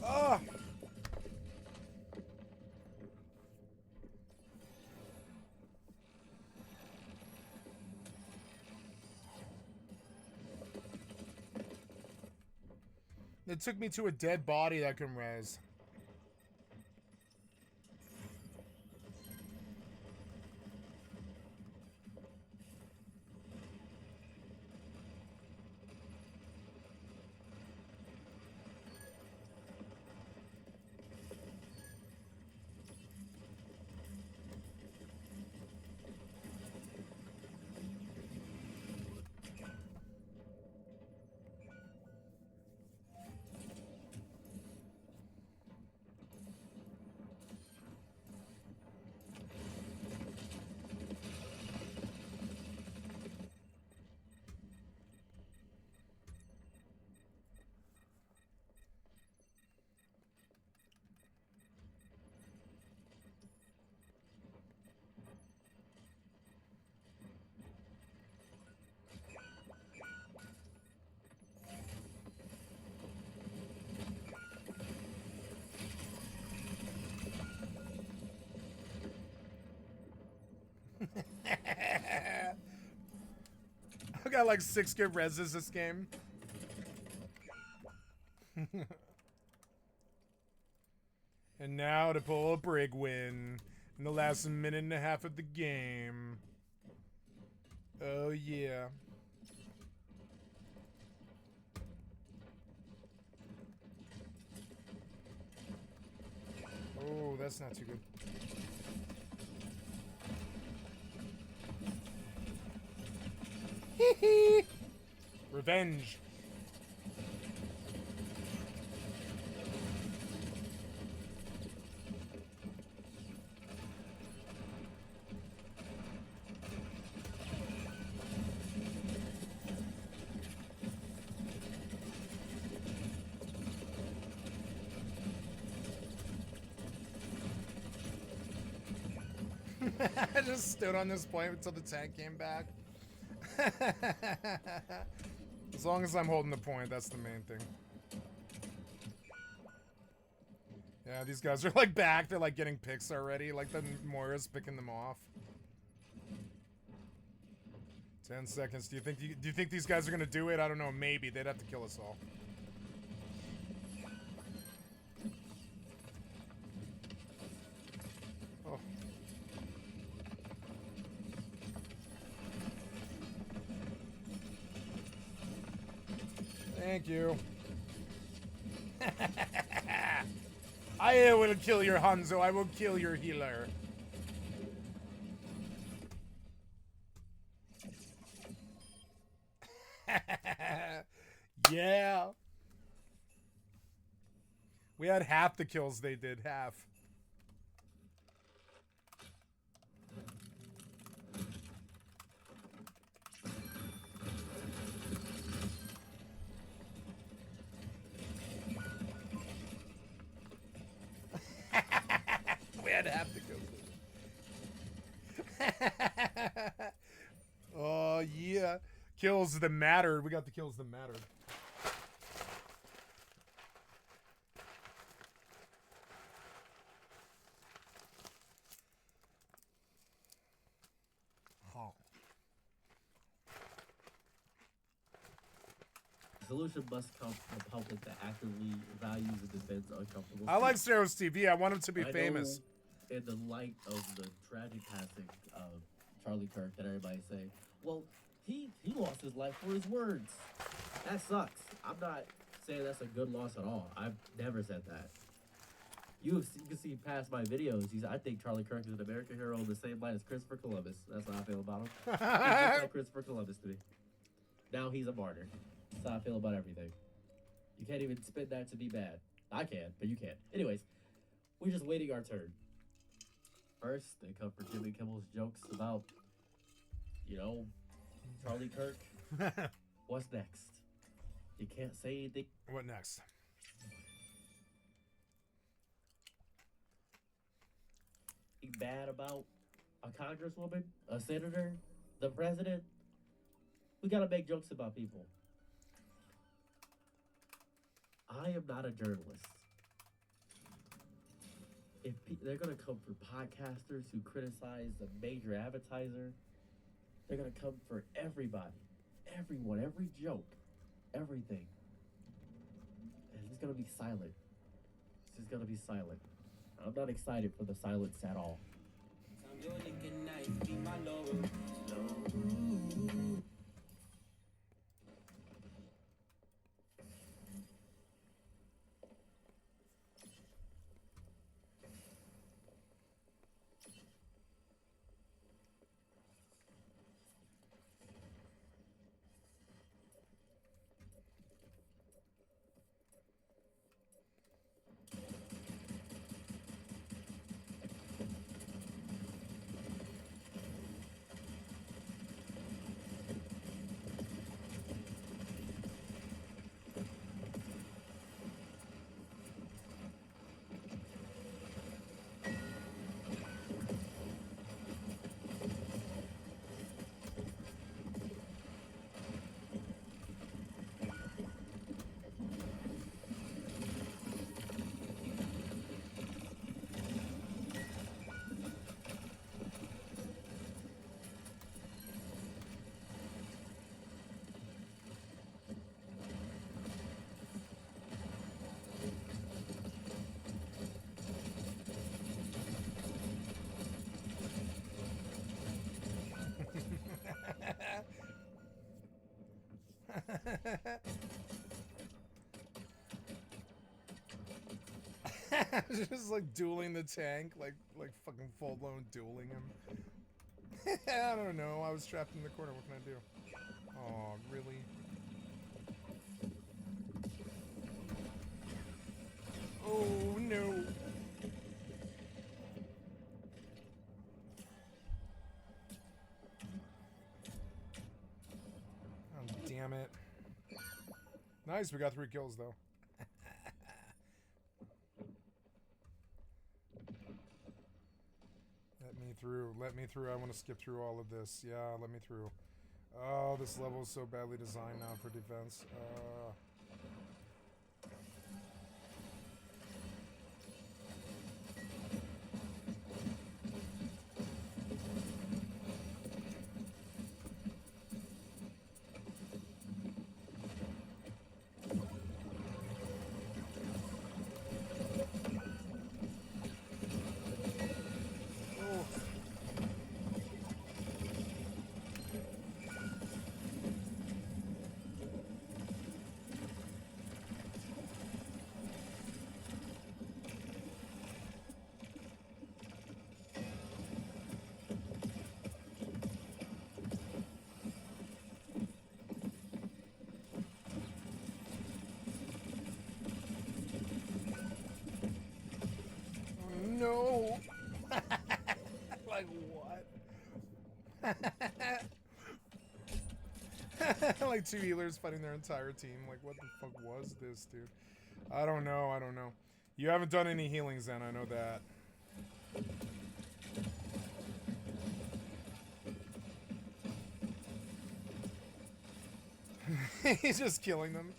Ah! It took me to a dead body that can res. got like 6 good reses this game. And now to pull a brig win in the last minute and a half of the game. Oh yeah. Oh, that's not too good. Hee hee. Revenge. I just stood on this point until the tank came back. As long as I'm holding the point, that's the main thing. Yeah, these guys are like back. They're like getting picks already. Like the Moira's picking them off. 10 seconds. Do you think these guys are gonna do it? I don't know. Maybe they'd have to kill us all. Oh. Thank you. I will kill your Hanzo. I will kill your healer. Yeah. We had half the kills they did. Half. We had half the kills. Oh, yeah. Kills that mattered. We got the kills that mattered. Oh. Solution must come from a public that actively values and defends uncomfortable. I like Zero's TV. I want him to be I famous. know in the light of the tragic passing of Charlie Kirk, that everybody say, well, he lost his life for his words. That sucks. I'm not saying that's a good loss at all. I've never said that. You can see past my videos. I think Charlie Kirk is an American hero in the same light as Christopher Columbus. That's how I feel about him. He's just like Christopher Columbus to me. Now he's a martyr. That's how I feel about everything. You can't even spin that to be bad. I can, but you can't. Anyways, we're just waiting our turn. First, they come for Jimmy Kimmel's jokes about, you know, Charlie Kirk. What's next? You can't say anything. What next? Bad about a congresswoman, a senator, the president. We gotta make jokes about people. I am not a journalist. If they're gonna come for podcasters who criticize a major advertiser, they're gonna come for everybody, everyone, every joke, everything. And it's gonna be silent. It's just gonna be silent. I'm not excited for the silence at all. Just like dueling the tank, like fucking full-blown dueling him. I don't know. I was trapped in the corner. What can I do? Oh, really? Oh no. Oh, damn it. Nice, we got 3 kills though. Let me through. I want to skip through all of this. Yeah, let me through. Oh, this level is so badly designed now for defense. No! Like what? Like 2 healers fighting their entire team. Like what the fuck was this, dude? I don't know. You haven't done any healings then, I know that. He's just killing them.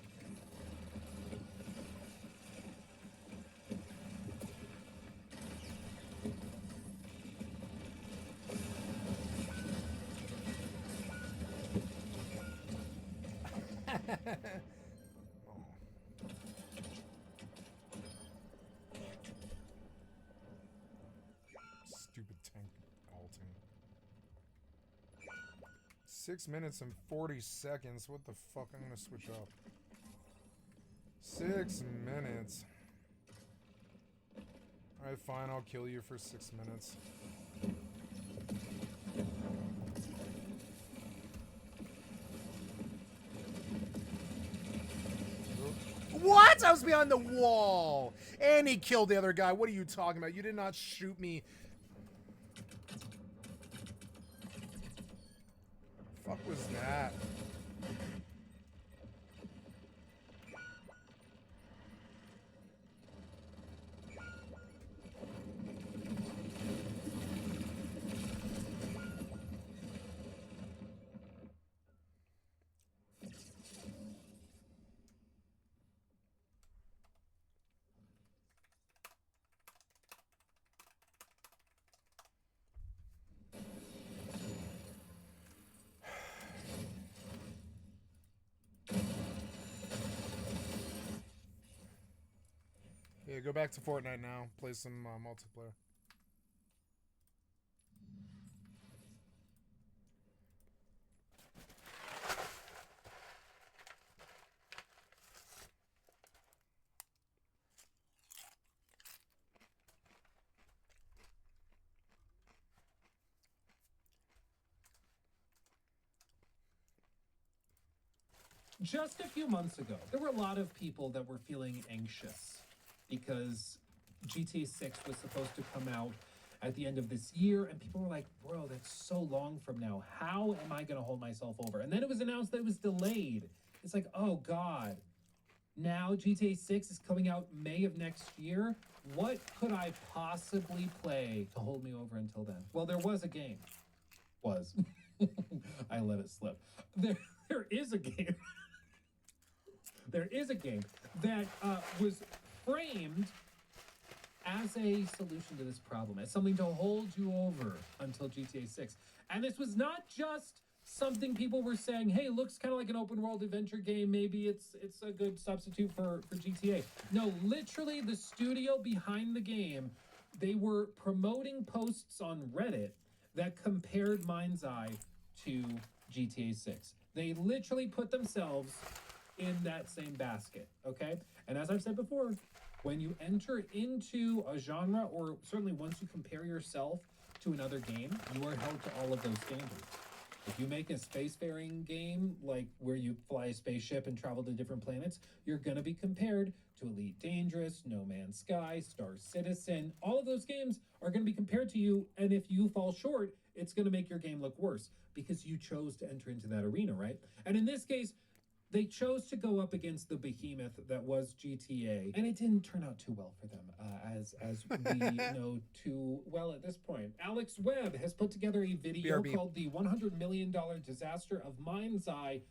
Stupid tank ulting. 6 minutes and 40 seconds. What the fuck? I'm gonna switch up. 6 minutes. Alright, fine. I'll kill you for 6 minutes. What? I was behind the wall! And he killed the other guy. What are you talking about? You did not shoot me. Fuck was that? Yeah, go back to Fortnite now. Play some multiplayer. Just a few months ago, there were a lot of people that were feeling anxious because GTA 6 was supposed to come out at the end of this year, and people were like, bro, that's so long from now. How am I going to hold myself over? And then it was announced that it was delayed. It's like, oh, God. Now GTA 6 is coming out May of next year. What could I possibly play to hold me over until then? Well, there was a game. I let it slip. There is a game. There is a game that was framed as a solution to this problem, as something to hold you over until GTA 6. And this was not just something people were saying, hey, looks kind of like an open world adventure game. Maybe it's a good substitute for GTA. No, literally the studio behind the game, they were promoting posts on Reddit that compared Mind's Eye to GTA 6. They literally put themselves in that same basket, okay? And as I've said before, when you enter into a genre, or certainly once you compare yourself to another game, you are held to all of those standards. If you make a spacefaring game, like where you fly a spaceship and travel to different planets, you're going to be compared to Elite Dangerous, No Man's Sky, Star Citizen. All of those games are going to be compared to you, and if you fall short, it's going to make your game look worse because you chose to enter into that arena, right? And in this case, they chose to go up against the behemoth that was GTA, and it didn't turn out too well for them, as we know too well at this point. Alex Webb has put together a video called The $100 Million Disaster of Mind's Eye,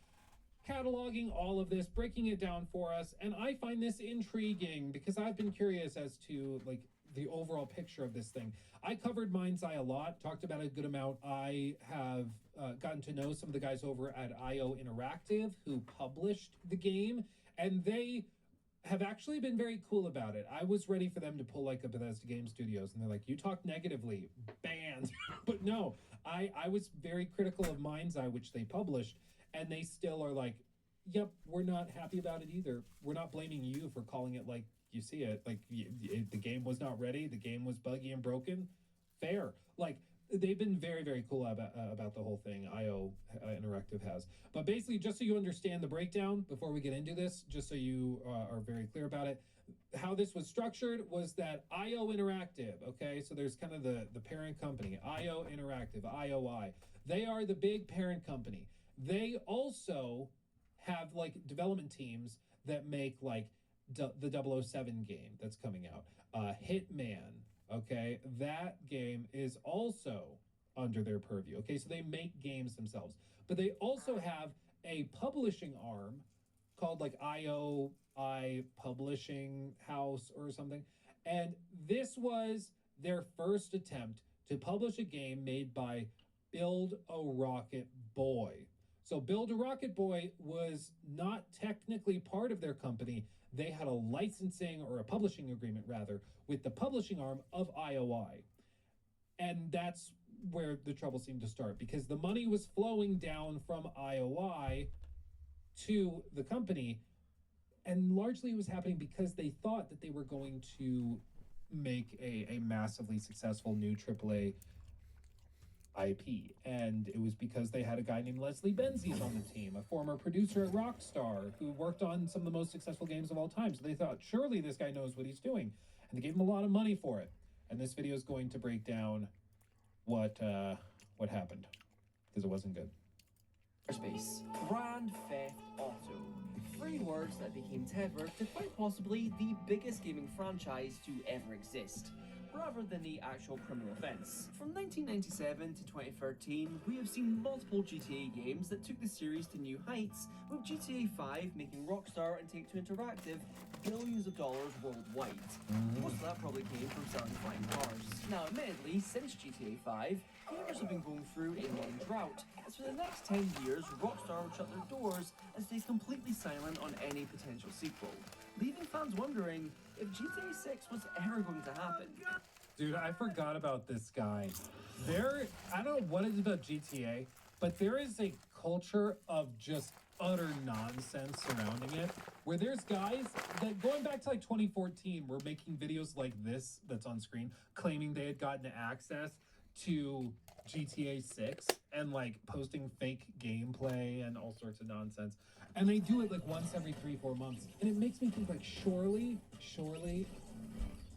cataloging all of this, breaking it down for us, and I find this intriguing because I've been curious as to, like, the overall picture of this thing. I covered Mind's Eye a lot, talked about it a good amount. I have gotten to know some of the guys over at IO Interactive who published the game, and they have actually been very cool about it. I was ready for them to pull like a Bethesda Game Studios, and they're like, you talk negatively, banned. But no, I was very critical of Mind's Eye, which they published, and they still are like, yep, we're not happy about it either. We're not blaming you for calling it like you see it. Like, the game was not ready. The game was buggy and broken. Fair. Like, they've been very, very cool about the whole thing. IO Interactive has. But basically, just so you understand the breakdown before we get into this, just so you are very clear about it, how this was structured was that IO Interactive, okay, so there's kind of the parent company, IO Interactive, IOI. They are the big parent company. They also have like development teams that make like the 007 game that's coming out, Hitman. Okay, that game is also under their purview. Okay, so they make games themselves, but they also have a publishing arm called like IOI Publishing House or something. And this was their first attempt to publish a game made by Build a Rocket Boy. So Build a Rocket Boy was not technically part of their company. They had a licensing or a publishing agreement, rather, with the publishing arm of IOI. And that's where the trouble seemed to start, because the money was flowing down from IOI to the company, and largely it was happening because they thought that they were going to make a massively successful new AAA IP, and it was because they had a guy named Leslie Benzies on the team, a former producer at Rockstar who worked on some of the most successful games of all time. So they thought, surely this guy knows what he's doing, and they gave him a lot of money for it. And this video is going to break down what happened, because it wasn't good. Space. Grand Theft Auto. 3 words that became tethered to quite possibly the biggest gaming franchise to ever exist, rather than the actual criminal offense. From 1997 to 2013, we have seen multiple GTA games that took the series to new heights, with GTA 5 making Rockstar and Take-Two Interactive billions of dollars worldwide. Most of that probably came from selling flying cars. Now, admittedly, since GTA 5, gamers have been going through a long drought, as for the next 10 years, Rockstar would shut their doors and stay completely silent on any potential sequel, leaving fans wondering if GTA 6 was ever going to happen. Dude, I forgot about this guy. I don't know what it is about GTA, but there is a culture of just utter nonsense surrounding it, where there's guys that, going back to like 2014, were making videos like this that's on screen, claiming they had gotten access to GTA 6 and like posting fake gameplay and all sorts of nonsense. And they do it like once every 3-4 months. And it makes me think like, surely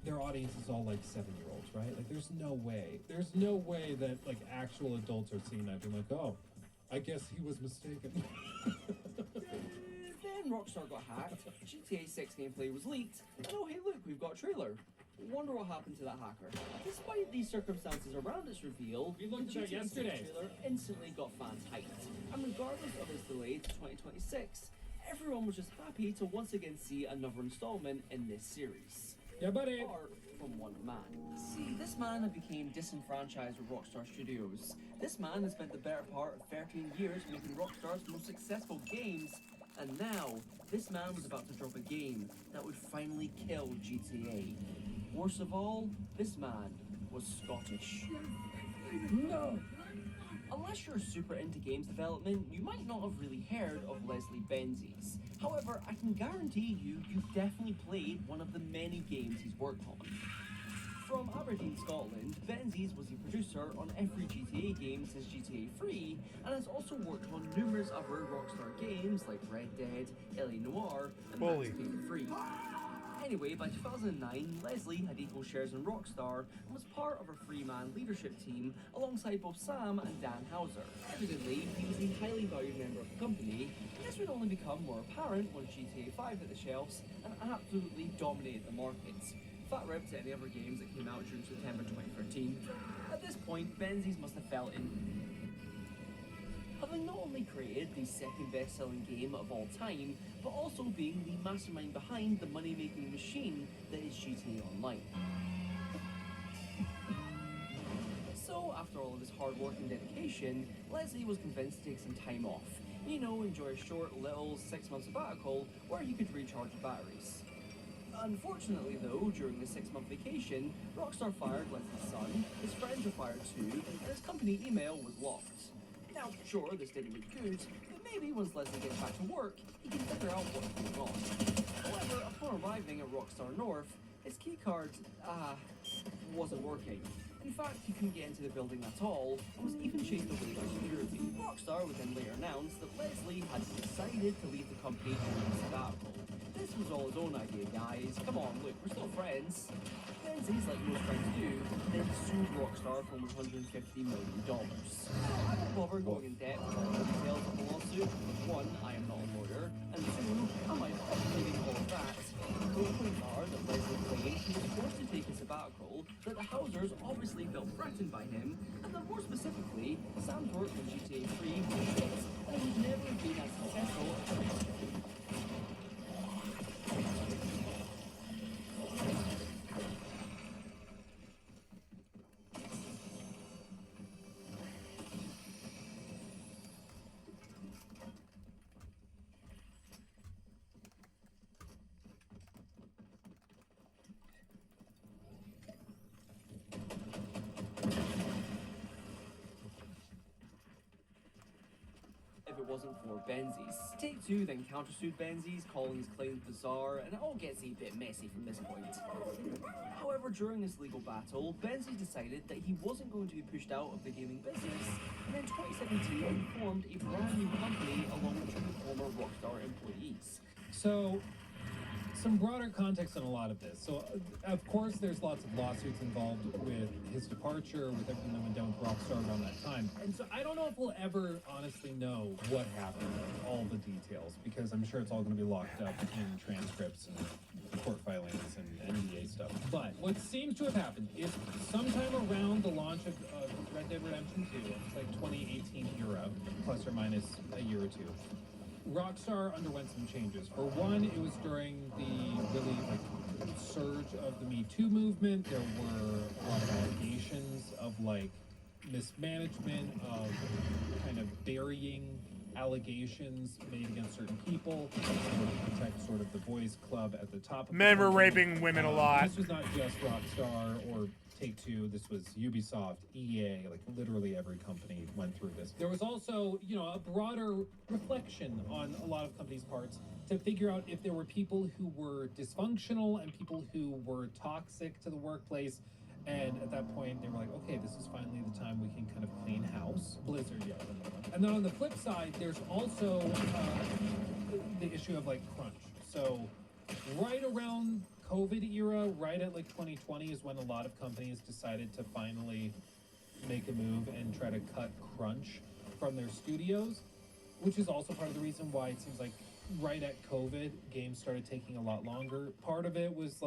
their audience is all like 7-year-olds, right? Like there's no way that like actual adults are seeing that being like, oh, I guess he was mistaken. Then Rockstar got hacked, GTA 6 gameplay was leaked, and oh hey look, we've got a trailer. Wonder what happened to that hacker. Despite these circumstances around its reveal, we looked at that yesterday. The trailer instantly got fans hyped. And regardless of its delay to 2026, everyone was just happy to once again see another installment in this series. Yeah, buddy. Apart from one man. See, this man had became disenfranchised with Rockstar Studios. This man has spent the better part of 13 years making Rockstar's most successful games, and now, this man was about to drop a game that would finally kill GTA. Worst of all, this man was Scottish. No! Unless you're super into games development, you might not have really heard of Leslie Benzies. However, I can guarantee you've definitely played one of the many games he's worked on. From Aberdeen, Scotland, Benzies was the producer on every GTA game since GTA 3, and has also worked on numerous other Rockstar games like Red Dead, LA Noire, and Max Payne 3. Anyway, by 2009, Leslie had equal shares in Rockstar and was part of a three-man leadership team alongside both Sam and Dan Houser. Evidently, he was a highly valued member of the company, and this would only become more apparent once GTA 5 hit the shelves and absolutely dominated the markets. Fat rip to any other games that came out during September 2013. At this point, Benzies must have felt in. Having not only created the second best-selling game of all time, but also being the mastermind behind the money-making machine that is GTA Online. So, after all of his hard work and dedication, Leslie was convinced to take some time off. You know, enjoy a short, little 6-month sabbatical where he could recharge the batteries. Unfortunately though, during the 6-month vacation, Rockstar fired Leslie's son, his friends were fired too, and his company email was locked. Now, sure, this didn't look good, but maybe once Leslie gets back to work, he can figure out what's going on. However, upon arriving at Rockstar North, his keycard, wasn't working. In fact, he couldn't get into the building at all, and was even chased away by security. Rockstar would then later announce that Leslie had decided to leave the company during the sabbatical. This was all his own idea, guys. Come on, look, we're still friends. Benzies, like most friends do, then sued Rockstar for $150 million. Now, I won't bother going in depth with all the details of the lawsuit. One, I am not a lawyer, and two, I might not be reading all of that. The points are that Leslie claimed he was forced to take a sabbatical, that the Housers obviously felt threatened by him, and that more specifically, Sam's work on GTA 3 was shit, and he would never have been as successful as Rockstar. If it wasn't for Benzies. Take-Two then countersued Benzies, calling his claims bizarre, and it all gets a bit messy from this point. However, during this legal battle, Benzies decided that he wasn't going to be pushed out of the gaming business, and in 2017 he formed a brand new company along with two former Rockstar employees. So, some broader context on a lot of this. So, of course, there's lots of lawsuits involved with his departure, with everything that went down with Rockstar around that time. And so, I don't know if we'll ever honestly know what happened, all the details, because I'm sure it's all going to be locked up in transcripts and court filings and NDA stuff. But what seems to have happened is sometime around the launch of Red Dead Redemption 2, it's like 2018 era, plus or minus a year or two, Rockstar underwent some changes. For one, it was during the really surge of the Me Too movement. There were a lot of allegations of mismanagement, of kind of burying allegations made against certain people to protect sort of the boys club at the top of Men the were raping women a lot. This was not just Rockstar or Take-Two, this was Ubisoft, EA, literally every company went through this. There was also, a broader reflection on a lot of companies' parts to figure out if there were people who were dysfunctional and people who were toxic to the workplace. And at that point, they were like, okay, this is finally the time we can kind of clean house. Blizzard, yeah. And then on the flip side, there's also the issue of crunch. So right around COVID era, right at 2020 is when a lot of companies decided to finally make a move and try to cut crunch from their studios, which is also part of the reason why it seems like right at COVID, games started taking a lot longer. Part of it was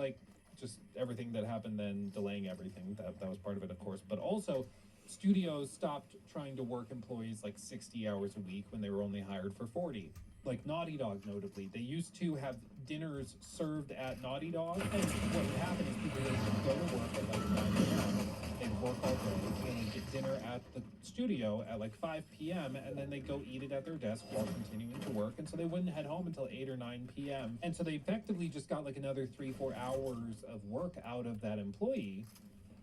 just everything that happened then delaying everything. That was part of it, of course. But also, studios stopped trying to work employees 60 hours a week when they were only hired for 40. Naughty Dog, notably. They used to have dinners served at Naughty Dog, and what would happen is people would go to work at 9 a.m., they'd work all day, and they'd get dinner at the studio at 5 p.m., and then they'd go eat it at their desk while continuing to work, and so they wouldn't head home until 8 or 9 p.m., and so they effectively just got another 3-4 hours of work out of that employee,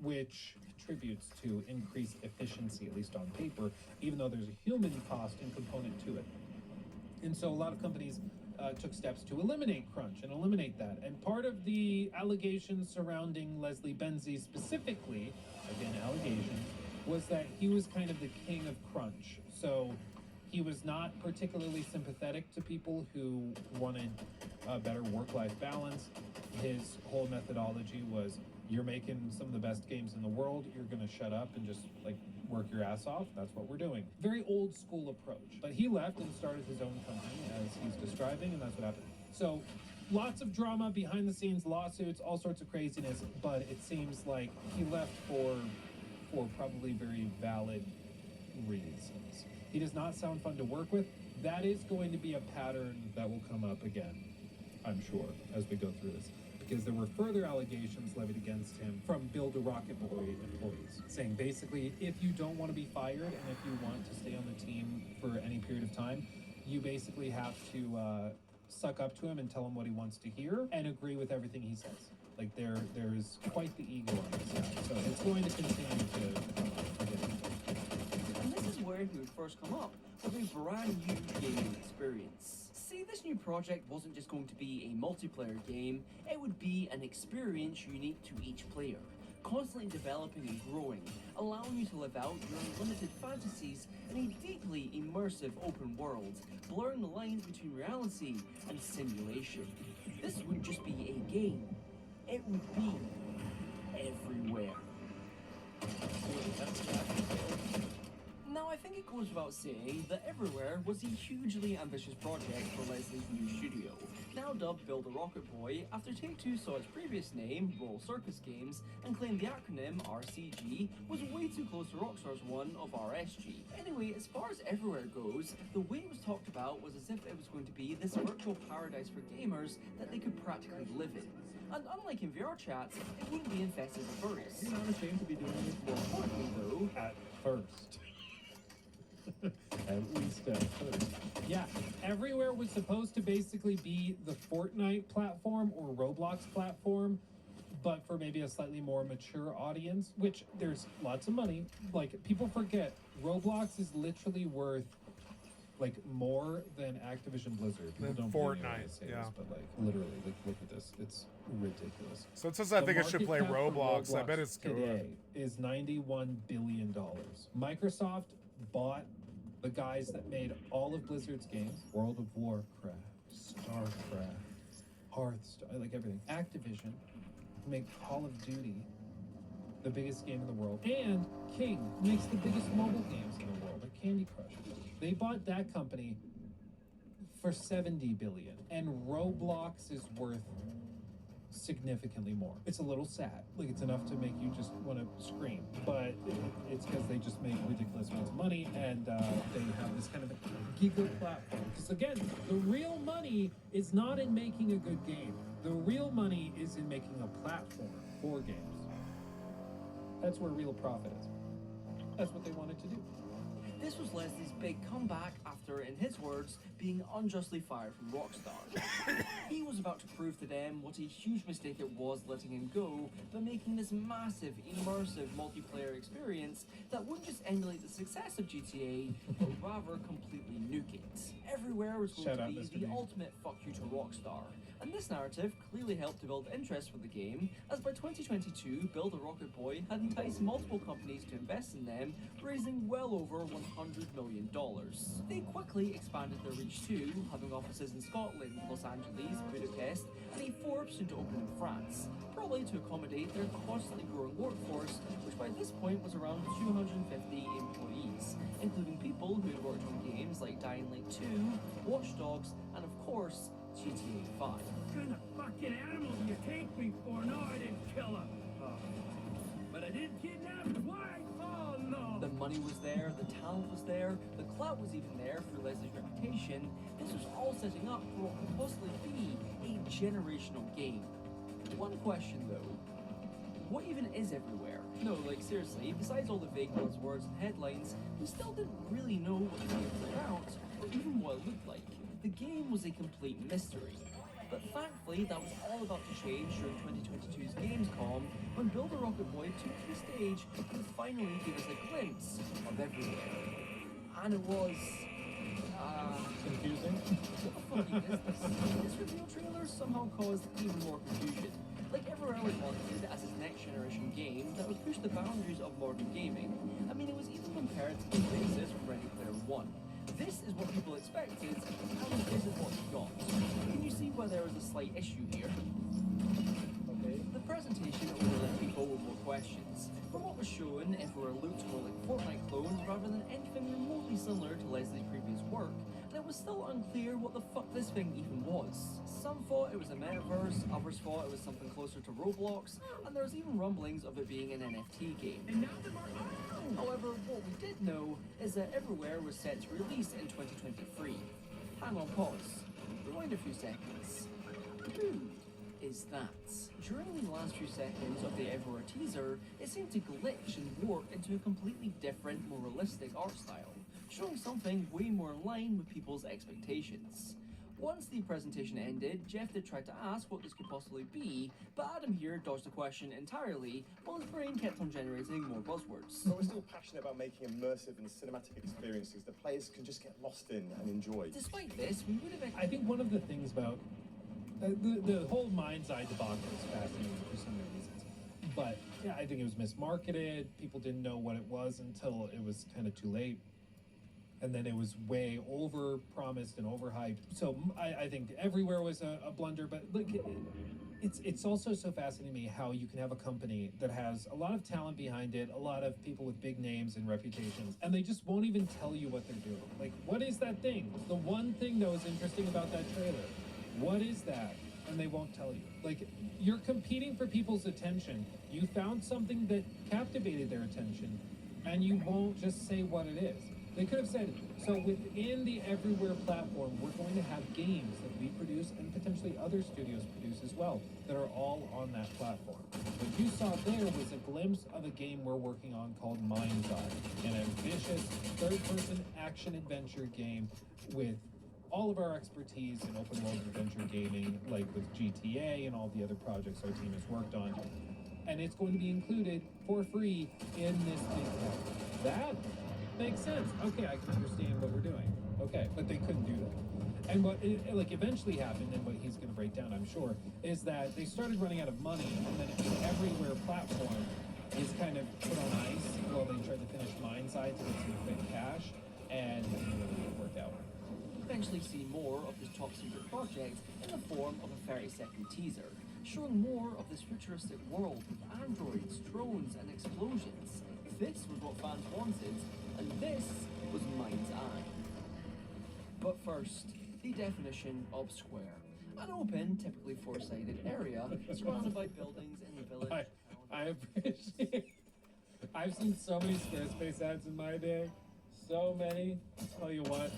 which contributes to increased efficiency, at least on paper, even though there's a human cost and component to it. And so a lot of companies took steps to eliminate crunch and eliminate that. And part of the allegations surrounding Leslie Benzie specifically, again, allegations, was that he was kind of the king of crunch. So he was not particularly sympathetic to people who wanted a better work-life balance. His whole methodology was, you're making some of the best games in the world, you're gonna shut up and just like work your ass off. That's what we're doing. Very old school approach. But he left and started his own company, as he's describing, and that's what happened. So lots of drama behind the scenes, lawsuits, all sorts of craziness, but it seems like he left for probably very valid reasons. He does not sound fun to work with. That is going to be a pattern that will come up again, I'm sure, as we go through this. Because there were further allegations levied against him from Build a Rocket Boy employees, saying basically, if you don't want to be fired and if you want to stay on the team for any period of time, you basically have to suck up to him and tell him what he wants to hear and agree with everything he says. Like there's quite the ego on this guy, so it's going to continue to come up again. And this is where he would first come up with a brand new gaming experience. See, this new project wasn't just going to be a multiplayer game, it would be an experience unique to each player, constantly developing and growing, allowing you to live out your unlimited fantasies in a deeply immersive open world, blurring the lines between reality and simulation. This wouldn't just be a game, it would be everywhere. Now, I think it goes without saying that Everywhere was a hugely ambitious project for Leslie's new studio, now dubbed Build a Rocket Boy, after Take-Two saw its previous name, Roll Circus Games, and claimed the acronym RCG was way too close to Rockstar's one of RSG. Anyway, as far as Everywhere goes, the way it was talked about was as if it was going to be this virtual paradise for gamers that they could practically live in. And unlike in VR chats, it wouldn't be infested with furries. You're not ashamed to be doing it. More importantly, though, At first. At least at first. Yeah, Everywhere was supposed to basically be the Fortnite platform or Roblox platform, but for maybe a slightly more mature audience, which there's lots of money. Like, people forget, Roblox is literally worth like more than Activision Blizzard. People don't believe me when I say this, but like literally, like look at this. It's ridiculous. So it says I think I should play market cap for Roblox. I bet it's today good. is $91 billion. Microsoft bought the guys that made all of Blizzard's games: World of Warcraft, StarCraft, Hearthstone, like everything. Activision make Call of Duty, the biggest game in the world, and King makes the biggest mobile games in the world, like Candy Crush. They bought that company for $70 billion, and Roblox is worth significantly more. It's a little sad. Like, it's enough to make you just want to scream, but it's because they just make ridiculous amounts of money, and they have this kind of a giggle platform. Because again, the real money is not in making a good game. The real money is in making a platform for games. That's where real profit is. That's what they wanted to do. this was Leslie's big comeback after, in his words, being unjustly fired from Rockstar. He was about to prove to them what a huge mistake it was letting him go by making this massive, immersive multiplayer experience that wouldn't just emulate the success of GTA, but rather completely nuke it. Everywhere was going to be the ultimate fuck you to Rockstar. And this narrative clearly helped to build interest for the game, as by 2022, Build a Rocket Boy had enticed multiple companies to invest in them, raising well over $100 million. They quickly expanded their reach too, having offices in Scotland, Los Angeles, Budapest, and a fourth soon to open in France, probably to accommodate their constantly growing workforce, which by this point was around 250 employees, including people who had worked on games like Dying Light 2, Watch Dogs, and of course, GTA 5. What kind of fucking animal do you take me for? No, I didn't kill him. But I did kidnap his wife. Oh, no. The money was there, the talent was there, the clout was even there through Leslie's reputation. This was all setting up for what could possibly be a generational game. One question though, what even is Everywhere? No, like seriously, besides all the vague buzzwords and headlines, we still didn't really know what the game was about, or even what it looked like. The game was a complete mystery. But thankfully, that was all about to change during 2022's Gamescom, when Build a Rocket Boy took the stage and finally gave us a glimpse of everywhere. And it was... confusing. What the fuck is this? This reveal trailer somehow caused even more confusion. Like Everywhere was marketed as his next generation game that would push the boundaries of modern gaming. I mean, it was even compared to the basis from Ready Player One. This is what people expected, and this is what we got. Can you see why there was a slight issue here? The presentation only left people with more questions. From what was shown, Everywhere looked more like Fortnite clones rather than anything remotely similar to Leslie's previous work, and it was still unclear what the fuck this thing even was. Some thought it was a metaverse, others thought it was something closer to Roblox, and there was even rumblings of it being an NFT game. However, what we did know is that Everywhere was set to release in 2023. Hang on, pause. Rewind a few seconds. Who is that? During the last few seconds of the Everywhere teaser, it seemed to glitch and warp into a completely different, more realistic art style, showing something way more in line with people's expectations. Once the presentation ended, Jeff did try to ask what this could possibly be, but Adam here dodged the question entirely, while his brain kept on generating more buzzwords. But we're still passionate about making immersive and cinematic experiences that players can just get lost in and enjoy. Despite this, we would have... I think one of the things about the whole Mind's Eye debacle is fascinating for so many reasons. But yeah, I think it was mismarketed. People didn't know what it was until it was kind of too late. And then it was way over-promised and overhyped. So I think Everywhere was a blunder. But look, it's also so fascinating to me how you can have a company that has a lot of talent behind it, a lot of people with big names and reputations, and they just won't even tell you what they're doing. Like, what is that thing? The one thing that was interesting about that trailer. What is that? And they won't tell you. Like, you're competing for people's attention. You found something that captivated their attention, and you won't just say what it is. They could have said, so within the Everywhere platform, we're going to have games that we produce and potentially other studios produce as well that are all on that platform. What you saw there was a glimpse of a game we're working on called Mind's Eye, an ambitious third-person action-adventure game with all of our expertise in open world adventure gaming, like with GTA and all the other projects our team has worked on. And it's going to be included for free in this big pack. That makes sense. Okay, I can understand what we're doing. Okay, but they couldn't do that. And what eventually happened, and what he's going to break down, I'm sure, is that they started running out of money, and then the Everywhere platform is kind of put on ice while they tried to finish Mind's Eye to get some quick cash, and it didn't really work out. Eventually see more of this top secret project in the form of a 30-second teaser, showing more of this futuristic world with androids, drones, and explosions. This was what fans wanted, and this was Mind's Eye. But first, the definition of square. An open, typically four-sided area surrounded by buildings in a village. I appreciate. I've seen so many Squarespace ads in my day. So many. I'll tell you what.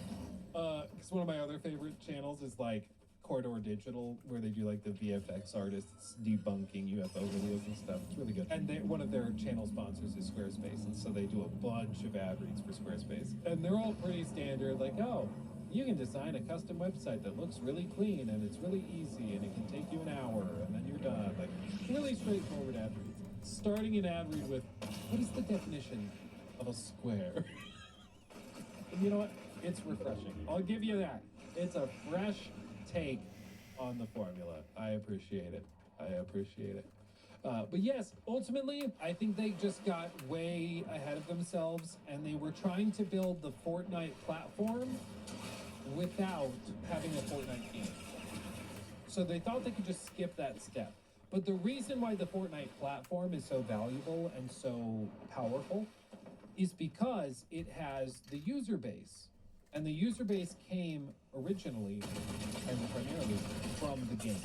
Because one of my other favorite channels is like Corridor Digital, where they do like the VFX artists debunking UFO videos and stuff. It's really good. And one of their channel sponsors is Squarespace, and so they do a bunch of ad reads for Squarespace. And they're all pretty standard, like, oh, you can design a custom website that looks really clean, and it's really easy, and it can take you an hour, and then you're done. Like, really straightforward ad reads. Starting an ad read with, what is the definition of a square? And you know what? It's refreshing. I'll give you that. It's a fresh take on the formula. I appreciate it. But yes, ultimately, I think they just got way ahead of themselves, and they were trying to build the Fortnite platform without having a Fortnite game. So they thought they could just skip that step. But the reason why the Fortnite platform is so valuable and so powerful is because it has the user base. And the user base came originally and primarily from the game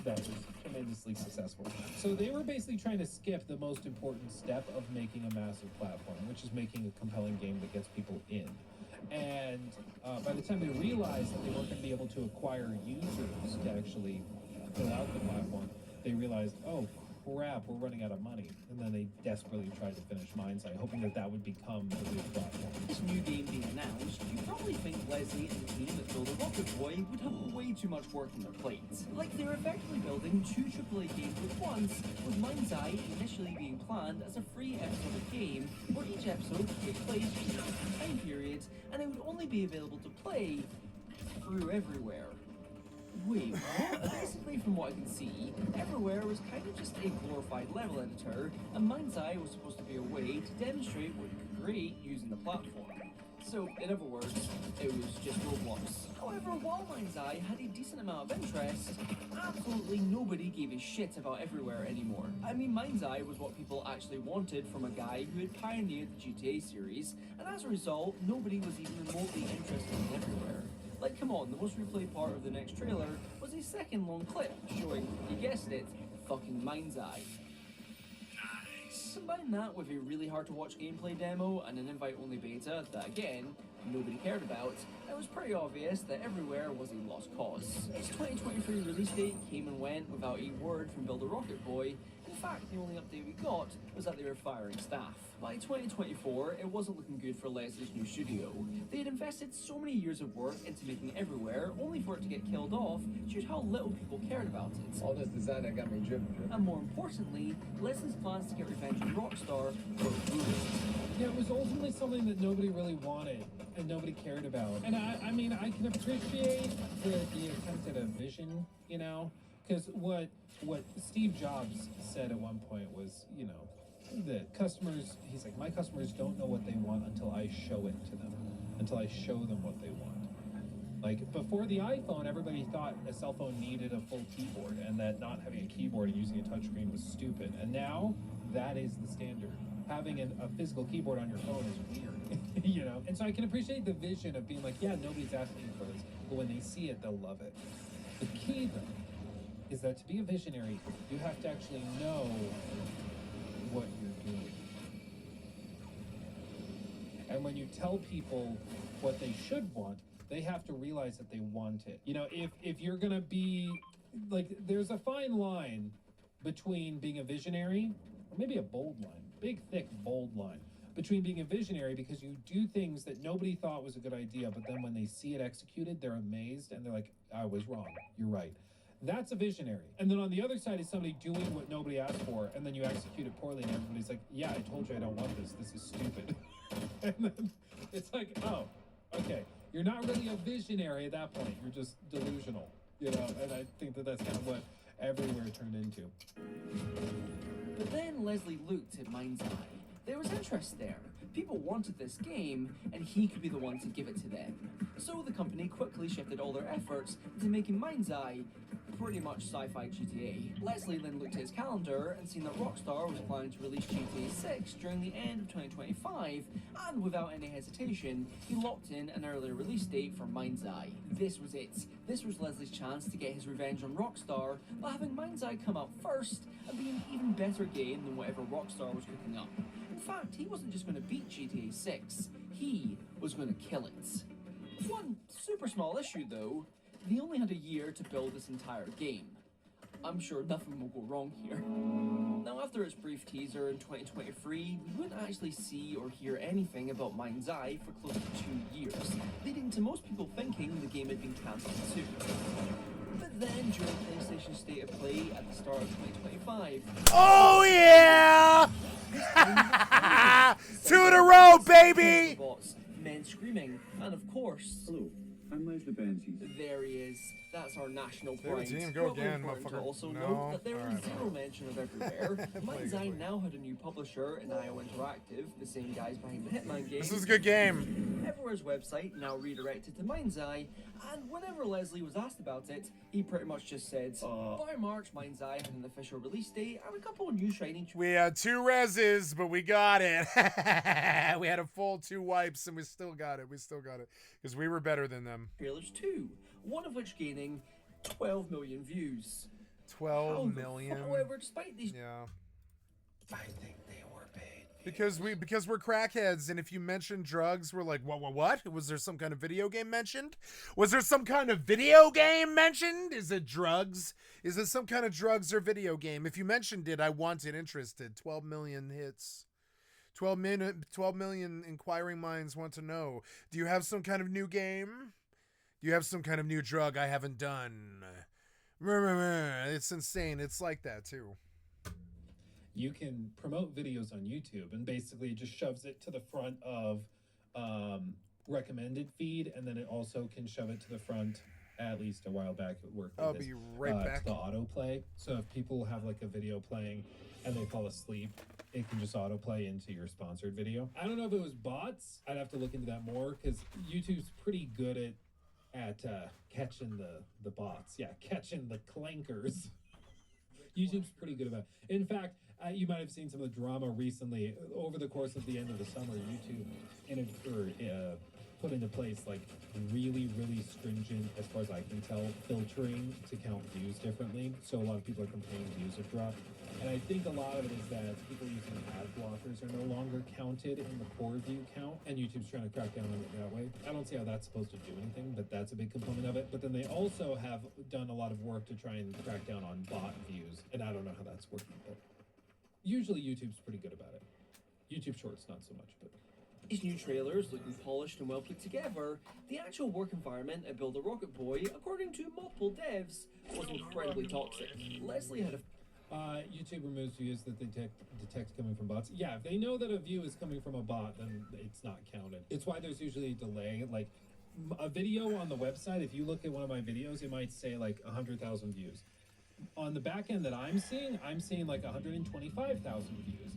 that was tremendously successful. So they were basically trying to skip the most important step of making a massive platform, which is making a compelling game that gets people in. And by the time they realized that they weren't going to be able to acquire users to actually fill out the platform, they realized, oh, crap, we're running out of money. And then they desperately tried to finish Mind's Eye, hoping that that would become the big platform. This new game being announced, you probably think Leslie and the team that build a Rocket Boy would have way too much work on their plates. Like they were effectively building 2 AAA games at once, with Mind's Eye initially being planned as a free episodic game, where each episode would take place in a time period, and it would only be available to play through Everywhere. Wait, what? Basically, from what I can see, Everywhere was kind of just a glorified level editor, and Mind's Eye was supposed to be a way to demonstrate what you could create using the platform. So, in other words, it was just Roblox. However, while Mind's Eye had a decent amount of interest, absolutely nobody gave a shit about Everywhere anymore. I mean, Mind's Eye was what people actually wanted from a guy who had pioneered the GTA series, and as a result, nobody was even remotely interested in Everywhere. Like, come on, the most replayed part of the next trailer was a second-long clip showing, you guessed it, fucking Mind's Eye. Combine that with a really hard-to-watch gameplay demo and an invite-only beta that, again, nobody cared about, it was pretty obvious that Everywhere was a lost cause. Its 2023 release date came and went without a word from Build a Rocket Boy. In fact, the only update we got was that they were firing staff. By 2024, it wasn't looking good for Leslie's new studio. They had invested so many years of work into making Everywhere, only for it to get killed off due to how little people cared about it. All this design got me dripping. And more importantly, Leslie's plans to get revenge on Rockstar were ruined. Yeah, it was ultimately something that nobody really wanted and nobody cared about. And I mean, I can appreciate the attempt at a vision, you know, because what Steve Jobs said at one point was, you know, that customers, he's like, my customers don't know what they want until I show it to them, until I show them what they want. Like, before the iPhone, everybody thought a cell phone needed a full keyboard and that not having a keyboard and using a touchscreen was stupid. And now, that is the standard. Having a physical keyboard on your phone is weird, you know? And so I can appreciate the vision of being like, yeah, nobody's asking for this, but when they see it, they'll love it. The key, though, is that to be a visionary, you have to actually know what you're doing. And when you tell people what they should want, they have to realize that they want it. You know, if you're gonna be, like, there's a fine line between being a visionary, or maybe a bold line, big, thick, bold line, between being a visionary because you do things that nobody thought was a good idea, but then when they see it executed, they're amazed and they're like, I was wrong, you're right. That's a visionary. And then on the other side is somebody doing what nobody asked for, and then you execute it poorly, and everybody's like, yeah, I told you I don't want this. This is stupid. And then it's like, oh, okay. You're not really a visionary at that point. You're just delusional, you know? And I think that that's kind of what Everywhere turned into. But then Leslie looked at Mind's Eye. There was interest there. People wanted this game, and he could be the one to give it to them. So the company quickly shifted all their efforts into making Mind's Eye pretty much sci-fi GTA. Leslie then looked at his calendar and seen that Rockstar was planning to release GTA 6 during the end of 2025, and without any hesitation, he locked in an earlier release date for Mind's Eye. This was it. This was Leslie's chance to get his revenge on Rockstar by having Mind's Eye come out first and be an even better game than whatever Rockstar was cooking up. In fact, he wasn't just going to beat GTA 6, he was going to kill it. One super small issue though, they only had a year to build this entire game. I'm sure nothing will go wrong here. Now, after its brief teaser in 2023, we wouldn't actually see or hear anything about Mind's Eye for close to 2 years, leading to most people thinking the game had been cancelled too. But then, during PlayStation State of Play at the start of 2025... Oh yeah! 2 in a row, baby! Robots, men screaming, and of course... Hello, I'm Leslie Benzies. There he is. That's our national Favorite pride. team, go Probably again, important to motherfucker. also No? note that there is Alright, zero mention of Everywhere. Mind's Eye Play. now had a new publisher in IO Interactive, the same guys behind the Hitman game. This is a good game. Everywhere's website now redirected to Mind's Eye, and whenever Leslie was asked about it, he pretty much just said, by March, Mind's Eye had an official release date and a couple of new shiny We had 2 reses, but we got it. We had a full 2 wipes, and we still got it. We still got it. Because we were better than them. trailers too, one of which gaining 12 million views. 12 million? However, despite these... Yeah. I think they were paid Because we're crackheads, and if you mention drugs, we're like, what? Was there some kind of video game mentioned? Was there some kind of video game mentioned? Is it drugs? Is it some kind of drugs or video game? If you mentioned it, I want it, interested. 12 million hits. 12 million inquiring minds want to know. Do you have some kind of new game? Do you have some kind of new drug I haven't done? It's insane. It's like that, too. You can promote videos on YouTube, and basically it just shoves it to the front of recommended feed, and then it also can shove it to the front. At least a while back it worked. I'll be right back. To the autoplay. So if people have like a video playing and they fall asleep, it can just autoplay into your sponsored video. I don't know if it was bots. I'd have to look into that more, because YouTube's pretty good at catching the bots. Yeah, catching the clankers. YouTube's pretty good about it. In fact, you might have seen some of the drama recently. Over the course of the end of the summer, YouTube put into place like really, really stringent, as far as I can tell, filtering to count views differently. So a lot of people are complaining views have dropped. And I think a lot of it is that people using ad blockers are no longer counted in the core view count, and YouTube's trying to crack down on it that way. I don't see how that's supposed to do anything, but that's a big component of it. But then they also have done a lot of work to try and crack down on bot views, and I don't know how that's working, but usually YouTube's pretty good about it. YouTube Shorts, not so much, but... These new trailers, looking polished and well put together, the actual work environment at Build a Rocket Boy, according to multiple devs, was incredibly toxic. Leslie had a... YouTube removes views that they detect coming from bots. Yeah, if they know that a view is coming from a bot, then it's not counted. It's why there's usually a delay. Like, a video on the website, if you look at one of my videos, it might say like 100,000 views. On the back end that I'm seeing like 125,000 views.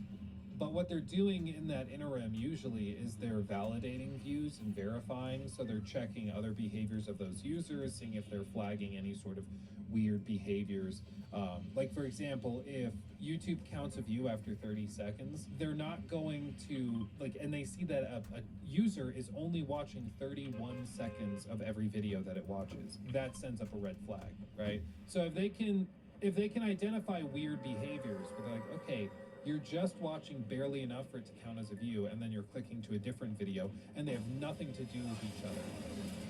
But what they're doing in that interim usually is they're validating views and verifying. So they're checking other behaviors of those users, seeing if they're flagging any sort of weird behaviors. Like, for example, if YouTube counts a view after 30 seconds, they're not going to, like, and they see that a user is only watching 31 seconds of every video that it watches. That sends up a red flag, right? So if they can identify weird behaviors, where they're like, okay, you're just watching barely enough for it to count as a view, and then you're clicking to a different video, and they have nothing to do with each other.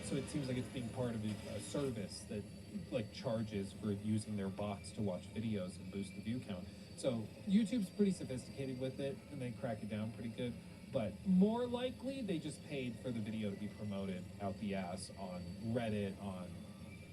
So it seems like it's being part of a service that like charges for using their bots to watch videos and boost the view count. So YouTube's pretty sophisticated with it, and they crack it down pretty good. But more likely, they just paid for the video to be promoted out the ass on Reddit, on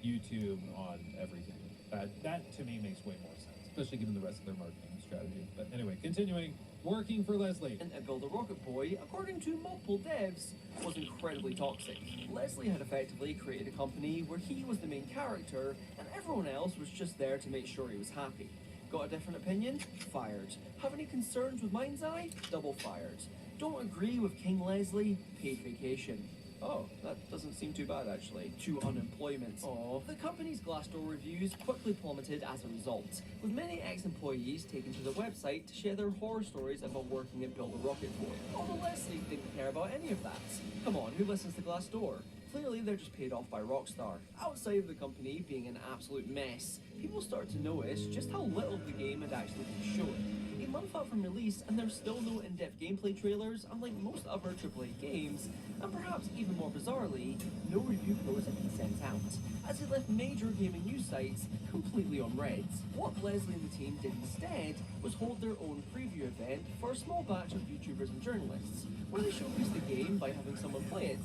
YouTube, on everything. That to me makes way more sense, especially given the rest of their marketing strategy. But anyway, continuing, working for Leslie. And at Build a Rocket Boy, according to multiple devs, was incredibly toxic. Leslie had effectively created a company where he was the main character, and everyone else was just there to make sure he was happy. Got a different opinion? Fired. Have any concerns with Mind's Eye? Double fired. Don't agree with King Leslie? Paid vacation. Oh, that doesn't seem too bad, actually. To unemployment. Oh, the company's Glassdoor reviews quickly plummeted as a result, with many ex-employees taken to the website to share their horror stories about working at Build a Rocket Boy. Although Leslie didn't care about any of that. Come on, who listens to Glassdoor? Clearly, they're just paid off by Rockstar. Outside of the company being an absolute mess, people started to notice just how little the game had actually been shown. A month out from release, and there's still no in-depth gameplay trailers, unlike most other AAA games, and perhaps even more bizarrely, no review codes have been sent out, as it left major gaming news sites completely on red. What Leslie and the team did instead was hold their own preview event for a small batch of YouTubers and journalists, where they showcased the game by having someone play it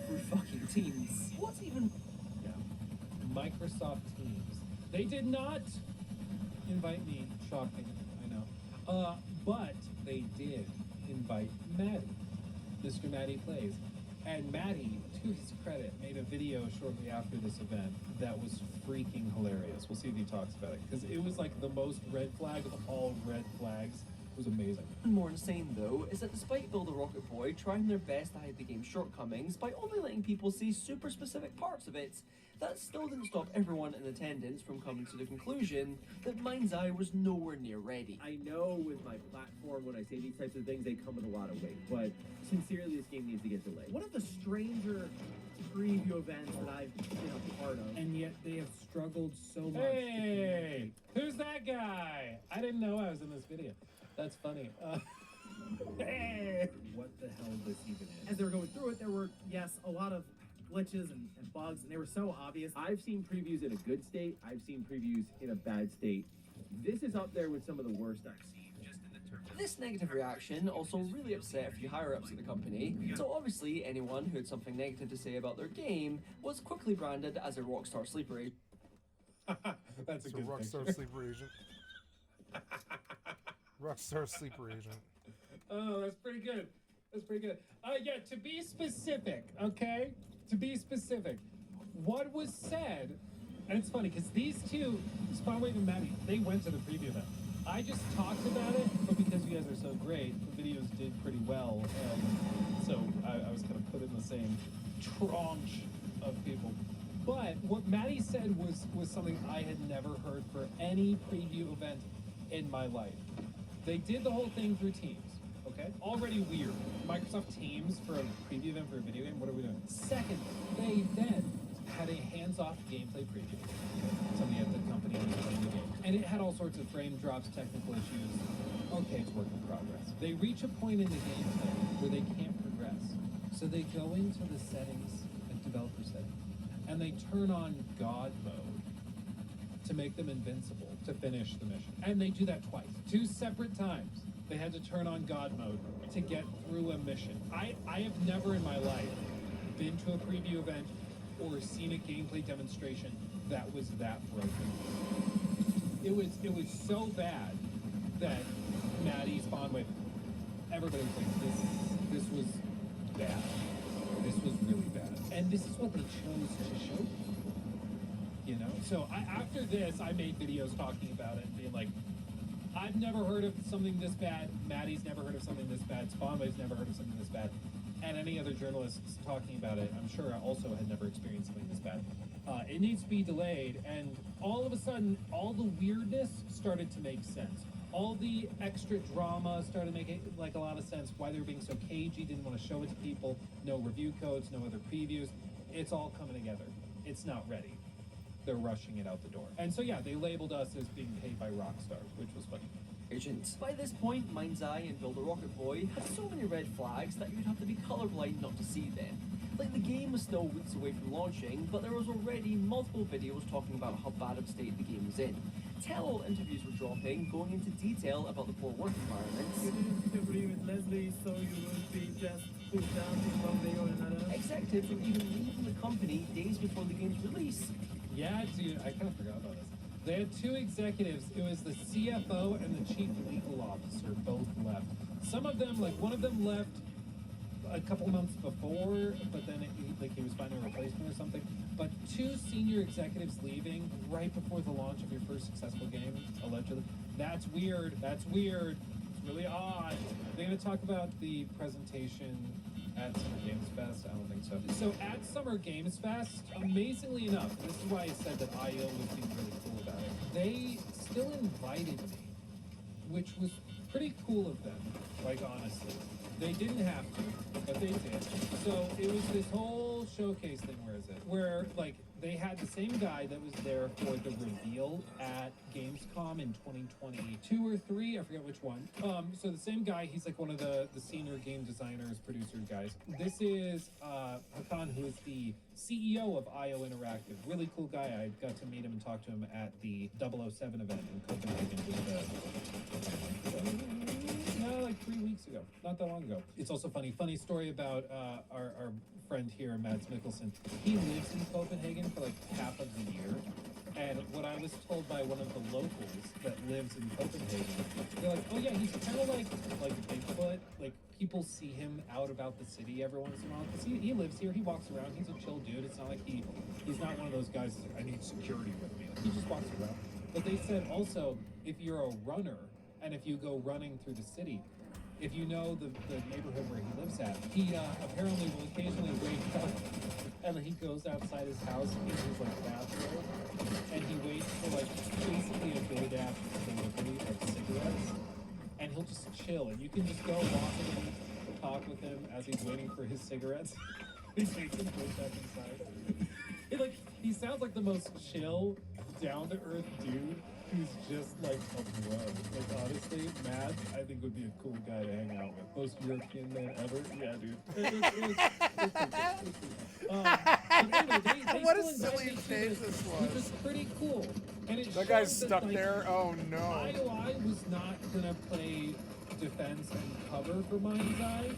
through fucking Teams. What's even... Yeah. Microsoft Teams. They did not invite me. Shocking, I know. But they did invite Maddie. Mr. Maddie Plays. And Maddie, to his credit, made a video shortly after this event that was freaking hilarious. We'll see if he talks about it, because it was like the most red flag of all red flags. It was amazing. More insane, though, is that despite Build a Rocket Boy trying their best to hide the game's shortcomings by only letting people see super specific parts of it, that still didn't stop everyone in attendance from coming to the conclusion that Mind's Eye was nowhere near ready. I know with my platform, when I say these types of things, they come with a lot of weight, but sincerely, this game needs to get delayed. One of the stranger preview events that I've been a part of. And yet they have struggled so much. Hey, who's that guy? I didn't know I was in this video. That's funny. Hey, what the hell this even is? As they were going through it, there were, yes, a lot of glitches and bugs, and they were so obvious. I've seen previews in a good state. I've seen previews in a bad state. This is up there with some of the worst I've seen just in the terms of... This negative reaction also really upset a few higher-ups at the company, so obviously anyone who had something negative to say about their game was quickly branded as a Rockstar sleeper agent. That's a good Rockstar picture. sleeper agent. Rockstar sleeper agent. Oh, that's pretty good. That's pretty good. Yeah, to be specific, okay? To be specific, what was said, and it's funny because these two, Spawnwave and Maddie, they went to the preview event. I just talked about it, but because you guys are so great, the videos did pretty well, and so I was kind of put in the same tranche of people. But what Maddie said was something I had never heard for any preview event in my life. They did the whole thing through Teams. Okay? Already weird. Microsoft Teams for a preview event for a video game? What are we doing? Second, they then had a hands-off gameplay preview. Somebody at the company was playing the game. And it had all sorts of frame drops, technical issues. Okay, it's work in progress. They reach a point in the gameplay where they can't progress. So they go into the settings, like developer settings, and they turn on God mode to make them invincible to finish the mission. And they do that twice. 2 separate times. They had to turn on God mode to get through a mission. I have never in my life been to a preview event or seen a gameplay demonstration that was that broken. It was so bad that Maddie, Spawnwave, everybody was like, this was bad. This was really bad. And this is what they chose to show people. You know? So after this, I made videos talking about it and being like, I've never heard of something this bad. Maddie's never heard of something this bad. Spawnwave's never heard of something this bad. And any other journalists talking about it, I'm sure also had never experienced something this bad. It needs to be delayed, and all of a sudden, all the weirdness started to make sense. All the extra drama started to make like a lot of sense. Why they were being so cagey, didn't want to show it to people. No review codes, no other previews. It's all coming together. It's not ready. They're rushing it out the door. And so yeah, they labeled us as being paid by Rockstar, which was funny. Agent. By this point, Mind's Eye and Build a Rocket Boy had so many red flags that you'd have to be colorblind not to see them. Like, the game was still weeks away from launching, but there was already multiple videos talking about how bad of a state the game was in. Tell-all interviews were dropping, going into detail about the poor work environments. You didn't agree with Leslie, so you would be just put down in one way or another. Executives were even leaving the company days before the game's release. Yeah, dude, I kind of forgot about this. They had 2 executives. It was the CFO and the chief legal officer both left. Some of them, like one of them left a couple months before, but then he was finding a replacement or something. But 2 senior executives leaving right before the launch of your first successful game, allegedly. That's weird. That's weird. It's really odd. Are they going to talk about the presentation at Summer Games Fest? I don't think so. So at Summer Games Fest, amazingly enough, this is why I said that IO was being really cool about it. They still invited me, which was pretty cool of them, like honestly. They didn't have to, but they did. So it was this whole showcase thing, where like they had the same guy that was there for the reveal at Gamescom in 2022 or 3, I forget which one. So the same guy, he's like one of the senior game designers, producers guys. This is Hakan, who is the CEO of IO Interactive. Really cool guy. I got to meet him and talk to him at the 007 event in Copenhagen. Like 3 weeks ago, not that long ago. It's also funny story about our friend here, Mads Mikkelsen. He lives in Copenhagen for like half of the year, and what I was told by one of the locals that lives in Copenhagen, they're like, oh yeah, he's kind of like Bigfoot. Like, people see him out about the city every once in a while, because he lives here, he walks around, he's a chill dude. It's not like he's not one of those guys that's like, I need security with me. Like, he just walks around. But they said also, if you're a runner, and if you go running through the city, if you know the neighborhood where he lives at, he apparently will occasionally wake up and he goes outside his house in his like bathrobe and he waits for like basically a DoorDash delivery of cigarettes, and he'll just chill, and you can just go walk with him, talk with him as he's waiting for his cigarettes. He takes him back inside. He sounds like the most chill, down to earth dude. He's just like a bro. Like, honestly, Mads, I think would be a cool guy to hang out with. Most European man ever. Yeah, dude. What a silly stage this Which was. was pretty cool. And it That guy's showed stuck that, like, there. Oh no. IOI was not gonna play defense and cover for Mind's Eye.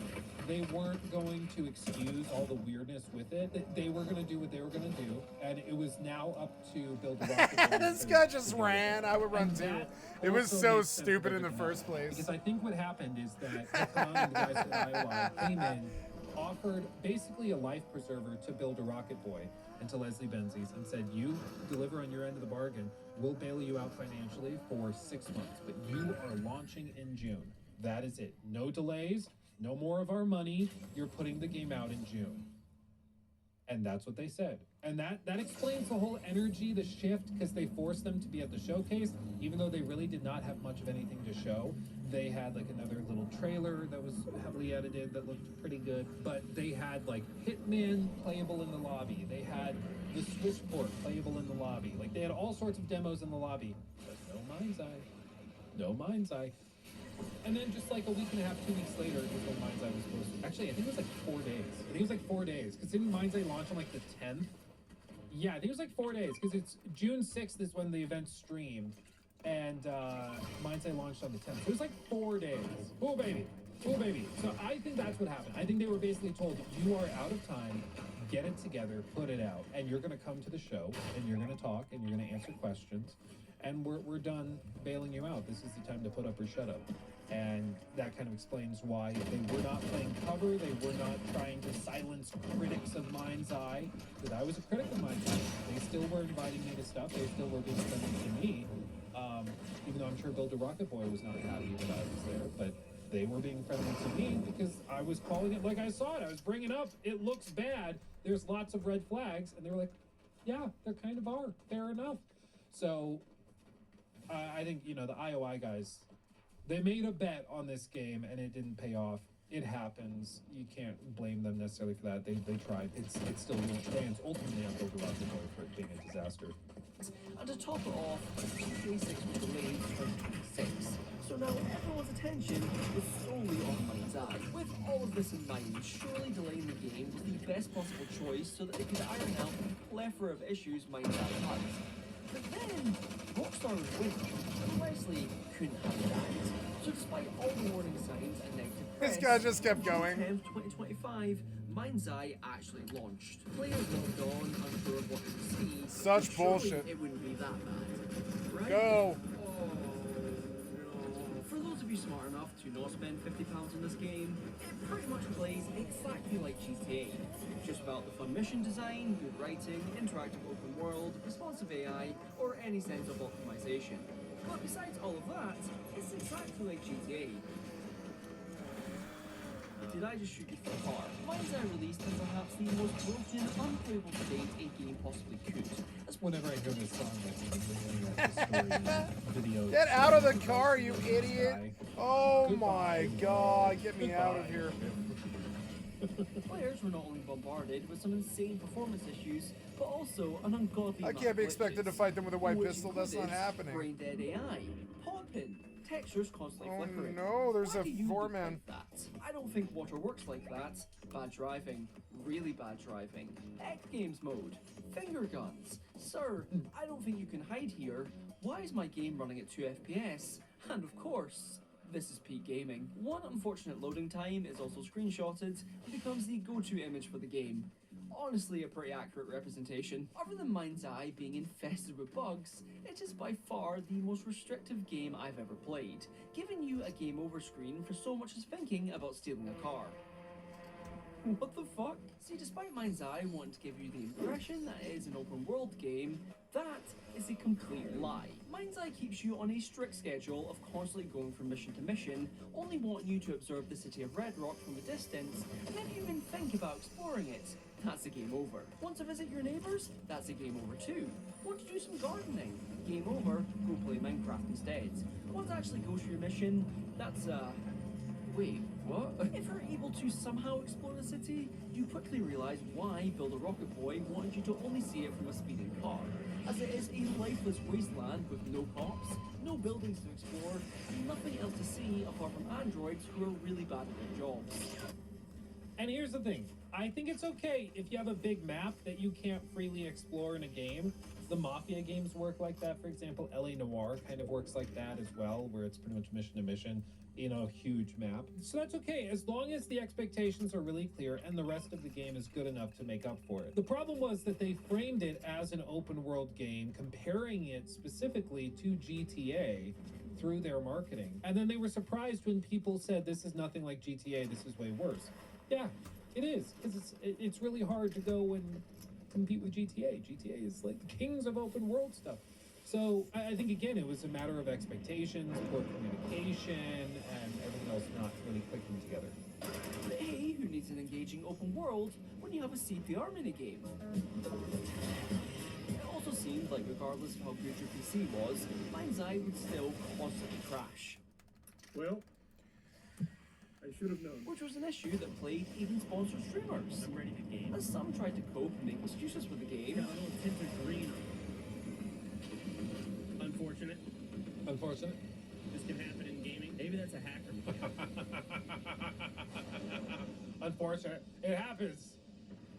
They weren't going to excuse all the weirdness with it. They were gonna do what they were gonna do, and it was now up to build a rocket. This guy just ran. I would run too. It was also so makes sense stupid for in the the first place. Because I think what happened is that Nikon and the guys at IOI came in, offered basically a life preserver to build a rocket boy, and to Leslie Benzies, and said, you deliver on your end of the bargain, we'll bail you out financially for 6 months, but you are launching in June. That is it. No delays, no more of our money. You're putting the game out in June. And that's what they said. And that explains the whole energy, the shift, because they forced them to be at the showcase, even though they really did not have much of anything to show. They had like another little trailer that was heavily edited that looked pretty good, but they had like Hitman playable in the lobby. They had the Switchport playable in the lobby. Like they had all sorts of demos in the lobby, but no Mind's Eye. No Mind's Eye. And then just like a week and a half, 2 weeks later is when Mind's Eye was supposed to. Actually, I think it was like 4 days. I think it was like 4 days. Because didn't Mind's Eye launch on like the 10th? Yeah, I think it was like 4 days. Because it's June 6th is when the event streamed. And Mind's Eye launched on the 10th. So it was like 4 days. Oh, baby. Oh, baby. So I think that's what happened. I think they were basically told, you are out of time. Get it together. Put it out. And you're going to come to the show. And you're going to talk. And you're going to answer questions. And we're done bailing you out. This is the time to put up or shut up. And that kind of explains why they were not playing cover. They were not trying to silence critics of Mind's Eye. Because I was a critic of Mind's Eye. They still were inviting me to stuff. They still were being friendly to me. Even though I'm sure Build a Rocket Boy was not happy that I was there. But they were being friendly to me because I was calling it like I saw it. I was bringing up, it looks bad. There's lots of red flags. And they were like, yeah, there kind of are. Fair enough. So I think, you know, the IOI guys, they made a bet on this game and it didn't pay off. It happens. You can't blame them necessarily for that. They tried. It's still stands ultimately on Build a Rocket Boy for it being a disaster. And to top it off, GTA 6 was delayed to 2026. So now everyone's attention was solely on Mind's Eye. With all of this in mind, surely delaying the game was the best possible choice so that they could iron out the plethora of issues Mind's Eye has. But then, Rockstar was winning, and Leslie couldn't have that. So despite all the warning signs and negative press, This guy just kept going. June 10th, 2025, Mind's Eye actually launched. Players logged on, unsure of what to see. Such but surely bullshit. It wouldn't be that bad, right? Go. For those of you smart enough to not spend £50 on this game, it pretty much plays exactly like GTA. Just about the fun mission design, good writing, interactive open world, responsive AI, or any sense of optimization. But besides all of that, it's exactly like GTA. Did I just shoot you for a car? Mind's Eye released in perhaps the most broken, unplayable state a game possibly could. That's whenever I hear this song, that's video. Get out of the car, you idiot! Oh my god, get me out of here. Players were not only bombarded with some insane performance issues, but also an ungodly I can't be expected to fight them with a white pistol, that's not happening. Brain dead AI, pop-in, textures constantly flickering. No, there's Why a do you foreman. like that? I don't think water works like that. Bad driving, really bad driving. X Games mode, finger guns. Sir, I don't think you can hide here. Why is my game running at 2 FPS? And of course, this is peak gaming. One unfortunate loading time is also screenshotted and becomes the go-to image for the game. Honestly, a pretty accurate representation. Other than Mind's Eye being infested with bugs, it is by far the most restrictive game I've ever played, giving you a game over screen for so much as thinking about stealing a car. What the fuck? See, despite Mind's Eye wanting to give you the impression that it is an open world game, that is a complete lie. Mind's Eye keeps you on a strict schedule of constantly going from mission to mission, only wanting you to observe the city of Red Rock from a distance, and if you even think about exploring it, that's a game over. Want to visit your neighbours? That's a game over too. Want to do some gardening? Game over, go play Minecraft instead. Want to actually go to your mission? That's wait, what? If you're able to somehow explore the city, you quickly realise why Build a Rocket Boy wanted you to only see it from a speeding car. as it is a lifeless wasteland with no cops, no buildings to explore, and nothing else to see apart from androids who are really bad at their jobs. And here's the thing. I think it's okay if you have a big map that you can't freely explore in a game. The Mafia games work like that, for example. LA Noire kind of works like that as well, where it's pretty much mission to mission in a huge map. So that's okay, as long as the expectations are really clear and the rest of the game is good enough to make up for it. The problem was that they framed it as an open world game, comparing it specifically to GTA through their marketing. And then they were surprised when people said, this is nothing like GTA, this is way worse. Yeah, it is, because it's really hard to go and compete with GTA. GTA is like the kings of open world stuff. So I think, again, it was a matter of expectations, poor communication, and everything else not really clicking together. But hey, who needs an engaging open world when you have a CPR minigame? It also seemed like regardless of how good your PC was, Mind's Eye would still constantly crash. Well, I should have known. Which was an issue that plagued even sponsored streamers. I'm ready to game. As some tried to cope and make excuses for the game. Got a little tint of green on it. Unfortunate. Unfortunate? This can happen in gaming. Maybe that's a hacker. Unfortunate. It happens.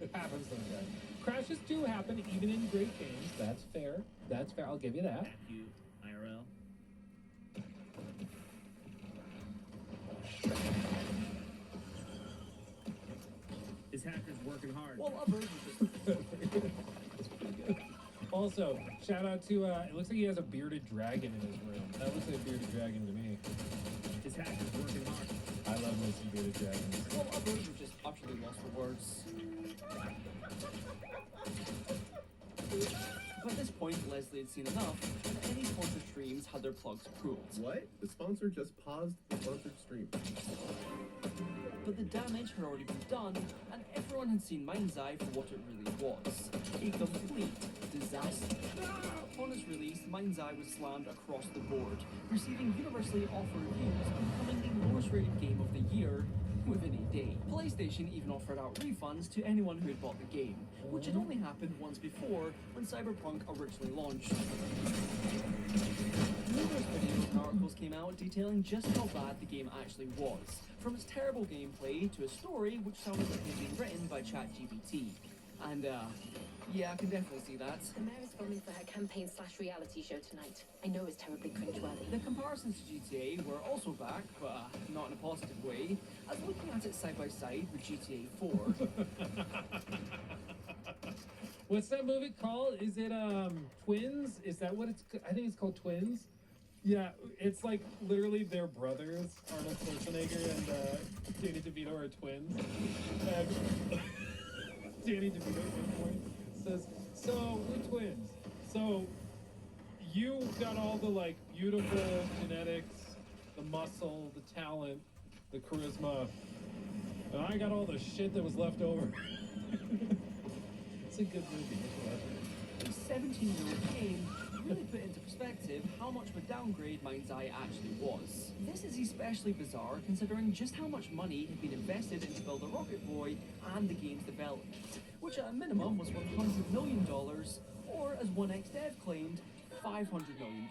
It happens sometimes. Crashes do happen even in great games. That's fair. That's fair. I'll give you that. Thank you, IRL. This hacker's working hard. Well, others are just... Also, shout out to, it looks like he has a bearded dragon in his room. That looks like a bearded dragon to me. This hacker's working hard. I love me some bearded dragons. Well, others are just utterly lost for words. But at this point, Leslie had seen enough, and any sponsored streams had their plugs pulled. What? The sponsor just paused the sponsored stream. But the damage had already been done, and everyone had seen Mind's Eye for what it really was. A complete disaster. Upon its release, Mind's Eye was slammed across the board, receiving universally awful reviews and becoming the lowest rated game of the year within a day. PlayStation even offered out refunds to anyone who had bought the game, which had only happened once before when Cyberpunk originally launched. Numerous videos and articles came out detailing just how bad the game actually was, from its terrible gameplay to a story which sounded like it had been written by ChatGPT. And yeah, I can definitely see that. The mayor is filming for her campaign/reality show tonight. I know it's terribly cringeworthy. The comparisons to GTA were also back, but not in a positive way, as looking at it side by side with GTA 4. What's that movie called? Is it Twins? Is that what it's? I think it's called Twins. Yeah, it's like literally their brothers, Arnold Schwarzenegger and Danny DeVito are twins. And Danny DeVito at one point says, "So we're twins. So you got all the like beautiful genetics, the muscle, the talent, the charisma, and I got all the shit that was left over." It's a good movie. A 17-year-old game really put into perspective how much of a downgrade Mind's Eye actually was. This is especially bizarre considering just how much money had been invested into Build a Rocket Boy and the game's development, which at a minimum was $100 million, or as one ex-dev claimed, $500 million.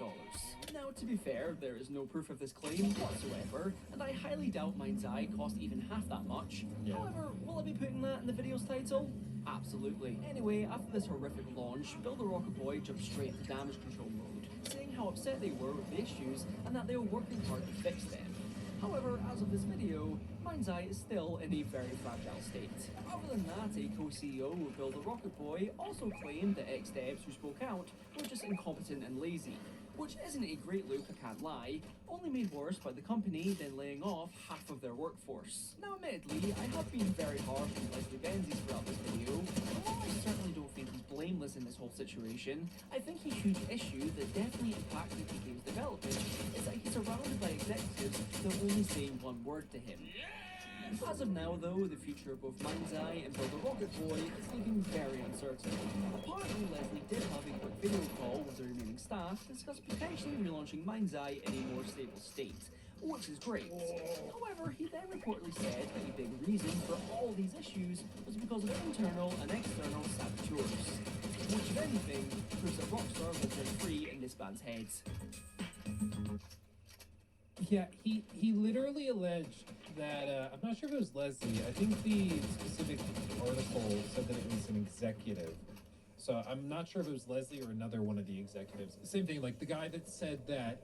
Now, to be fair, there is no proof of this claim whatsoever, and I highly doubt Mind's Eye cost even half that much. Yeah. However, will I be putting that in the video's title? Absolutely. Anyway, after this horrific launch, Build a Rocket Boy jumped straight into damage control mode, saying how upset they were with the issues and that they were working hard to fix them. However, as of this video, Mind's Eye is still in a very fragile state. Other than that, a co-CEO of Build a Rocket Boy also claimed that ex-devs who spoke out were just incompetent and lazy, which isn't a great look, I can't lie, only made worse by the company then laying off half of their workforce. Now admittedly, I have been very harsh on Leslie Benzies throughout this video, and while I certainly don't think he's blameless in this whole situation, I think a huge issue that definitely impacted the game's development is that he's surrounded by executives that are only saying one word to him. As of now, though, the future of both Mind's Eye and Build a Rocket Boy is looking very uncertain. Apparently, Leslie did have a quick video call with the remaining staff to discuss potentially relaunching Mind's Eye in a more stable state, which is great. However, he then reportedly said that the big reason for all these issues was because of internal and external saboteurs, which, if anything, proves that Rockstar will turn free in this band's heads. Yeah, he literally alleged that, I'm not sure if it was Leslie, I think the specific article said that it was an executive. So I'm not sure if it was Leslie or another one of the executives. Same thing, like the guy that said that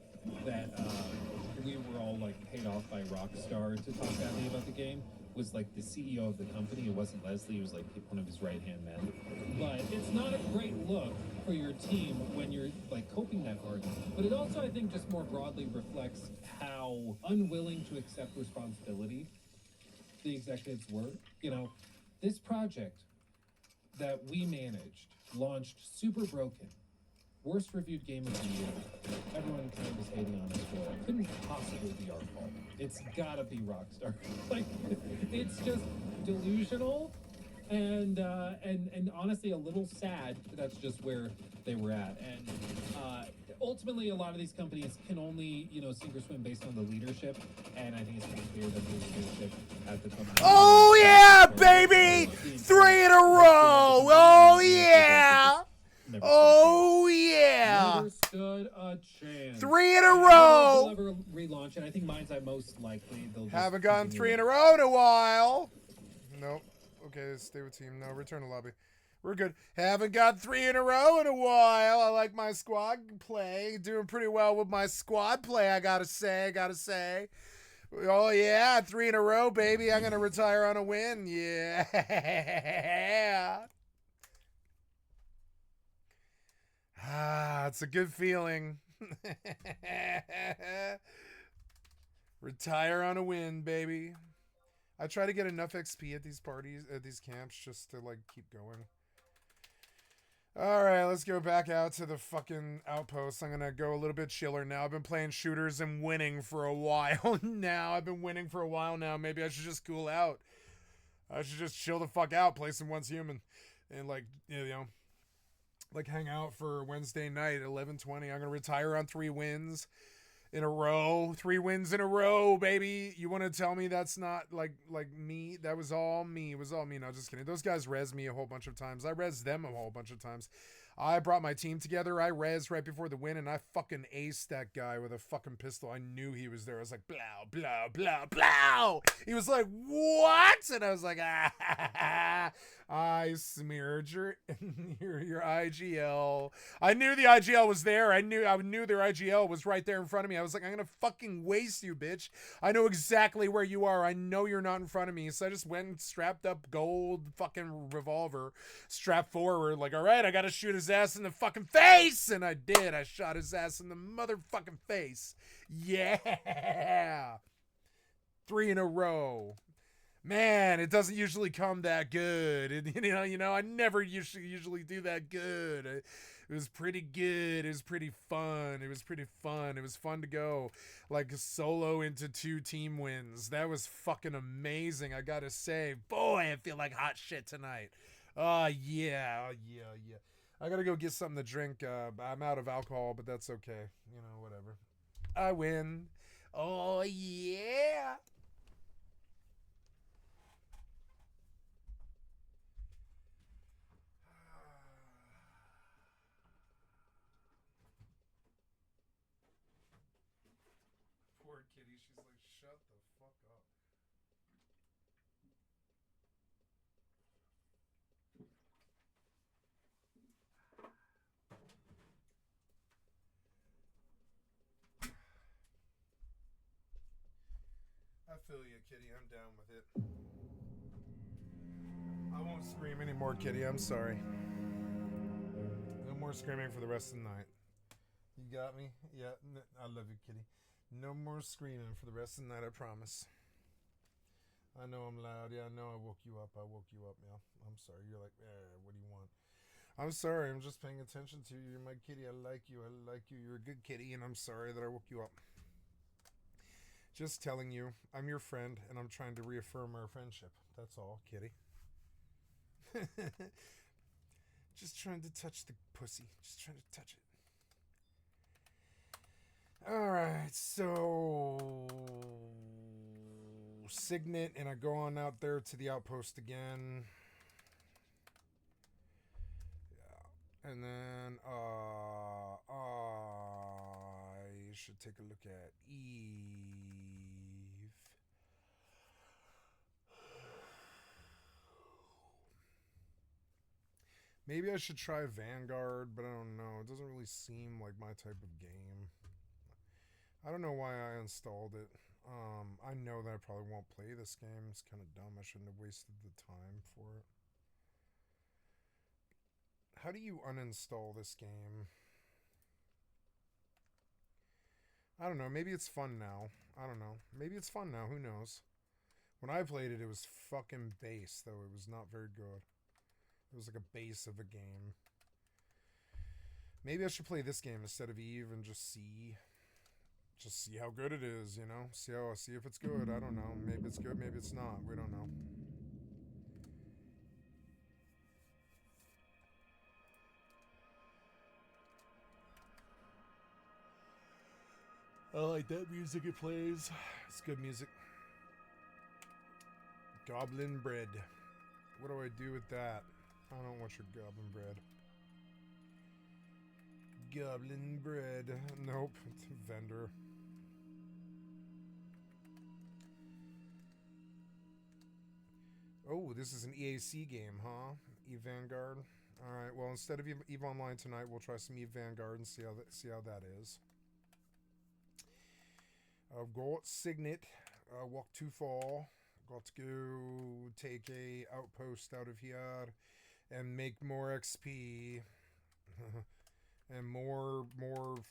we were all like paid off by Rockstar to talk badly about the game was like the CEO of the company. It wasn't Leslie, it was like one of his right-hand men. But it's not a great look for your team when you're like coping that hard. But it also, I think, just more broadly reflects how unwilling to accept responsibility the executives were. You know, this project that we managed launched super broken. Worst reviewed game of the year. Everyone kind of was hating on us for it. Couldn't possibly be our fault. It's gotta be Rockstar. Like, it's just delusional and honestly a little sad that that's just where they were at. And ultimately, a lot of these companies can only, you know, sink or swim based on the leadership. And I think it's pretty clear that the leadership at the company. Oh yeah, baby! 3 in a row! Oh yeah! Oh yeah! Never stood a chance. 3 in a row! They'll ever relaunch it. I think mine's most likely. They'll just Haven't gotten continue 3 it. in a row in a while. Nope. Okay, stay with team. No, return to lobby. We're good. Haven't got 3 in a row in a while. I like my squad play. Doing pretty well with my squad play, I gotta say. Oh yeah, 3 in a row, baby. I'm gonna retire on a win. Yeah. Ah, it's a good feeling. Retire on a win, baby. I try to get enough XP at these parties, at these camps, just to like keep going. All right, let's go back out to the fucking outpost. I'm gonna go a little bit chiller now. I've been playing shooters and winning for a while now. Maybe I should just cool out. I should just chill the fuck out, play some Once Human, and like, you know, like hang out for Wednesday night at 11:20. I'm gonna retire on 3 wins in a row. 3 wins in a row, baby. You want to tell me that's not like me? That was all me. It was all me. No, just kidding. Those guys res me a whole bunch of times. I res them a whole bunch of times. I brought my team together. I res right before the win, and I fucking aced that guy with a fucking pistol. I knew he was there. I was like, blow, blow, blow, blow. He was like, what? And I was like, I smeared your IGL. I knew the IGL was there. I knew their IGL was right there in front of me. I was like, I'm gonna fucking waste you, bitch. I know exactly where you are. I know you're not in front of me. So I just went and strapped up gold fucking revolver, strapped forward, like, all right, I gotta shoot his ass in the fucking face. And I did. I shot his ass in the motherfucking face. Yeah. 3 in a row. Man, it doesn't usually come that good. You know, I never usually do that good. It was pretty good. It was pretty fun. It was fun to go like solo into 2 team wins. That was fucking amazing. I gotta say, boy, I feel like hot shit tonight. Yeah. I gotta go get something to drink. I'm out of alcohol, but that's okay. You know, whatever. I win. Oh yeah. Poor kitty, she's like, shut the fuck up. I feel you, kitty. I'm down with it. I won't scream anymore, kitty. I'm sorry. No more screaming for the rest of the night. You got me? Yeah, I love you, kitty. No more screaming for the rest of the night, I promise. I know I'm loud. Yeah, I know I woke you up. Yeah. I'm sorry. You're like, what do you want? I'm sorry. I'm just paying attention to you. You're my kitty. I like you. You're a good kitty, and I'm sorry that I woke you up. Just telling you, I'm your friend, and I'm trying to reaffirm our friendship. That's all, kitty. Just trying to touch the pussy. Just trying to touch it. Alright, so Signet, and I go on out there to the outpost again. Yeah. And then I should take a look at Eve. Maybe I should try Vanguard, but I don't know. It doesn't really seem like my type of game. I don't know why I installed it. I know that I probably won't play this game. It's kind of dumb. I shouldn't have wasted the time for it. How do you uninstall this game? I don't know. Maybe it's fun now. I don't know. Maybe it's fun now. Who knows? When I played it, it was fucking base, though. It was not very good. It was like a base of a game. Maybe I should play this game instead of Eve and just see how good it is, you know? See if it's good. I don't know. Maybe it's good, maybe it's not. We don't know. I like that music it plays. It's good music. Goblin bread. What do I do with that? I don't want your goblin bread. Goblin bread. Nope. It's a vendor. Oh, this is an EAC game, huh? Eve Vanguard. Alright, well, instead of Eve Online tonight, we'll try some Eve Vanguard and see how that is. I've got Signet. Walk too far. Got to go take a outpost out of here and make more XP. And more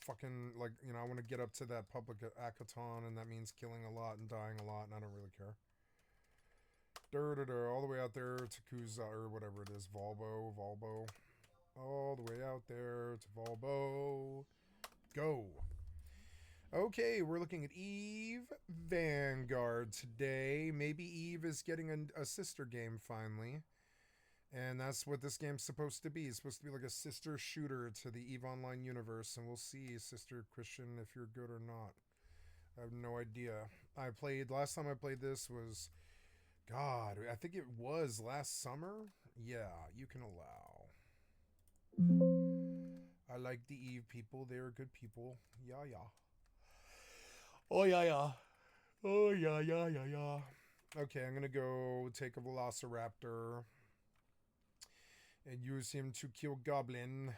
fucking, like, you know, I want to get up to that public Akaton, and that means killing a lot and dying a lot, and I don't really care. All the way out there to Kuza, or whatever it is, Volbo. All the way out there to Volbo. Go. Okay, we're looking at Eve Vanguard today. Maybe Eve is getting a sister game finally. And that's what this game's supposed to be. It's supposed to be like a sister shooter to the EVE Online universe. And we'll see, Sister Christian, if you're good or not. I have no idea. Last time I played this was, God, I think it was last summer. Yeah, you can allow. I like the EVE people. They're good people. Yeah. Oh, yeah. Oh, yeah. Okay, I'm going to go take a Velociraptor and use him to kill Goblin.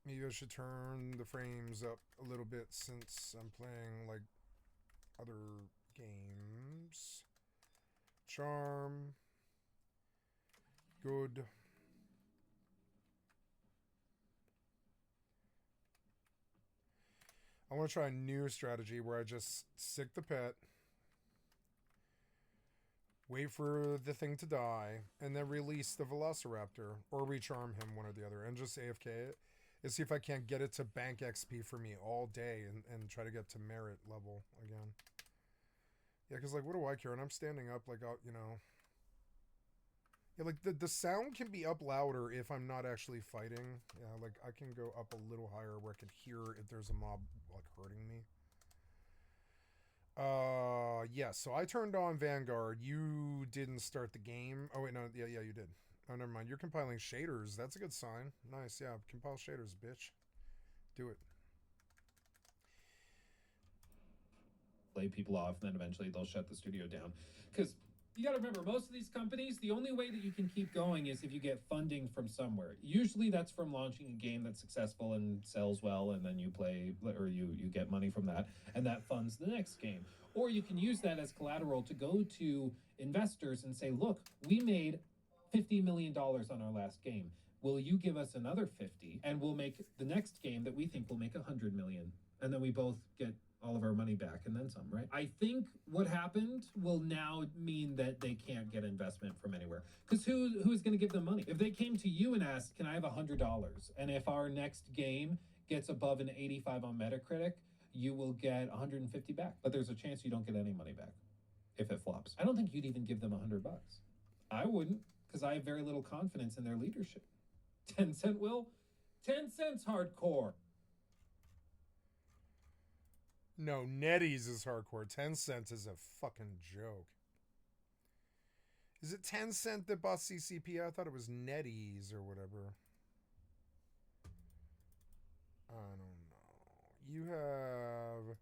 Maybe I should turn the frames up a little bit since I'm playing like other games. Charm. Good. I want to try a new strategy where I just sick the pet, wait for the thing to die, and then release the Velociraptor, or recharm him, one or the other, and just AFK it, and see if I can't get it to bank XP for me all day, and try to get to merit level again. Yeah, because, like, what do I care? And I'm standing up, like, you know. Yeah, like, the sound can be up louder if I'm not actually fighting. Yeah, like, I can go up a little higher where I can hear if there's a mob, like, hurting me. Yeah, so I turned on Vanguard. You didn't start the game. Oh, wait, no, yeah, you did. Oh, never mind. You're compiling shaders. That's a good sign. Nice, yeah. Compile shaders, bitch. Do it. Lay people off, and then eventually they'll shut the studio down. Because you got to remember, most of these companies, the only way that you can keep going is if you get funding from somewhere. Usually that's from launching a game that's successful and sells well, and then you play, or you get money from that, and that funds the next game. Or you can use that as collateral to go to investors and say, look, we made $50 million on our last game. Will you give us another 50, and we'll make the next game that we think will make 100 million, and then we both get all of our money back and then some, right? I think what happened will now mean that they can't get investment from anywhere. Because who's going to give them money? If they came to you and asked, can I have $100? And if our next game gets above an 85 on Metacritic, you will get 150 back. But there's a chance you don't get any money back if it flops. I don't think you'd even give them $100. I wouldn't, because I have very little confidence in their leadership. 10 cent will? 10 cents hardcore. No, NetEase is hardcore. Tencent is a fucking joke. Is it Tencent that bought CCP? I thought it was NetEase or whatever. I don't know. You have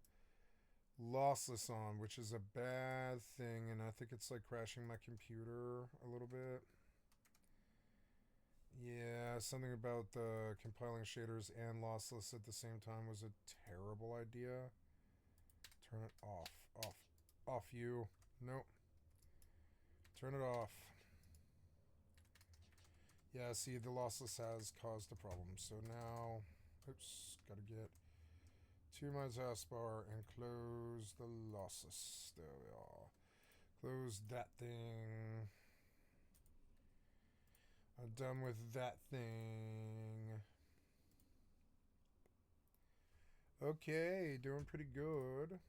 lossless on, which is a bad thing, and I think it's like crashing my computer a little bit. Yeah, something about compiling shaders and lossless at the same time was a terrible idea. Turn it off. Off you. Nope. Turn it off. Yeah, see, the lossless has caused a problem. So now, oops, gotta get to my taskbar and close the lossless. There we are. Close that thing. I'm done with that thing. Okay, doing pretty good.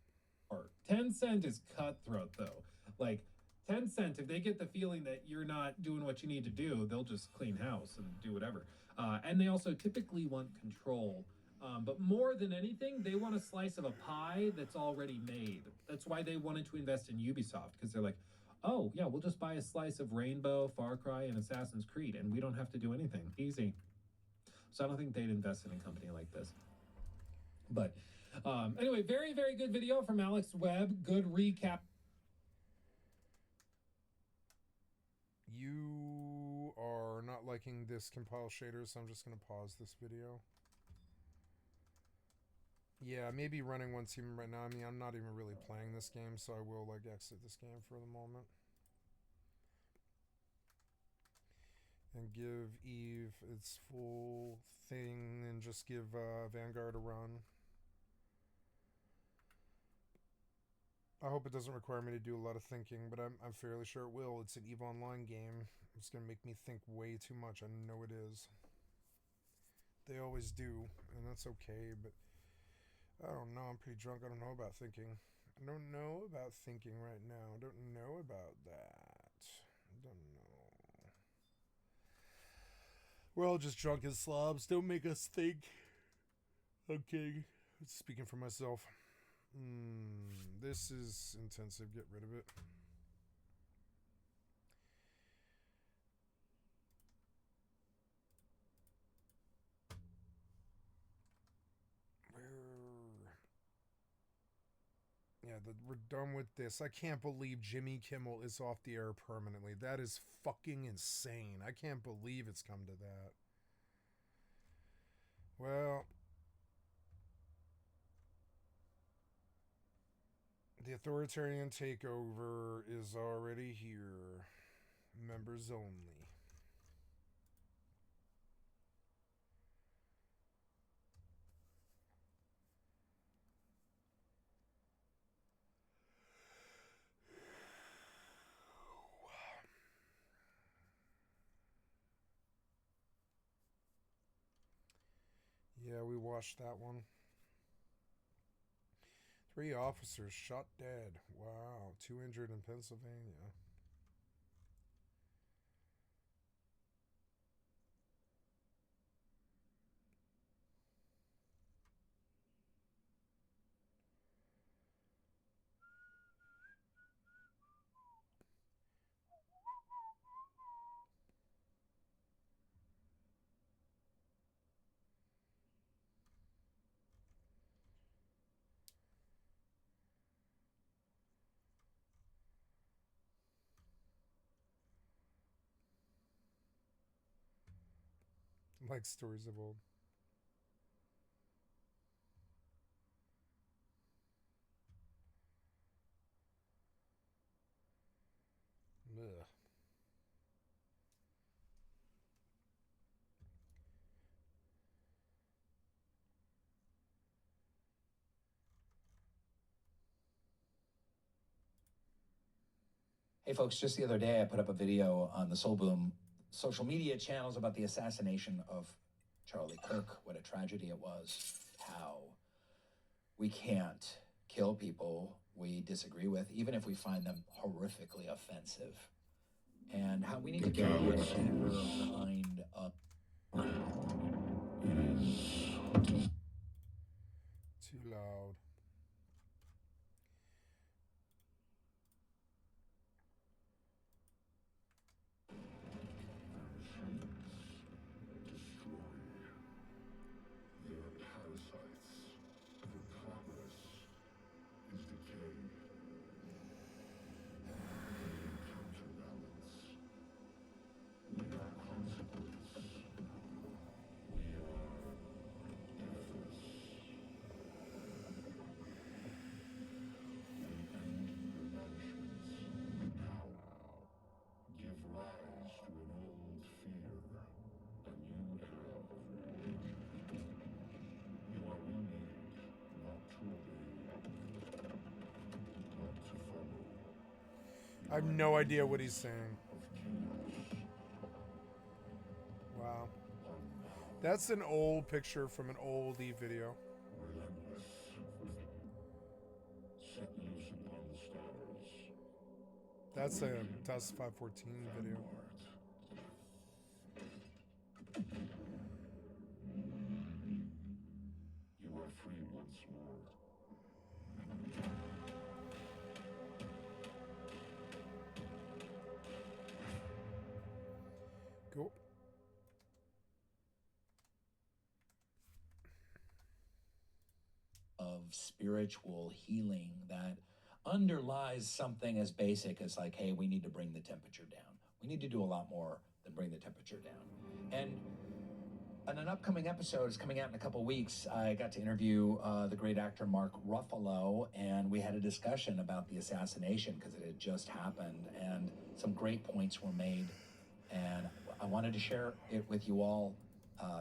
Tencent is cutthroat, though. Like, Tencent, if they get the feeling that you're not doing what you need to do, they'll just clean house and do whatever. And they also typically want control. But more than anything, they want a slice of a pie that's already made. That's why they wanted to invest in Ubisoft, because they're like, oh, yeah, we'll just buy a slice of Rainbow, Far Cry, and Assassin's Creed, and we don't have to do anything. Easy. So I don't think they'd invest in a company like this. But anyway, very, very good video from Alex Webb. Good recap. You are not liking this compile shader, so I'm just going to pause this video. Yeah, maybe running one team right now. I mean, I'm not even really playing this game, so I will, like, exit this game for the moment. And give Eve its full thing, and just give Vanguard a run. I hope it doesn't require me to do a lot of thinking, but I'm fairly sure it will. It's an EVE Online game. It's going to make me think way too much. I know it is. They always do, and that's okay, but I don't know. I'm pretty drunk. I don't know about thinking. I don't know about thinking right now. I don't know about that. I don't know. We're all just drunk as slobs. Don't make us think. Okay. Speaking for myself. This is intensive. Get rid of it. Yeah, we're done with this. I can't believe Jimmy Kimmel is off the air permanently. That is fucking insane. I can't believe it's come to that. Well, the authoritarian takeover is already here. Members only. Yeah, we watched that one. 3 officers shot dead. Wow. 2 injured in Pennsylvania. Like stories of old. Ugh. Hey folks, just the other day I put up a video on the Soul Boom social media channels about the assassination of Charlie Kirk. What a tragedy it was. How we can't kill people we disagree with, even if we find them horrifically offensive. And how we need to carry a similar kind of... Too loud. I have no idea what he's saying. Wow. That's an old picture from an oldie video. That's a Dust 514 video. You are free once more. Cool. Of spiritual healing that underlies something as basic as like, hey, we need to bring the temperature down. We need to do a lot more than bring the temperature down. And on an upcoming episode is coming out in a couple weeks, I got to interview the great actor Mark Ruffalo, and we had a discussion about the assassination because it had just happened, and some great points were made. And I wanted to share it with you all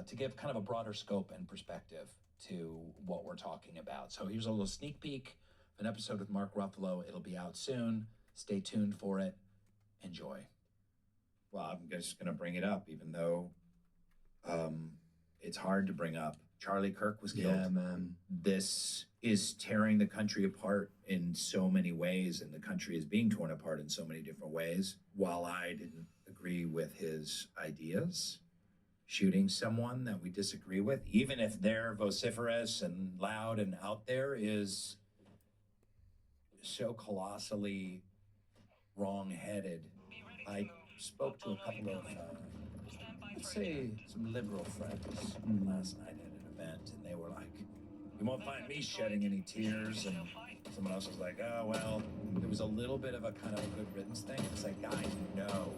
to give kind of a broader scope and perspective to what we're talking about. So here's a little sneak peek of an episode with Mark Ruffalo. It'll be out soon. Stay tuned for it. Enjoy. Well, I'm just going to bring it up, even though it's hard to bring up. Charlie Kirk was killed. Yeah, man. This is tearing the country apart in so many ways, and the country is being torn apart in so many different ways. While I didn't agree with his ideas, shooting someone that we disagree with, even if they're vociferous and loud and out there, is so colossally wrong-headed. I spoke to a couple of, let's say, some liberal friends last night at an event, and they were like, you won't find me shedding any tears, and someone else was like, oh, well, there was a little bit of a kind of a good riddance thing. It's like, guys, no,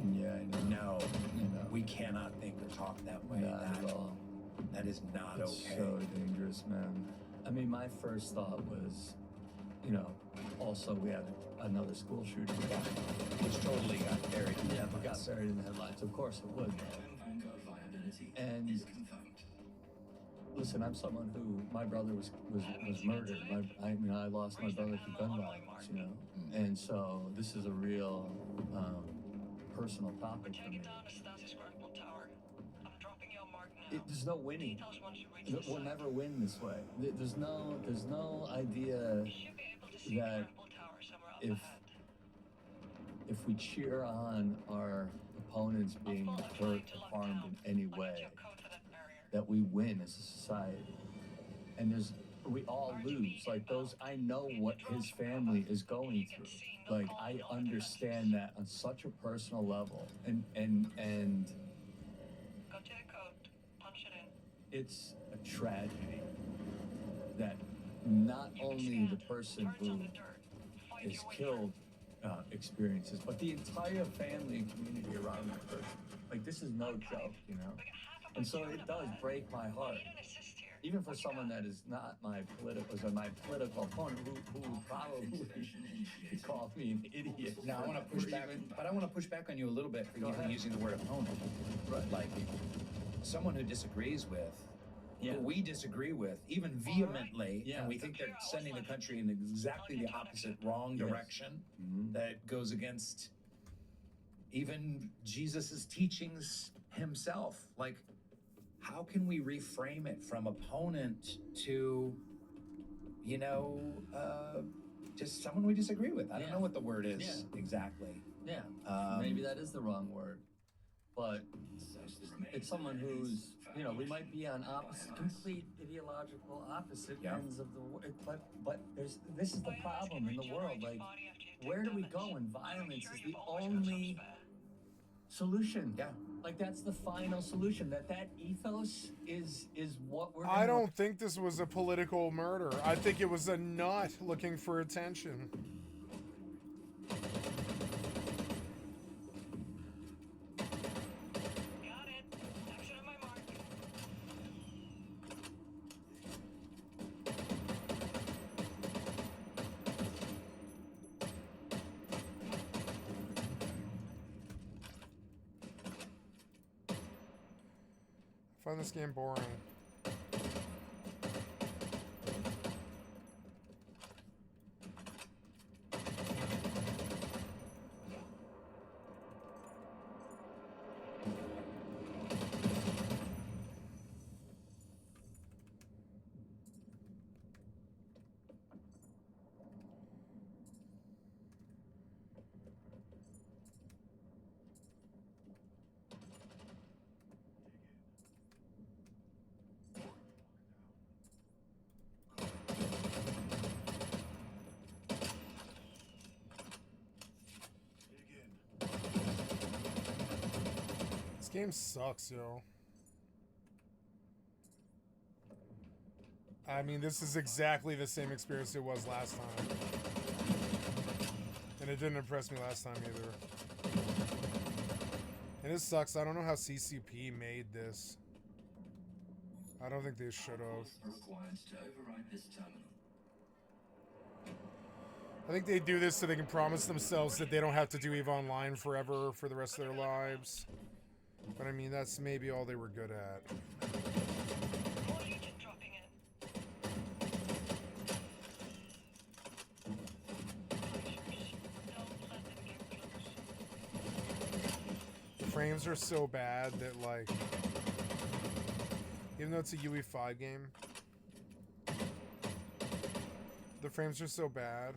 we cannot think or talk that way. That is not It's okay. so dangerous, man. I mean, my first thought was, also we had another school shooting. Which totally got buried in the headlines. It got buried in the headlines. Of course it would. And listen, I'm someone who, my brother was murdered. I lost my brother to gun violence, And so this is a real personal topic for me. There's no winning. We'll never win this way. There's no idea that if we cheer on our opponents being hurt or harmed in any way, that we win as a society. And we all lose. Like I know what his family is going through. Like I understand that on such a personal level. And it's a tragedy that not only the person who is killed experiences, but the entire family and community around that person. Like this is no joke, And so it does break my heart. Even for someone that is not my political opponent, who would probably call me an idiot. Now I want to push back, but I want to push back on you a little bit for even using the word opponent. Right. Like someone who disagrees with, who we disagree with, even vehemently, and we think they're sending the country in exactly the opposite, wrong direction that goes against even Jesus's teachings himself. Like, how can we reframe it from opponent to, just someone we disagree with? I don't know what the word is exactly. Yeah, maybe that is the wrong word, but it's someone who's, we might be on complete ideological opposite ends of the world, but this is the problem in the world. Like, where do we go when violence is the only solution? Yeah. Like that's the final solution. That ethos is what we're. I don't think this was a political murder. I think it was a nut looking for attention. I find this game boring. game sucks, yo. I mean, this is exactly the same experience it was last time. And it didn't impress me last time either. And it sucks. I don't know how CCP made this. I don't think they should have. I think they do this so they can promise themselves that they don't have to do EVE Online forever for the rest of their lives. But I mean, that's maybe all they were good at. The frames are so bad that, like, even though it's a UE5 game, the frames are so bad.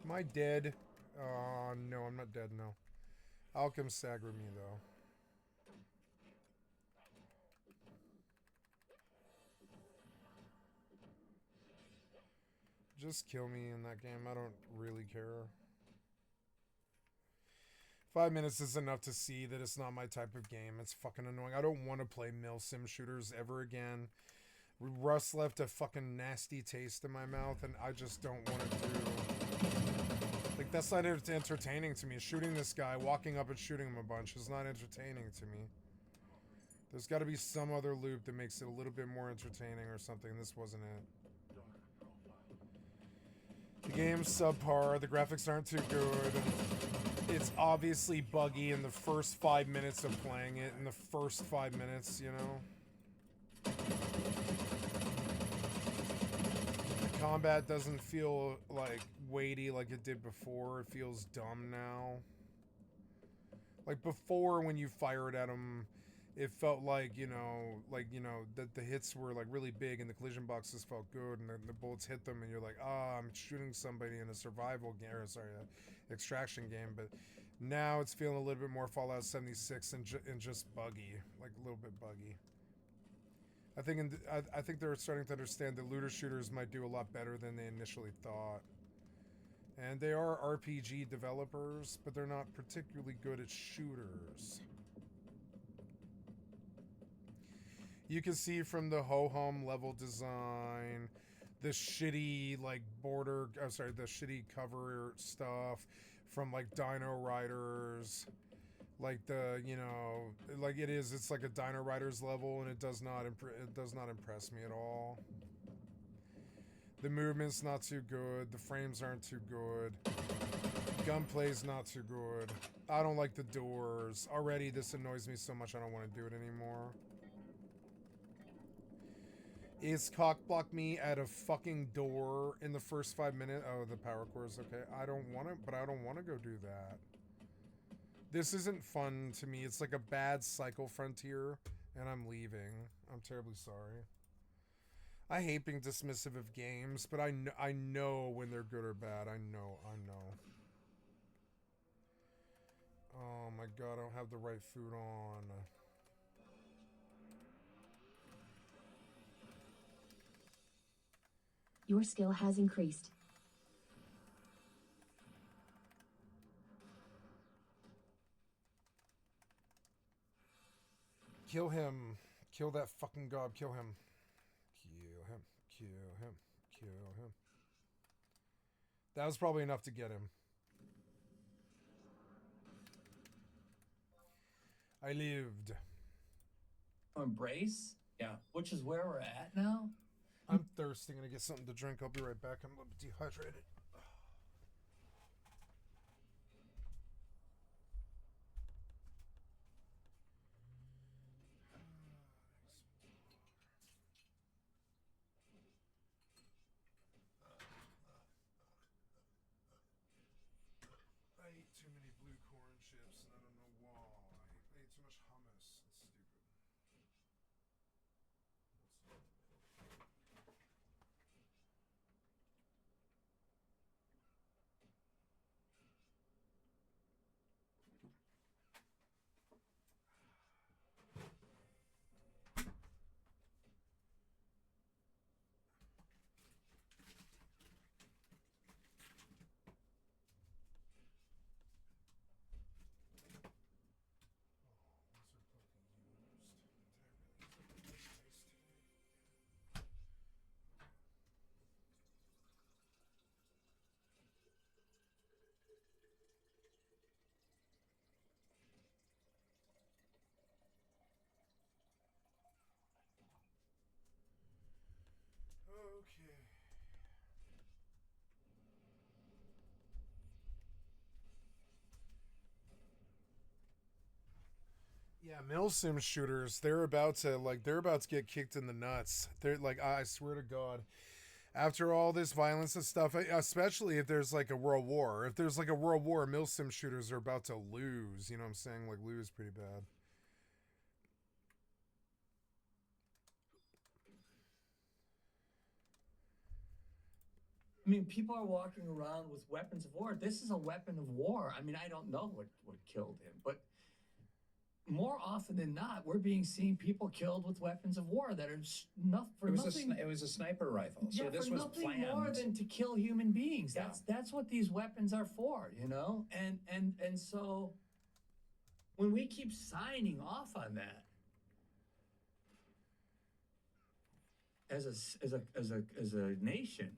Am I dead? No, I'm not dead, no. Alchem staggered me, though. Just kill me in that game. I don't really care. 5 minutes is enough to see that it's not my type of game. It's fucking annoying. I don't want to play milsim shooters ever again. Rust left a fucking nasty taste in my mouth, and I just don't want to do... Like, that's not entertaining to me. Shooting this guy, walking up and shooting him a bunch is not entertaining to me. There's got to be some other loop that makes it a little bit more entertaining or something. This wasn't it. The game's subpar. The graphics aren't too good. It's obviously buggy in the first 5 minutes of playing it. In the first 5 minutes, you know? The combat doesn't feel, like, weighty like it did before. It feels dumb now. Like, before, when you fired at them, it felt like, that the hits were, like, really big and the collision boxes felt good and the bullets hit them and you're like, I'm shooting somebody in a survival game, or sorry, extraction game. But now it's feeling a little bit more Fallout 76 and just buggy, like a little bit buggy. I think they're starting to understand that looter shooters might do a lot better than they initially thought. And they are RPG developers, but they're not particularly good at shooters. You can see from the ho-hum level design, the shitty, like, the shitty cover stuff from, like, Dino Riders. Like, it's like a Dino Riders level, and it does not impress me at all. The movement's not too good. The frames aren't too good. Gunplay's not too good. I don't like the doors. Already, this annoys me so much I don't want to do it anymore. Is cockblock me at a fucking door in the first 5 minutes? Oh, the power core is okay. I don't want to, but I don't want to go do that. This isn't fun to me. It's like a bad Cycle Frontier, and I'm leaving. I'm terribly sorry. I hate being dismissive of games, but I know when they're good or bad. I know. Oh my god, I don't have the right food on. Your skill has increased. Kill him. Kill that fucking gob. Kill him. Kill him. Kill him. Kill him. That was probably enough to get him. I lived. Embrace? Yeah, which is where we're at now. I'm thirsty. I'm gonna get something to drink. I'll be right back. I'm a little bit dehydrated. I ate too many blue corn chips and I don't know why. I ate too much hummus. It's stupid. Yeah, milsim shooters, they're about to get kicked in the nuts. They're like, I swear to God, after all this violence and stuff, especially if there's like a world war, milsim shooters are about to lose. You know what I'm saying? Like, lose pretty bad. I mean, people are walking around with weapons of war. This is a weapon of war. I mean, I don't know what killed him, but more often than not, we're being seen people killed with weapons of war that are nothing. It was a sniper rifle. So Yeah, this for was nothing planned. more than to kill human beings. Yeah. That's what these weapons are for, you know. And so when we keep signing off on that as a nation.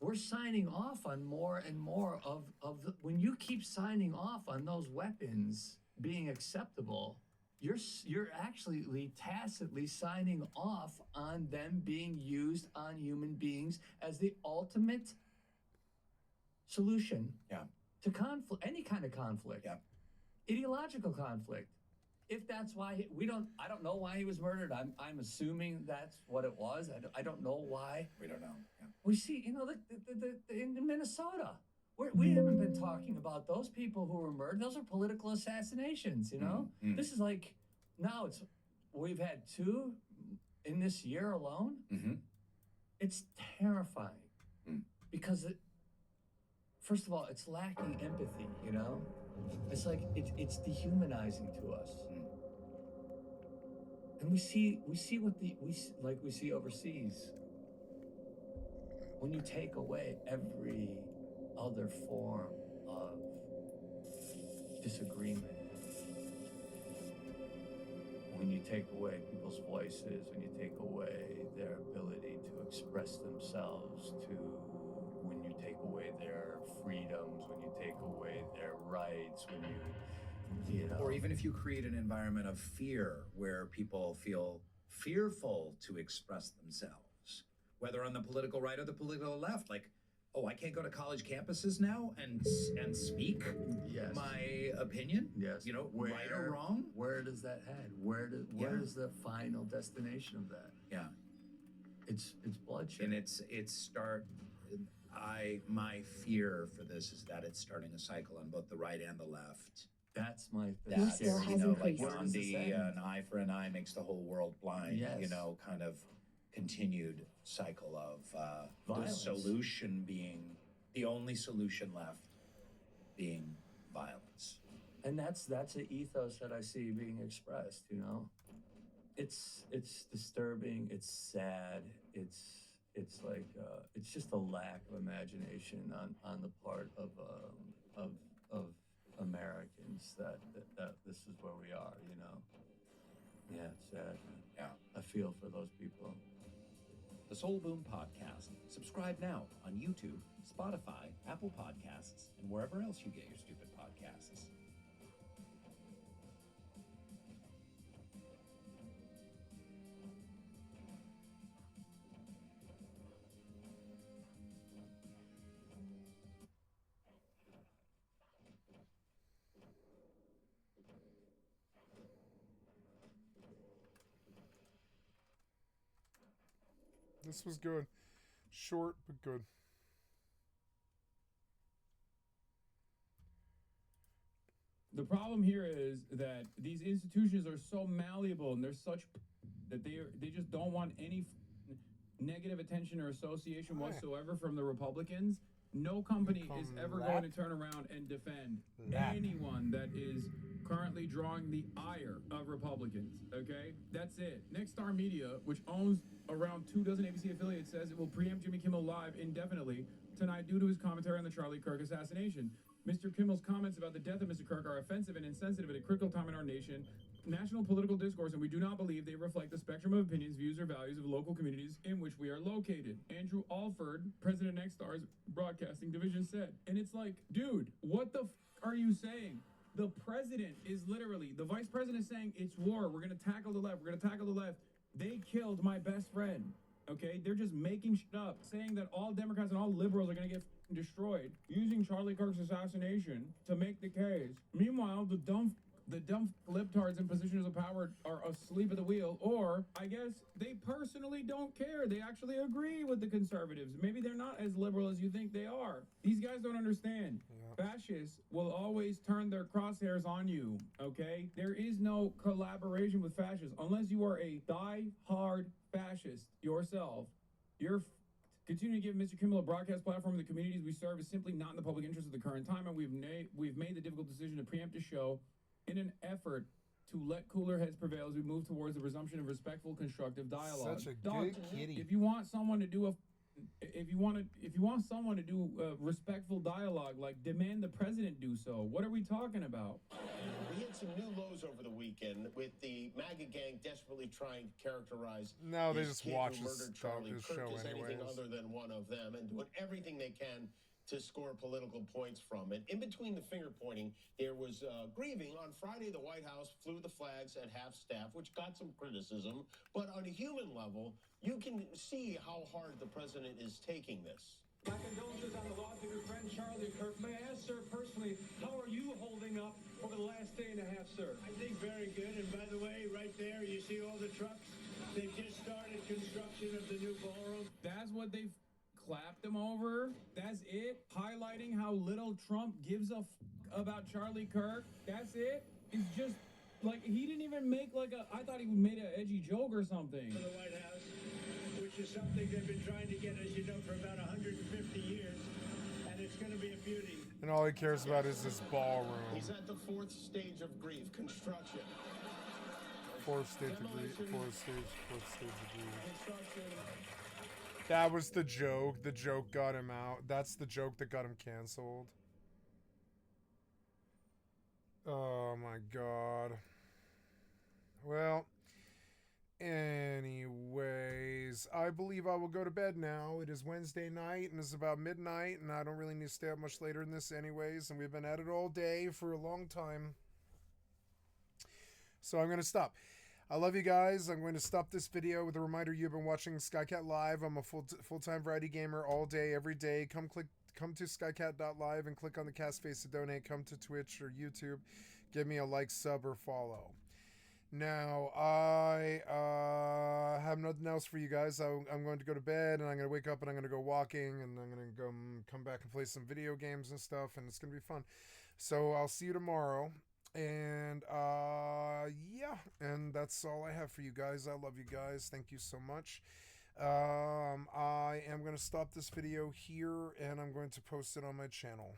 We're signing off on more and more of the, when you keep signing off on those weapons being acceptable, you're actually tacitly signing off on them being used on human beings as the ultimate solution to conflict, any kind of conflict, ideological conflict. If that's why I don't know why he was murdered. I'm assuming that's what it was. I don't know why. We don't know. Yeah. We see, you know, in Minnesota, we haven't been talking about those people who were murdered. Those are political assassinations, you know? Mm-hmm. This is like, now we've had 2 in this year alone. Mm-hmm. It's terrifying because first of all, it's lacking empathy, you know? It's like, it's dehumanizing to us. And we see what we see overseas. When you take away every other form of disagreement, when you take away people's voices, when you take away their ability to express themselves, when you take away their freedoms, when you take away their rights, when you know. Or even if you create an environment of fear where people feel fearful to express themselves, whether on the political right or the political left, like, oh, I can't go to college campuses now and speak my opinion? Yes. You know, right or wrong? Where does that head? Where is the final destination of that? Yeah. It's bloodshed. And my fear for this is that it's starting a cycle on both the right and the left. That's my That's, still has you know, like increased. Gandhi, an eye for an eye makes the whole world blind. Yes. You know, kind of continued cycle of the Violence. solution being, the only solution left being violence. And that's an ethos that I see being expressed, you know. It's disturbing, it's sad, it's like it's just a lack of imagination on the part of Americans that this is where we are, you know. Yeah, it's sad. Yeah. I feel for those people. The Soul Boom Podcast. Subscribe now on YouTube, Spotify, Apple Podcasts, and wherever else you get your stupid podcasts. This was good. Short, but good. The problem here is that these institutions are so malleable and they're such that they just don't want any negative attention or association whatsoever from the Republicans. No company is ever going to turn around and defend anyone that is currently drawing the ire of Republicans. Okay, that's it. Nexstar Media, which owns around 24 ABC affiliates, says it will preempt Jimmy Kimmel Live indefinitely tonight due to his commentary on the Charlie Kirk assassination. Mr. Kimmel's comments about the death of Mr. Kirk are offensive and insensitive at a critical time in our national political discourse, and we do not believe they reflect the spectrum of opinions, views, or values of local communities in which we are located. Andrew Alford, president of Nexstar's broadcasting division, said. And it's like, dude, what the are you saying? The president is literally, the vice president is saying, it's war, we're going to tackle the left, we're going to tackle the left. They killed my best friend, okay? They're just making shit up, saying that all Democrats and all liberals are going to get destroyed, using Charlie Kirk's assassination to make the case. Meanwhile, the dumb the dumb libtards in positions of power are asleep at the wheel, or I guess they personally don't care. They actually agree with the conservatives. Maybe they're not as liberal as you think they are. These guys don't understand. Fascists will always turn their crosshairs on you, okay? There is no collaboration with fascists unless you are a die-hard fascist yourself. Continue to give Mr. Kimmel a broadcast platform in the communities we serve is simply not in the public interest at the current time, and we've made the difficult decision to preempt the show in an effort to let cooler heads prevail as we move towards the resumption of respectful, constructive dialogue. Such a good kitty. If you want someone to do respectful dialogue, like demand the president do so. What are we talking about? We hit some new lows over the weekend with the MAGA gang desperately trying to characterize No, they this just kid watch who his murdered Charlie his Kirk show as anything anyways. other than one of them, and doing everything they can to score political points from it. In between the finger pointing, there was grieving. On Friday, the White House flew the flags at half staff, which got some criticism. But on a human level, you can see how hard the president is taking this. My condolences on the loss of your friend Charlie Kirk. May I ask, sir, personally, how are you holding up over the last day and a half, sir? I think very good. And by the way, right there, you see all the trucks? They've just started construction of the new ballroom. That's what they've clapped him over. That's it. Highlighting how little Trump gives a about Charlie Kirk. That's it. It's just like he didn't even make like a. I thought he made an edgy joke or something. For the White House, which is something they've been trying to get, as you know, for about 150 years. And it's going to be a beauty. And all he cares about is this ballroom. He's at the fourth stage of grief, construction. Fourth stage of grief. Fourth stage of grief. That was the joke. The joke got him out. That's the joke that got him canceled. Oh my god. Well, anyways, I believe I will go to bed now. It is Wednesday night and it's about midnight, and I don't really need to stay up much later than this anyways, and we've been at it all day for a long time. So I'm going to stop. I love you guys. I'm going to stop this video with a reminder you've been watching Skycat Live. I'm a full-time variety gamer all day, every day. Come to skycat.live and click on the cast face to donate. Come to Twitch or YouTube. Give me a like, sub, or follow. Now, I have nothing else for you guys. I'm going to go to bed, and I'm going to wake up, and I'm going to go walking, and I'm going to go come back and play some video games and stuff, and it's going to be fun. So I'll see you tomorrow. And yeah, and that's all I have for you guys. I love you guys. Thank you so much. I am going to stop this video here, and I'm going to post it on my channel.